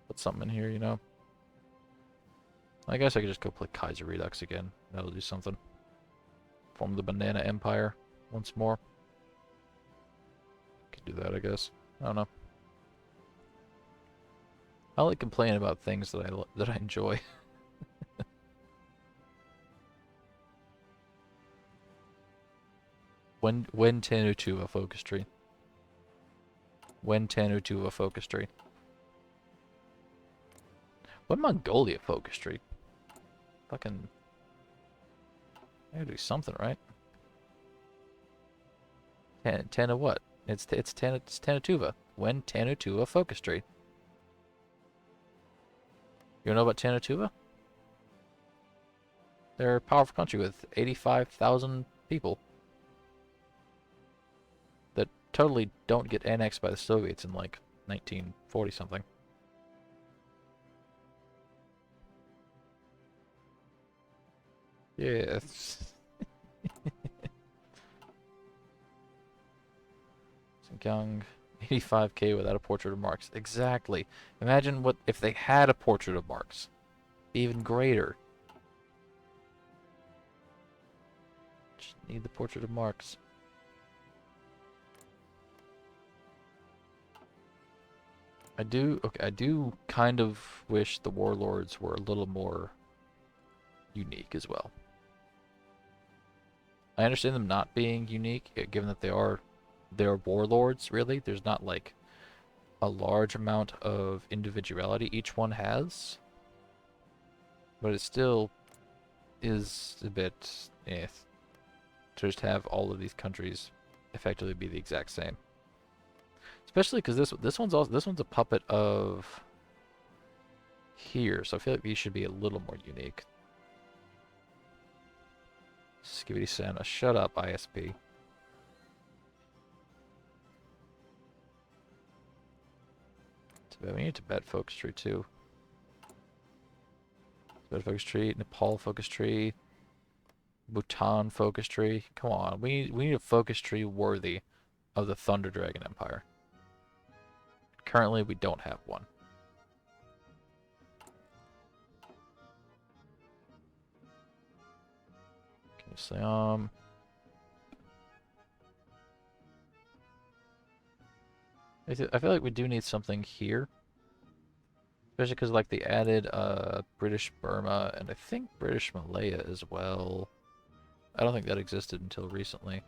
Put something in here, you know. I guess I could just go play Kaiser Redux again. That'll do something. Form the Banana Empire once more. Could do that, I guess. I don't know. I like complaining about things that I enjoy. when Tenutu a focus tree? When Tenutu a focus tree? When Mongolia focus tree? Fucking I gotta do something, right? Ten of what? It's Tanatuva. When Tanatuva focus tree. You know about Tanatuva? They're a powerful country with 85,000 people that totally don't get annexed by the Soviets in like 1940 something. Yes. Young, 85K without a portrait of Marx. Exactly. Imagine what if they had a portrait of Marx. Even greater. Just need the portrait of Marx. I do kind of wish the warlords were a little more unique as well. I understand them not being unique, given that they're warlords, really. There's not like a large amount of individuality each one has. But it still is a bit to just have all of these countries effectively be the exact same. Especially because this one's a puppet of here, so I feel like these should be a little more unique. Skibidi Santa, shut up, ISP. Tibet, we need Tibet focus tree too. Tibet focus tree, Nepal focus tree, Bhutan focus tree. Come on, we need a focus tree worthy of the Thunder Dragon Empire. Currently, we don't have one. Can you say I feel like we do need something here. Especially because like they added British Burma and I think British Malaya as well. I don't think that existed until recently.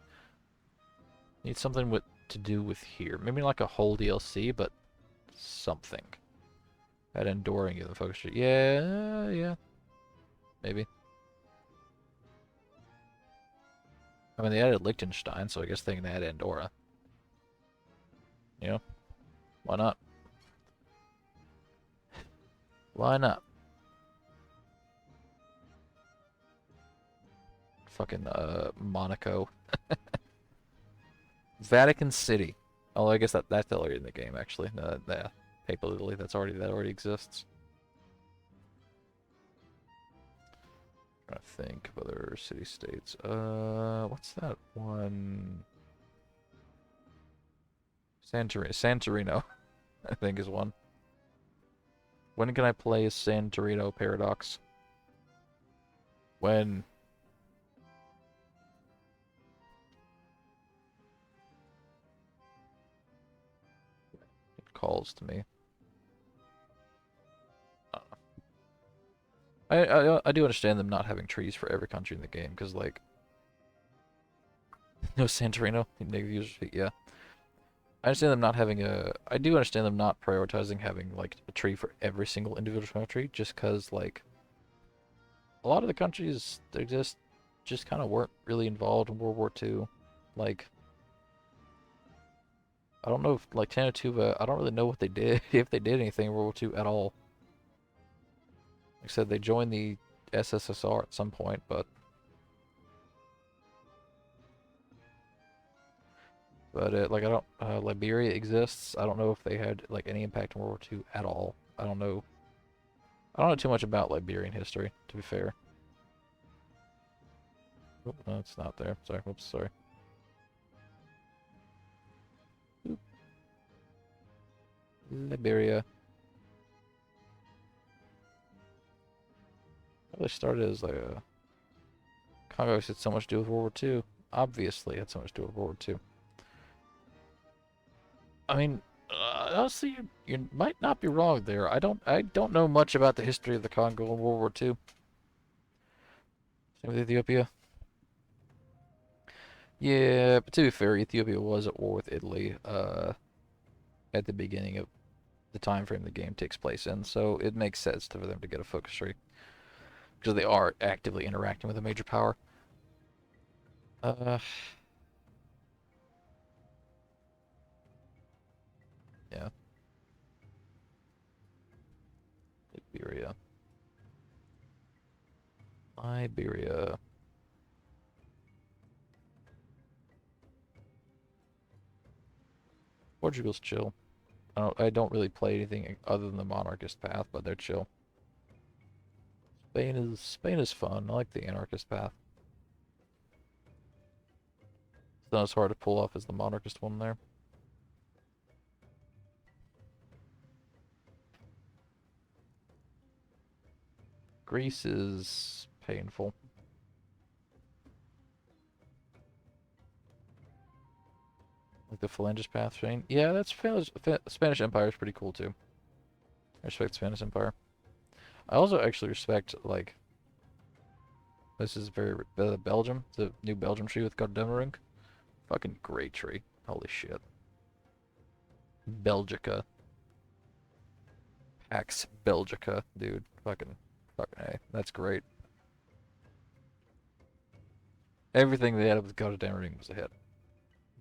Need something to do with here. Maybe like a whole DLC, but something. Add Andorra and give them focus tree. Yeah. Maybe. I mean, they added Liechtenstein, so I guess they can add Andorra. You know? Why not? Why not? Fucking, Monaco. Vatican City. Oh, I guess that's already in the game, actually. The Papal Italy, that already exists. I'm trying to think of other city-states. What's that one? Santorino, I think is one. When can I play Santorino Paradox? When? It calls to me. I do understand them not having trees for every country in the game, because, like... No Santorino? Negative user speak, yeah. I understand them not having a... I do understand them not prioritizing having, like, a tree for every single individual country, just because, like... A lot of the countries that exist just kind of weren't really involved in World War II. Like... I don't know if, like, Tanatuva, I don't really know what they did, if they did anything in World War II at all. Like I said, they joined the SSSR at some point, but... like, I don't... Liberia exists. I don't know if they had, like, any impact on World War II at all. I don't know. I don't know too much about Liberian history, to be fair. Oh, no, it's not there. Sorry. Oops, sorry. Oop. Liberia. Probably started as like a... Congo had so much to do with World War II. Obviously had so much to do with World War II. I mean, honestly, you might not be wrong there. I don't know much about the history of the Congo in World War II. Same with Ethiopia. Yeah, but to be fair, Ethiopia was at war with Italy at the beginning of the time frame the game takes place in, so it makes sense for them to get a focus tree because they are actively interacting with a major power. Uh, yeah, Liberia. Liberia. Portugal's chill. I don't really play anything other than the monarchist path, but they're chill. Spain is fun. I like the anarchist path. It's not as hard to pull off as the monarchist one there. Greece is painful. Like the phalanges path chain. Yeah, that's Spanish Empire is pretty cool too. I respect Spanish Empire. I also actually respect like this is very Belgium, the new Belgium tree with Gardemmerink. Fucking great tree. Holy shit. Belgica. Pax Belgica, dude. Fucking A. That's great. Everything they had with Gardemmerink was a hit.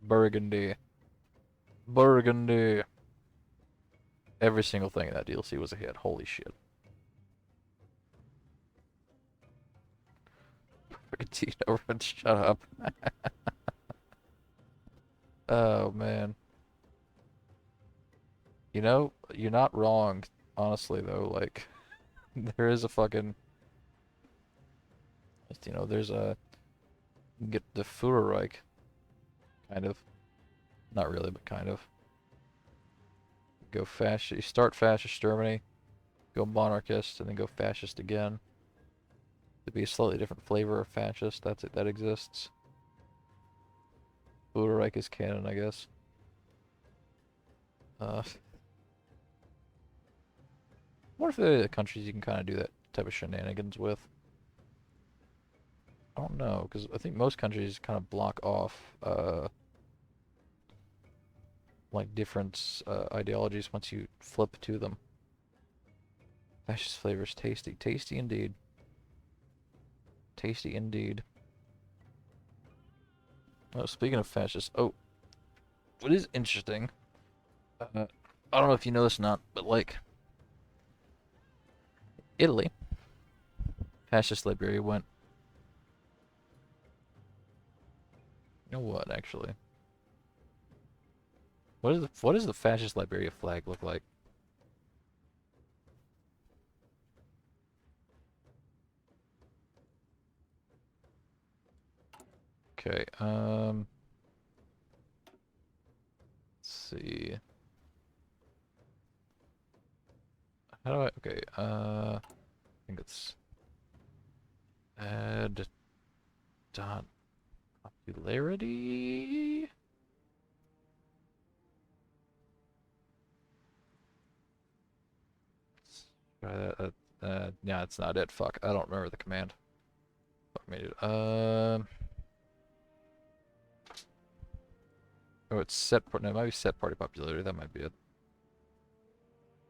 Burgundy. Burgundy. Every single thing in that DLC was a hit. Holy shit. Tino, shut up. Oh man. You know, you're not wrong, honestly though, like there is a fucking there's a you can get the Führerreich, kind of. Not really, but kind of. Go fascist, you start fascist Germany, go monarchist, and then go fascist again. To be a slightly different flavor of fascist, that's it, that exists. Führerreich is canon, I guess. What if there are countries you can kind of do that type of shenanigans with? I don't know, because I think most countries kind of block off, like different ideologies once you flip to them. Fascist flavors, tasty. Tasty indeed. Tasty indeed. Oh, speaking of fascists, oh, what is interesting, I don't know if you know this or not, but like, Italy, fascist Liberia went, you know what, actually? What does the fascist Liberia flag look like? Okay, let's see. How do I, okay, I think it's add dot popularity? Let's try that. Yeah, it's not it. Fuck, I don't remember the command. Fuck me, dude. Oh, it's set. No, it might be set party popularity. That might be it.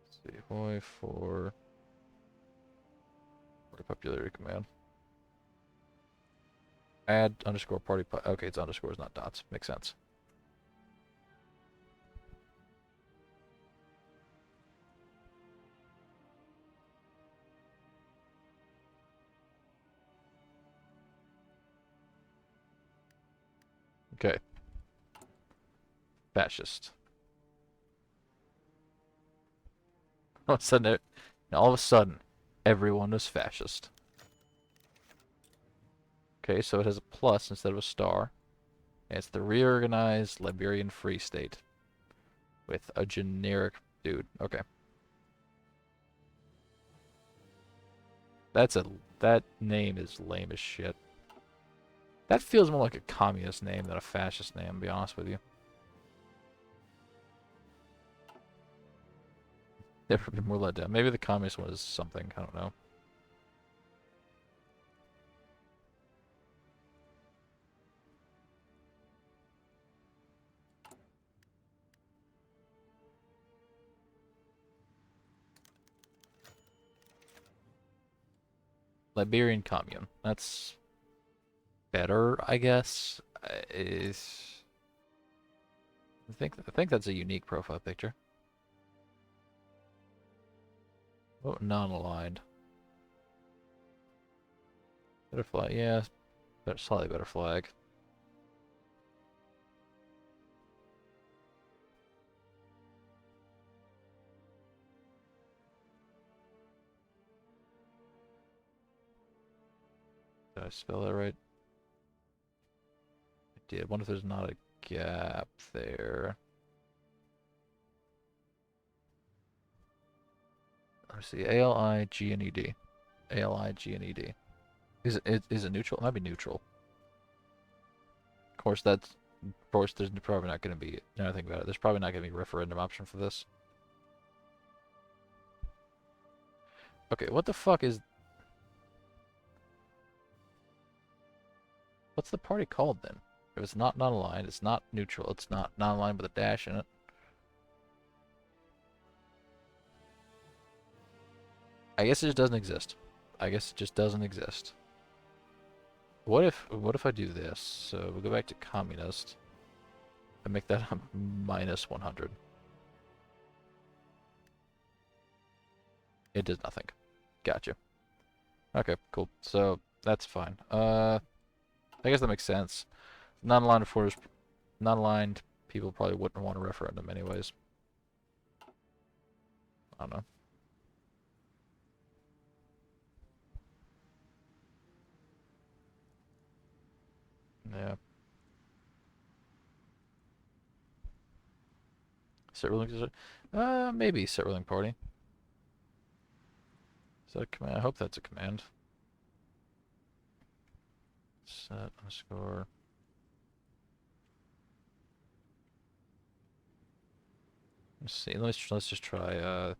Let's see, hoy for party popularity command. Add underscore party. Okay, it's underscores, not dots. Makes sense. Okay, fascist. All of a sudden, all of a sudden, everyone is fascist. Okay, so it has a plus instead of a star. And it's the reorganized Liberian Free State with a generic dude. Okay, that's a that name is lame as shit. That feels more like a communist name than a fascist name, to be honest with you. Never been more let down. Maybe the communist one is something. I don't know. Liberian Commune. That's better, I guess. Is I think that's a unique profile picture. Oh, non-aligned. Better flag, yeah, better, slightly better flag. Did I spell that right? I did. Wonder if there's not a gap there. Let me see. A-L-I-G-N-E-D. A-L-I-G-N-E-D. Is it neutral? It might be neutral. Of course, there's probably not going to be. Now I think about it, there's probably not going to be a referendum option for this. Okay, what the fuck is? What's the party called then? If it's not non-aligned, it's not neutral, it's not non-aligned with a dash in it. I guess it just doesn't exist. I guess it just doesn't exist. What if I do this? So we'll go back to communist and make that a minus 100. It does nothing. Gotcha. Okay, cool. So that's fine. I guess that makes sense. Non-aligned force, non-aligned people probably wouldn't want a referendum anyways. I don't know. Yeah. Set ruling. Maybe set ruling party. Is that a command? I hope that's a command. Set underscore. Let's see. Let's just try.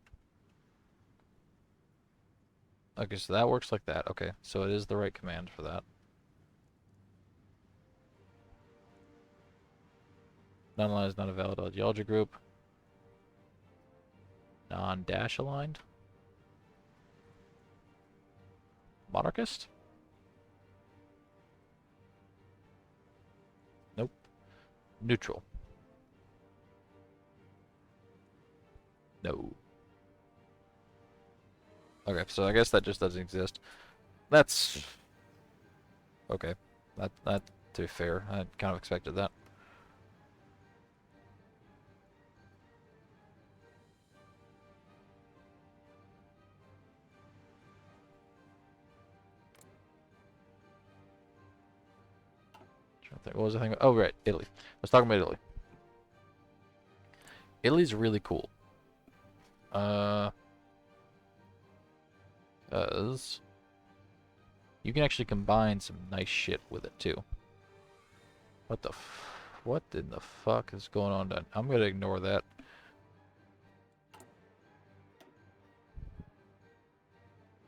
Okay, so that works like that. Okay, so it is the right command for that. Non-aligned is not a valid ideology group. Non-dash aligned. Monarchist? Nope. Neutral. No. Okay, so I guess that just doesn't exist. That's okay. That to be fair, I kind of expected that. Trying to think, what was the thing? Oh, right, Italy. I was talking about Italy. Italy's really cool. Cause you can actually combine some nice shit with it too. What in the fuck is going on then? I'm gonna ignore that.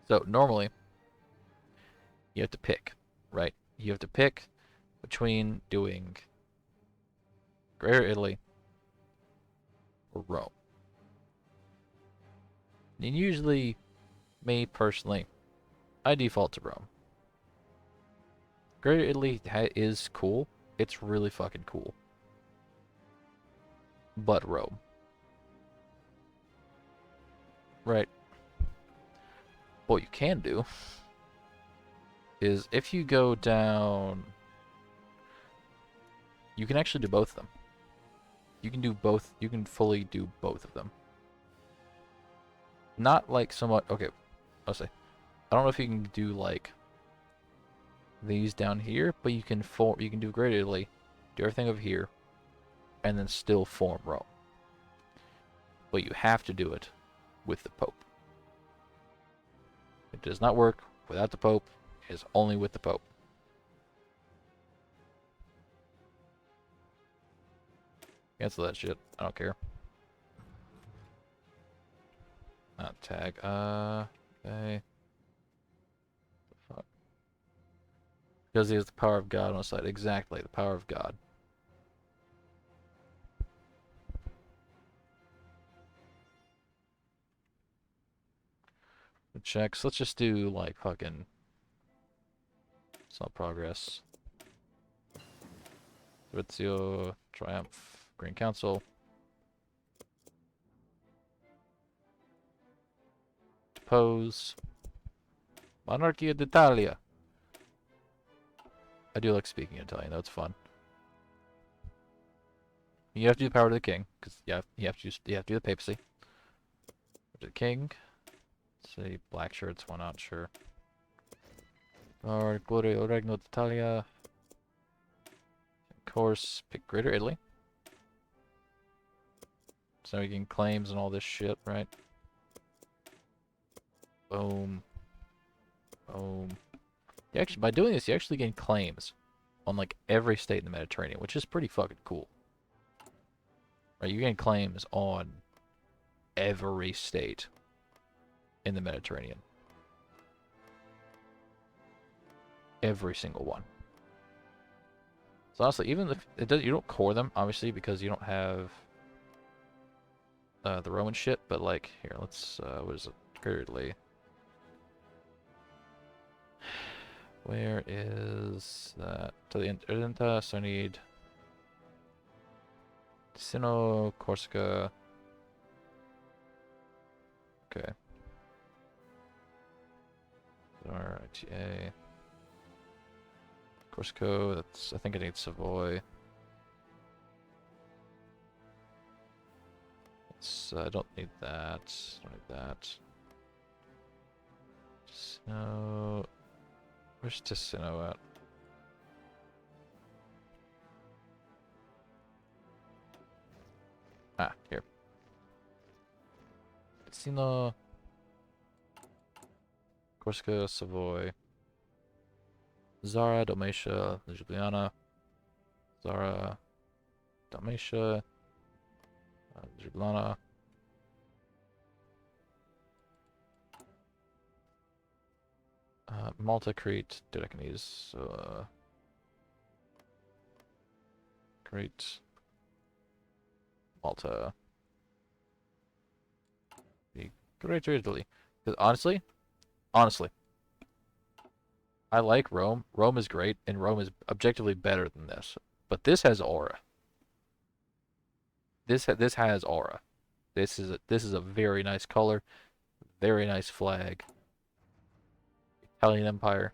So normally you have to pick, right? You have to pick between doing Greater Italy or Rome. And usually, me personally, I default to Rome. Greater Italy is cool. It's really fucking cool. But Rome. Right. What you can do is if you go down, you can actually do both of them. You can do both. You can fully do both of them. Not like somewhat. Okay, I'll say. I don't know if you can do like these down here, but you can form. You can do Greater Italy, do everything over here, and then still form Rome. But you have to do it with the Pope. It does not work without the Pope. It is only with the Pope. Cancel that shit. I don't care. Not tag. Okay. Fuck. Because he has the power of God on his side. Exactly, the power of God. The checks. Let's just do like fucking. It's not progress. Rizzio, Triumph, Green Council. Depose. Monarchy d'Italia. I do like speaking Italian, though. It's fun. You have to do the power to the king, because you have to do the papacy. To the king. Say black shirts, why not? Sure. Or Gloria Regno d'Italia. Of course, pick Greater Italy. So we can claims and all this shit, right? Boom. Boom. You actually, by doing this, you actually gain claims on like every state in the Mediterranean, which is pretty fucking cool. Right? You gain claims on every state in the Mediterranean. Every single one. So honestly, even if it does, you don't core them, obviously, because you don't have the Roman shit. But like, here, let's what is it? Greater Italy. Where is that? To the Ardenta, so I need Sino, Corsica. Okay. RITA. Corsico, that's, I think I need Savoy. It's, I don't need that. Don't need that. Ticino. Where's Ticino at? Ah, here. Ticino. Corsica, Savoy. Zara, Dalmatia, Ljubljana. Zara, Dalmatia, Ljubljana. Malta, Crete, Dodecanese, Crete, Malta, Greater Italy. Because honestly, I like Rome. Rome is great, and Rome is objectively better than this. But this has aura. This has aura. This is a very nice color, very nice flag. Italian Empire.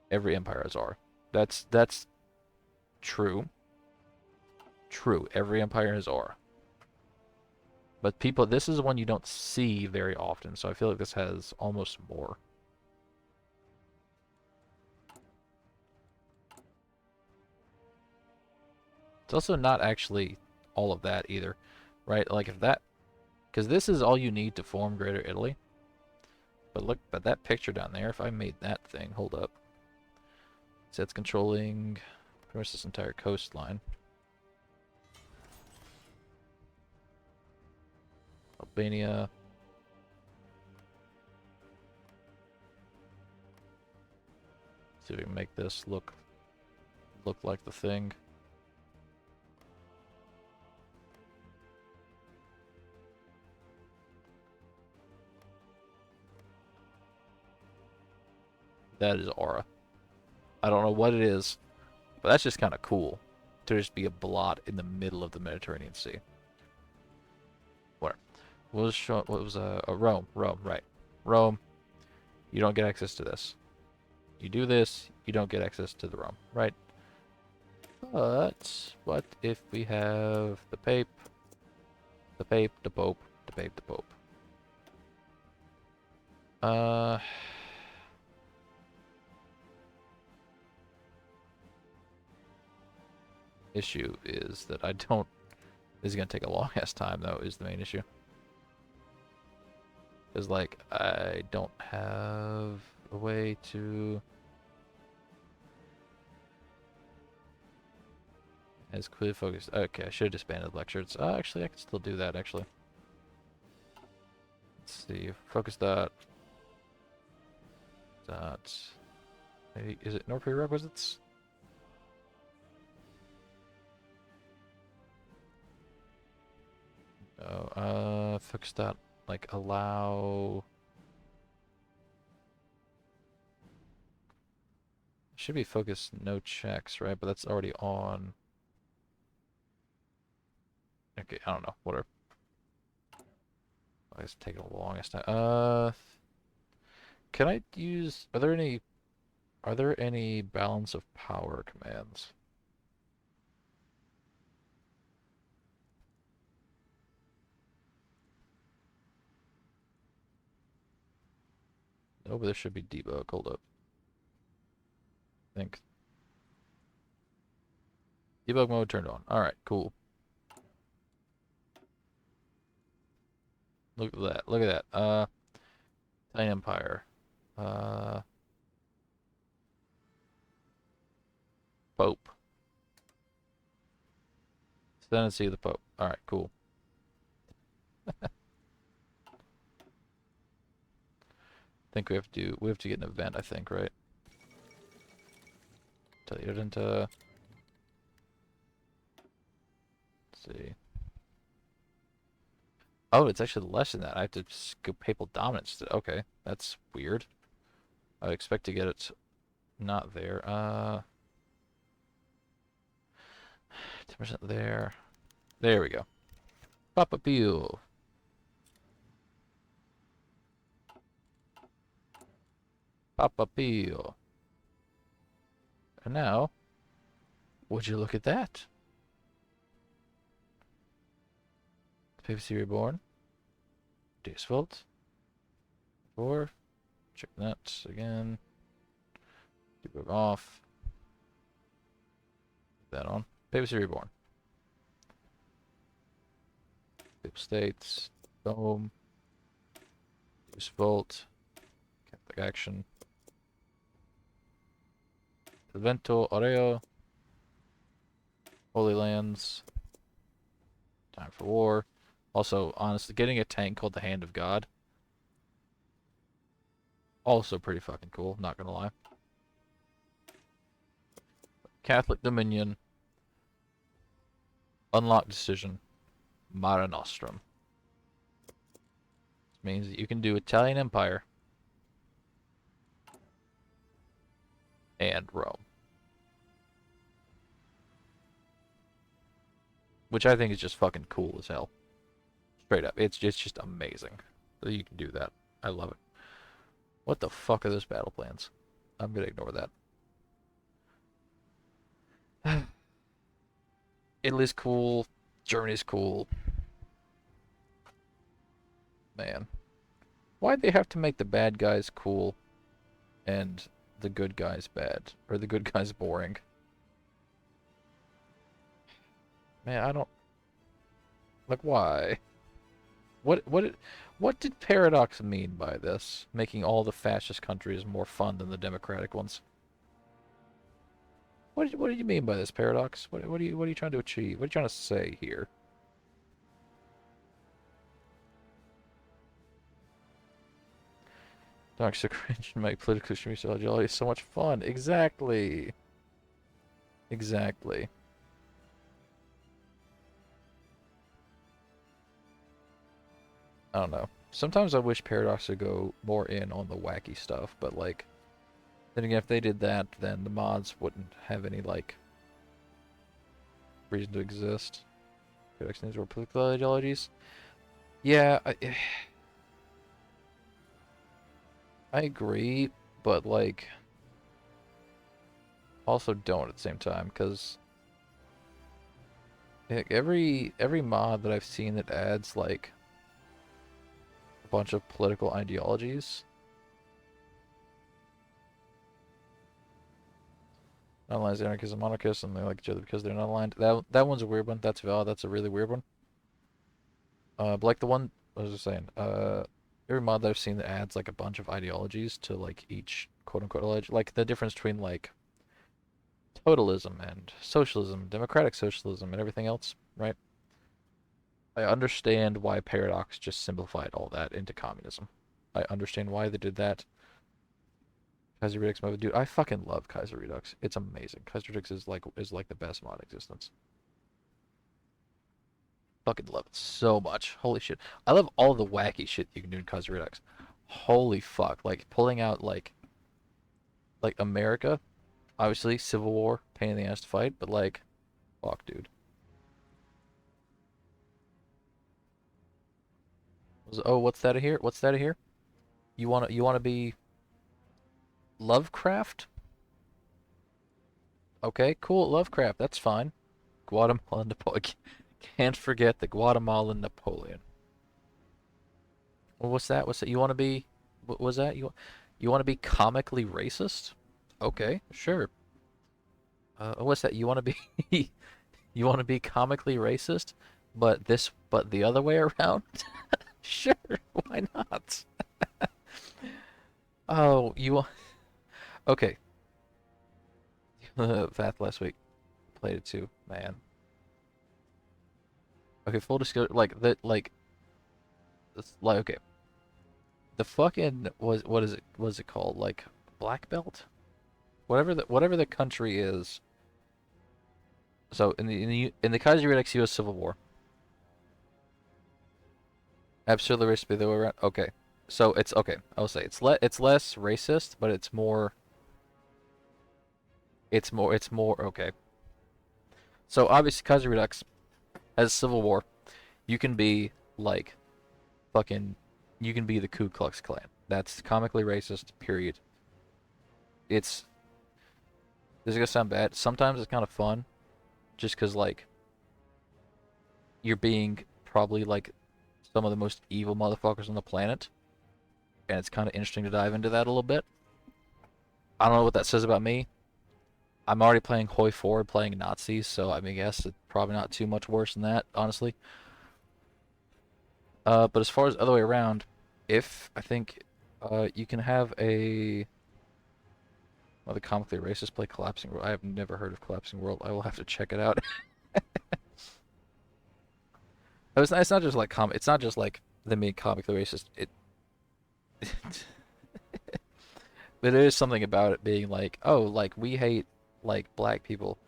Every empire has aura. That's true. True. Every empire has aura. But people, this is the one you don't see very often, so I feel like this has almost more. It's also not actually all of that either, right? Like if that, because this is all you need to form Greater Italy. But look, but that picture down there, if I made that thing, hold up. So it's controlling pretty much this entire coastline. Albania. See if we can make this look like the thing. That is aura. I don't know what it is, but that's just kind of cool to just be a blot in the middle of the Mediterranean Sea. Where? What was Rome? Rome, right? Rome. You don't get access to this. You do this, you don't get access to the Rome, right? But what if we have the Pape, the Pape, the Pope, the Pape, the Pope? Issue is that I don't. This is gonna take a long ass time, though. Is the main issue. Because like I don't have a way to. As clearly focused. Okay, I should have disbanded lectures. Actually, I can still do that. Actually, let's see. Focus dot. Dot. Maybe is it no prerequisites? Oh, focus dot. Like allow. Should be focus no checks, right? But that's already on. Okay, I don't know. Whatever. It's taking the longest time. Can I use? Are there any balance of power commands? Oh, but there should be debug. Hold up. I think debug mode turned on. All right, cool. Look at that. Look at that. Tiny Empire. Uh, Pope. Ascendancy of the Pope. All right, cool. I think we have to get an event. I think, right? Tell you into. Let's see. Oh, it's actually less than that. I have to go papal dominance. Okay, that's weird. I expect to get it not there. 10% there. There we go. Papa Peel. Papa Peel. And now, would you look at that? Papacy Reborn. Default. 4. Check that again. Debug off. Put that on. Papacy Reborn. Papal States. Boom. Default. Catholic Action. Vento Oreo. Holy Lands. Time for war. Also, honestly, getting a tank called the Hand of God. Also pretty fucking cool, not gonna lie. Catholic Dominion. Unlock decision. Mare Nostrum. This means that you can do Italian Empire. And Rome. Which I think is just fucking cool as hell. Straight up. It's just amazing that you can do that. I love it. What the fuck are those battle plans? I'm gonna ignore that. Italy's cool. Germany's cool. Man. Why'd they have to make the bad guys cool and the good guys bad? Or the good guys boring? Man, I don't... Like, why? What did Paradox mean by this? Making all the fascist countries more fun than the democratic ones? What did you mean by this, Paradox? What are you trying to achieve? What are you trying to say here? Toxic cringe and make political extremity is so much fun. Exactly. Exactly. I don't know. Sometimes I wish Paradox would go more in on the wacky stuff, but like, then again, if they did that, then the mods wouldn't have any like reason to exist. Paradox needs more political ideologies. Yeah, I agree, but like, also don't at the same time, because every mod that I've seen that adds like a bunch of political ideologies. Unaligned anarchists and monarchists, and they like each other because they're not aligned. That one's a weird one. That's valid. That's a really weird one. But like the one I was just saying, every mod that I've seen that adds like a bunch of ideologies to like each quote unquote ideology, like the difference between like totalism and socialism, democratic socialism, and everything else, right? I understand why Paradox just simplified all that into communism. I understand why they did that. Kaiser Redux mode, dude, I fucking love Kaiser Redux. It's amazing. Kaiser Redux is like the best mod in existence. Fucking love it so much. Holy shit. I love all the wacky shit you can do in Kaiser Redux. Holy fuck. Like pulling out like America Obviously, Civil War, pain in the ass to fight, but like, fuck, dude. Oh, what's that here? What's that here? You wanna be Lovecraft? Okay, cool, Lovecraft. That's fine. Guatemalan Napoleon. Can't forget the Guatemalan Napoleon. Well, what's that? What's that? You want to be? What was that? You want to be comically racist? Okay, sure. What's that? You want to be? You want to be comically racist, but the other way around? Sure, why not? Oh, okay. Vath last week played it too, man. Okay, full disclosure, like that, like okay, the fucking was what is it? What is it called? Like black belt? Whatever the country is. So in the Kaiser X U.S. Civil War, absolutely racist be the way around. Okay, so it's okay. I'll say it's less racist, but it's more okay. So obviously Kaiser Redux as Civil War, you can be like fucking, you can be the Ku Klux Klan. That's comically racist. Period. It's This is gonna sound bad. Sometimes it's kind of fun, just because like you're being probably like some of the most evil motherfuckers on the planet, and it's kind of interesting to dive into that a little bit. I don't know what that says about me. I'm already playing Hoi 4, playing Nazis, so I mean, I guess it's probably not too much worse than that, honestly. But as far as the other way around, if I think you can have the comically racist play Collapsing World. I have never heard of Collapsing World. I will have to check it out. It's not just like it's not just like them being comically racist. But there is something about it being like, oh, like we hate like black people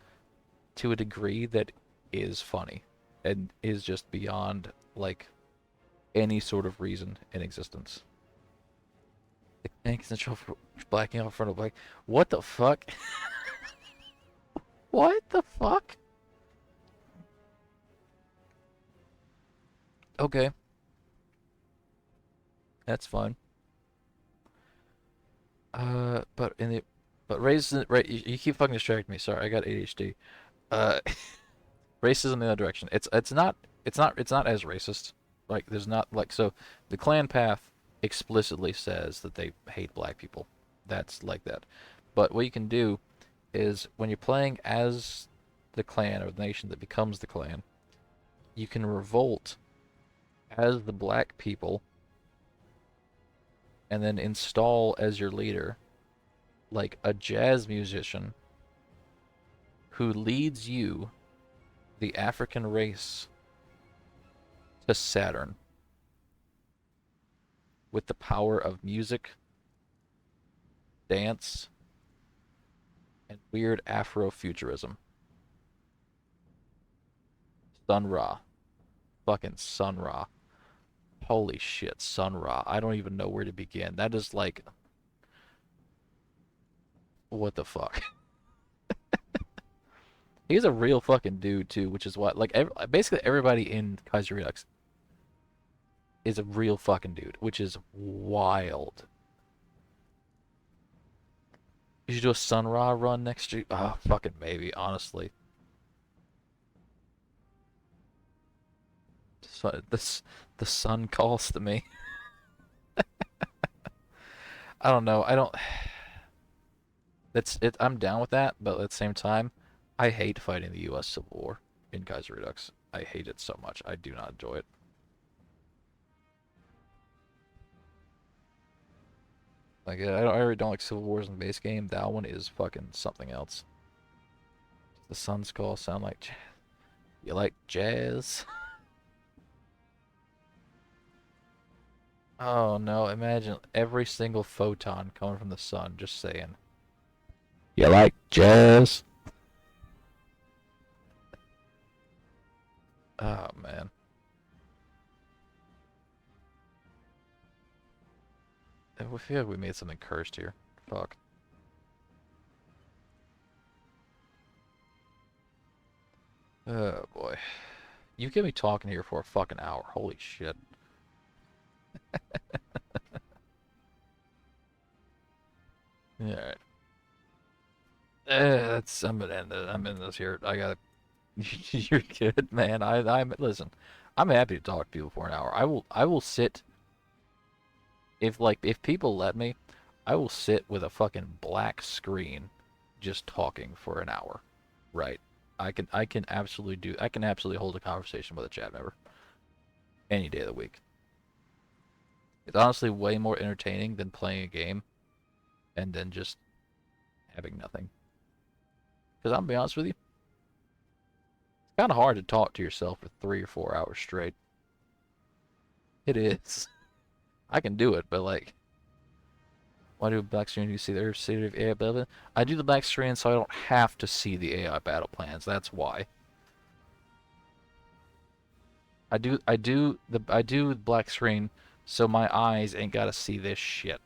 to a degree that is funny and is just beyond like any sort of reason in existence. The tank central for blacking out in front of black. What the fuck? What the fuck? Okay, that's fine. But in the but racism, right? You keep fucking distracting me. Sorry, I got ADHD. Uh, racism in the other direction. It's not as racist. Like there's not like so the clan path explicitly says that they hate black people. That's like that. But what you can do is when you're playing as the clan or the nation that becomes the clan, you can revolt as the black people and then install as your leader like a jazz musician who leads you, the African race, to Saturn with the power of music, dance, and weird Afrofuturism. Sun Ra. Fucking Sun Ra. Holy shit, Sun Ra. I don't even know where to begin. That is like, what the fuck? He's a real fucking dude too, which is what like basically everybody in Kaiser Redux is a real fucking dude, which is wild. You should do a Sun Ra run next year. Oh, fucking maybe, honestly. So this the sun calls to me. I don't know. I don't. It's it. I'm down with that, but at the same time, I hate fighting the U.S. Civil War in Kaiser Redux. I hate it so much. I do not enjoy it. Like I really don't like Civil Wars in the base game. That one is fucking something else. The Sun's Call sound like you like jazz? Oh no! Imagine every single photon coming from the sun, just saying. You like jazz? Oh man. I feel like we made something cursed here. Fuck. Oh boy. You get me talking here for a fucking hour. Holy shit. Alright. That's I'm gonna end it. I'm in this here. I got You're good, man. I'm listen. I'm happy to talk to people for an hour. I will sit if people let me, I will sit with a fucking black screen just talking for an hour. Right. I can absolutely hold a conversation with a chat member any day of the week. It's honestly way more entertaining than playing a game and then just having nothing. Because I'll be honest with you, it's kind of hard to talk to yourself for 3 or 4 hours straight. It is. I can do it, but like, why do a black screen? You see there's city of AI battle. I do the black screen so I don't have to see the AI battle plans. That's why. I do the black screen so my eyes ain't gotta see this shit.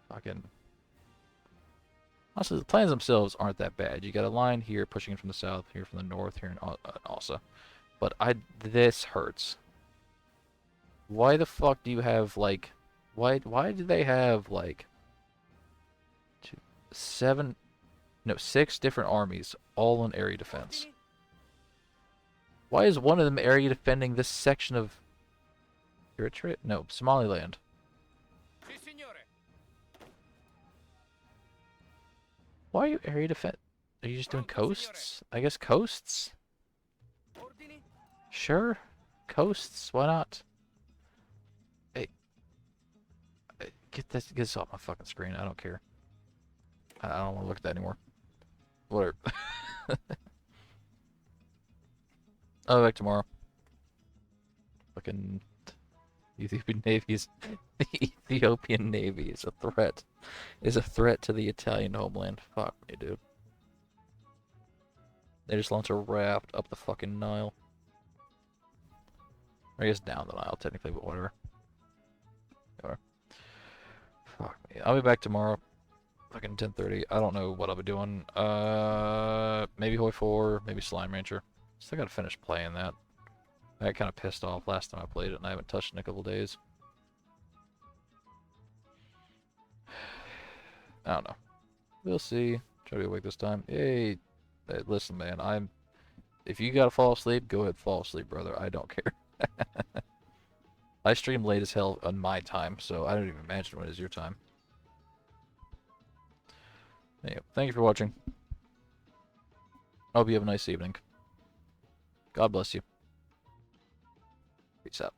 Fucking honestly, the plans themselves aren't that bad. You got a line here pushing in from the south, here from the north, here in Alsa. But this hurts. Why the fuck do you have like why do they have like two, seven no 6 different armies all in area defense? Why is one of them area defending this section of Eritrea? No, Somaliland. Why are you area defend? Are you just doing coasts? I guess coasts? Sure. Coasts, why not? Hey, get this off my fucking screen. I don't care. I don't want to look at that anymore. Whatever. I'll be back tomorrow. Fucking Ethiopian Navy's the Ethiopian Navy is a threat. Is a threat to the Italian homeland. Fuck me, dude. They just launched a raft up the fucking Nile. I guess down the Nile technically, but whatever. Whatever. Fuck me. I'll be back tomorrow. Fucking 10:30. I don't know what I'll be doing. Maybe Hoi 4, maybe Slime Rancher. Still gotta finish playing that. I got kind of pissed off last time I played it, and I haven't touched it in a couple days. I don't know. We'll see. Try to be awake this time. Hey, listen, man. If you gotta fall asleep, go ahead, fall asleep, brother. I don't care. I stream late as hell on my time, so I don't even imagine when it is your time. Anyway, thank you for watching. I hope you have a nice evening. God bless you. Peace out.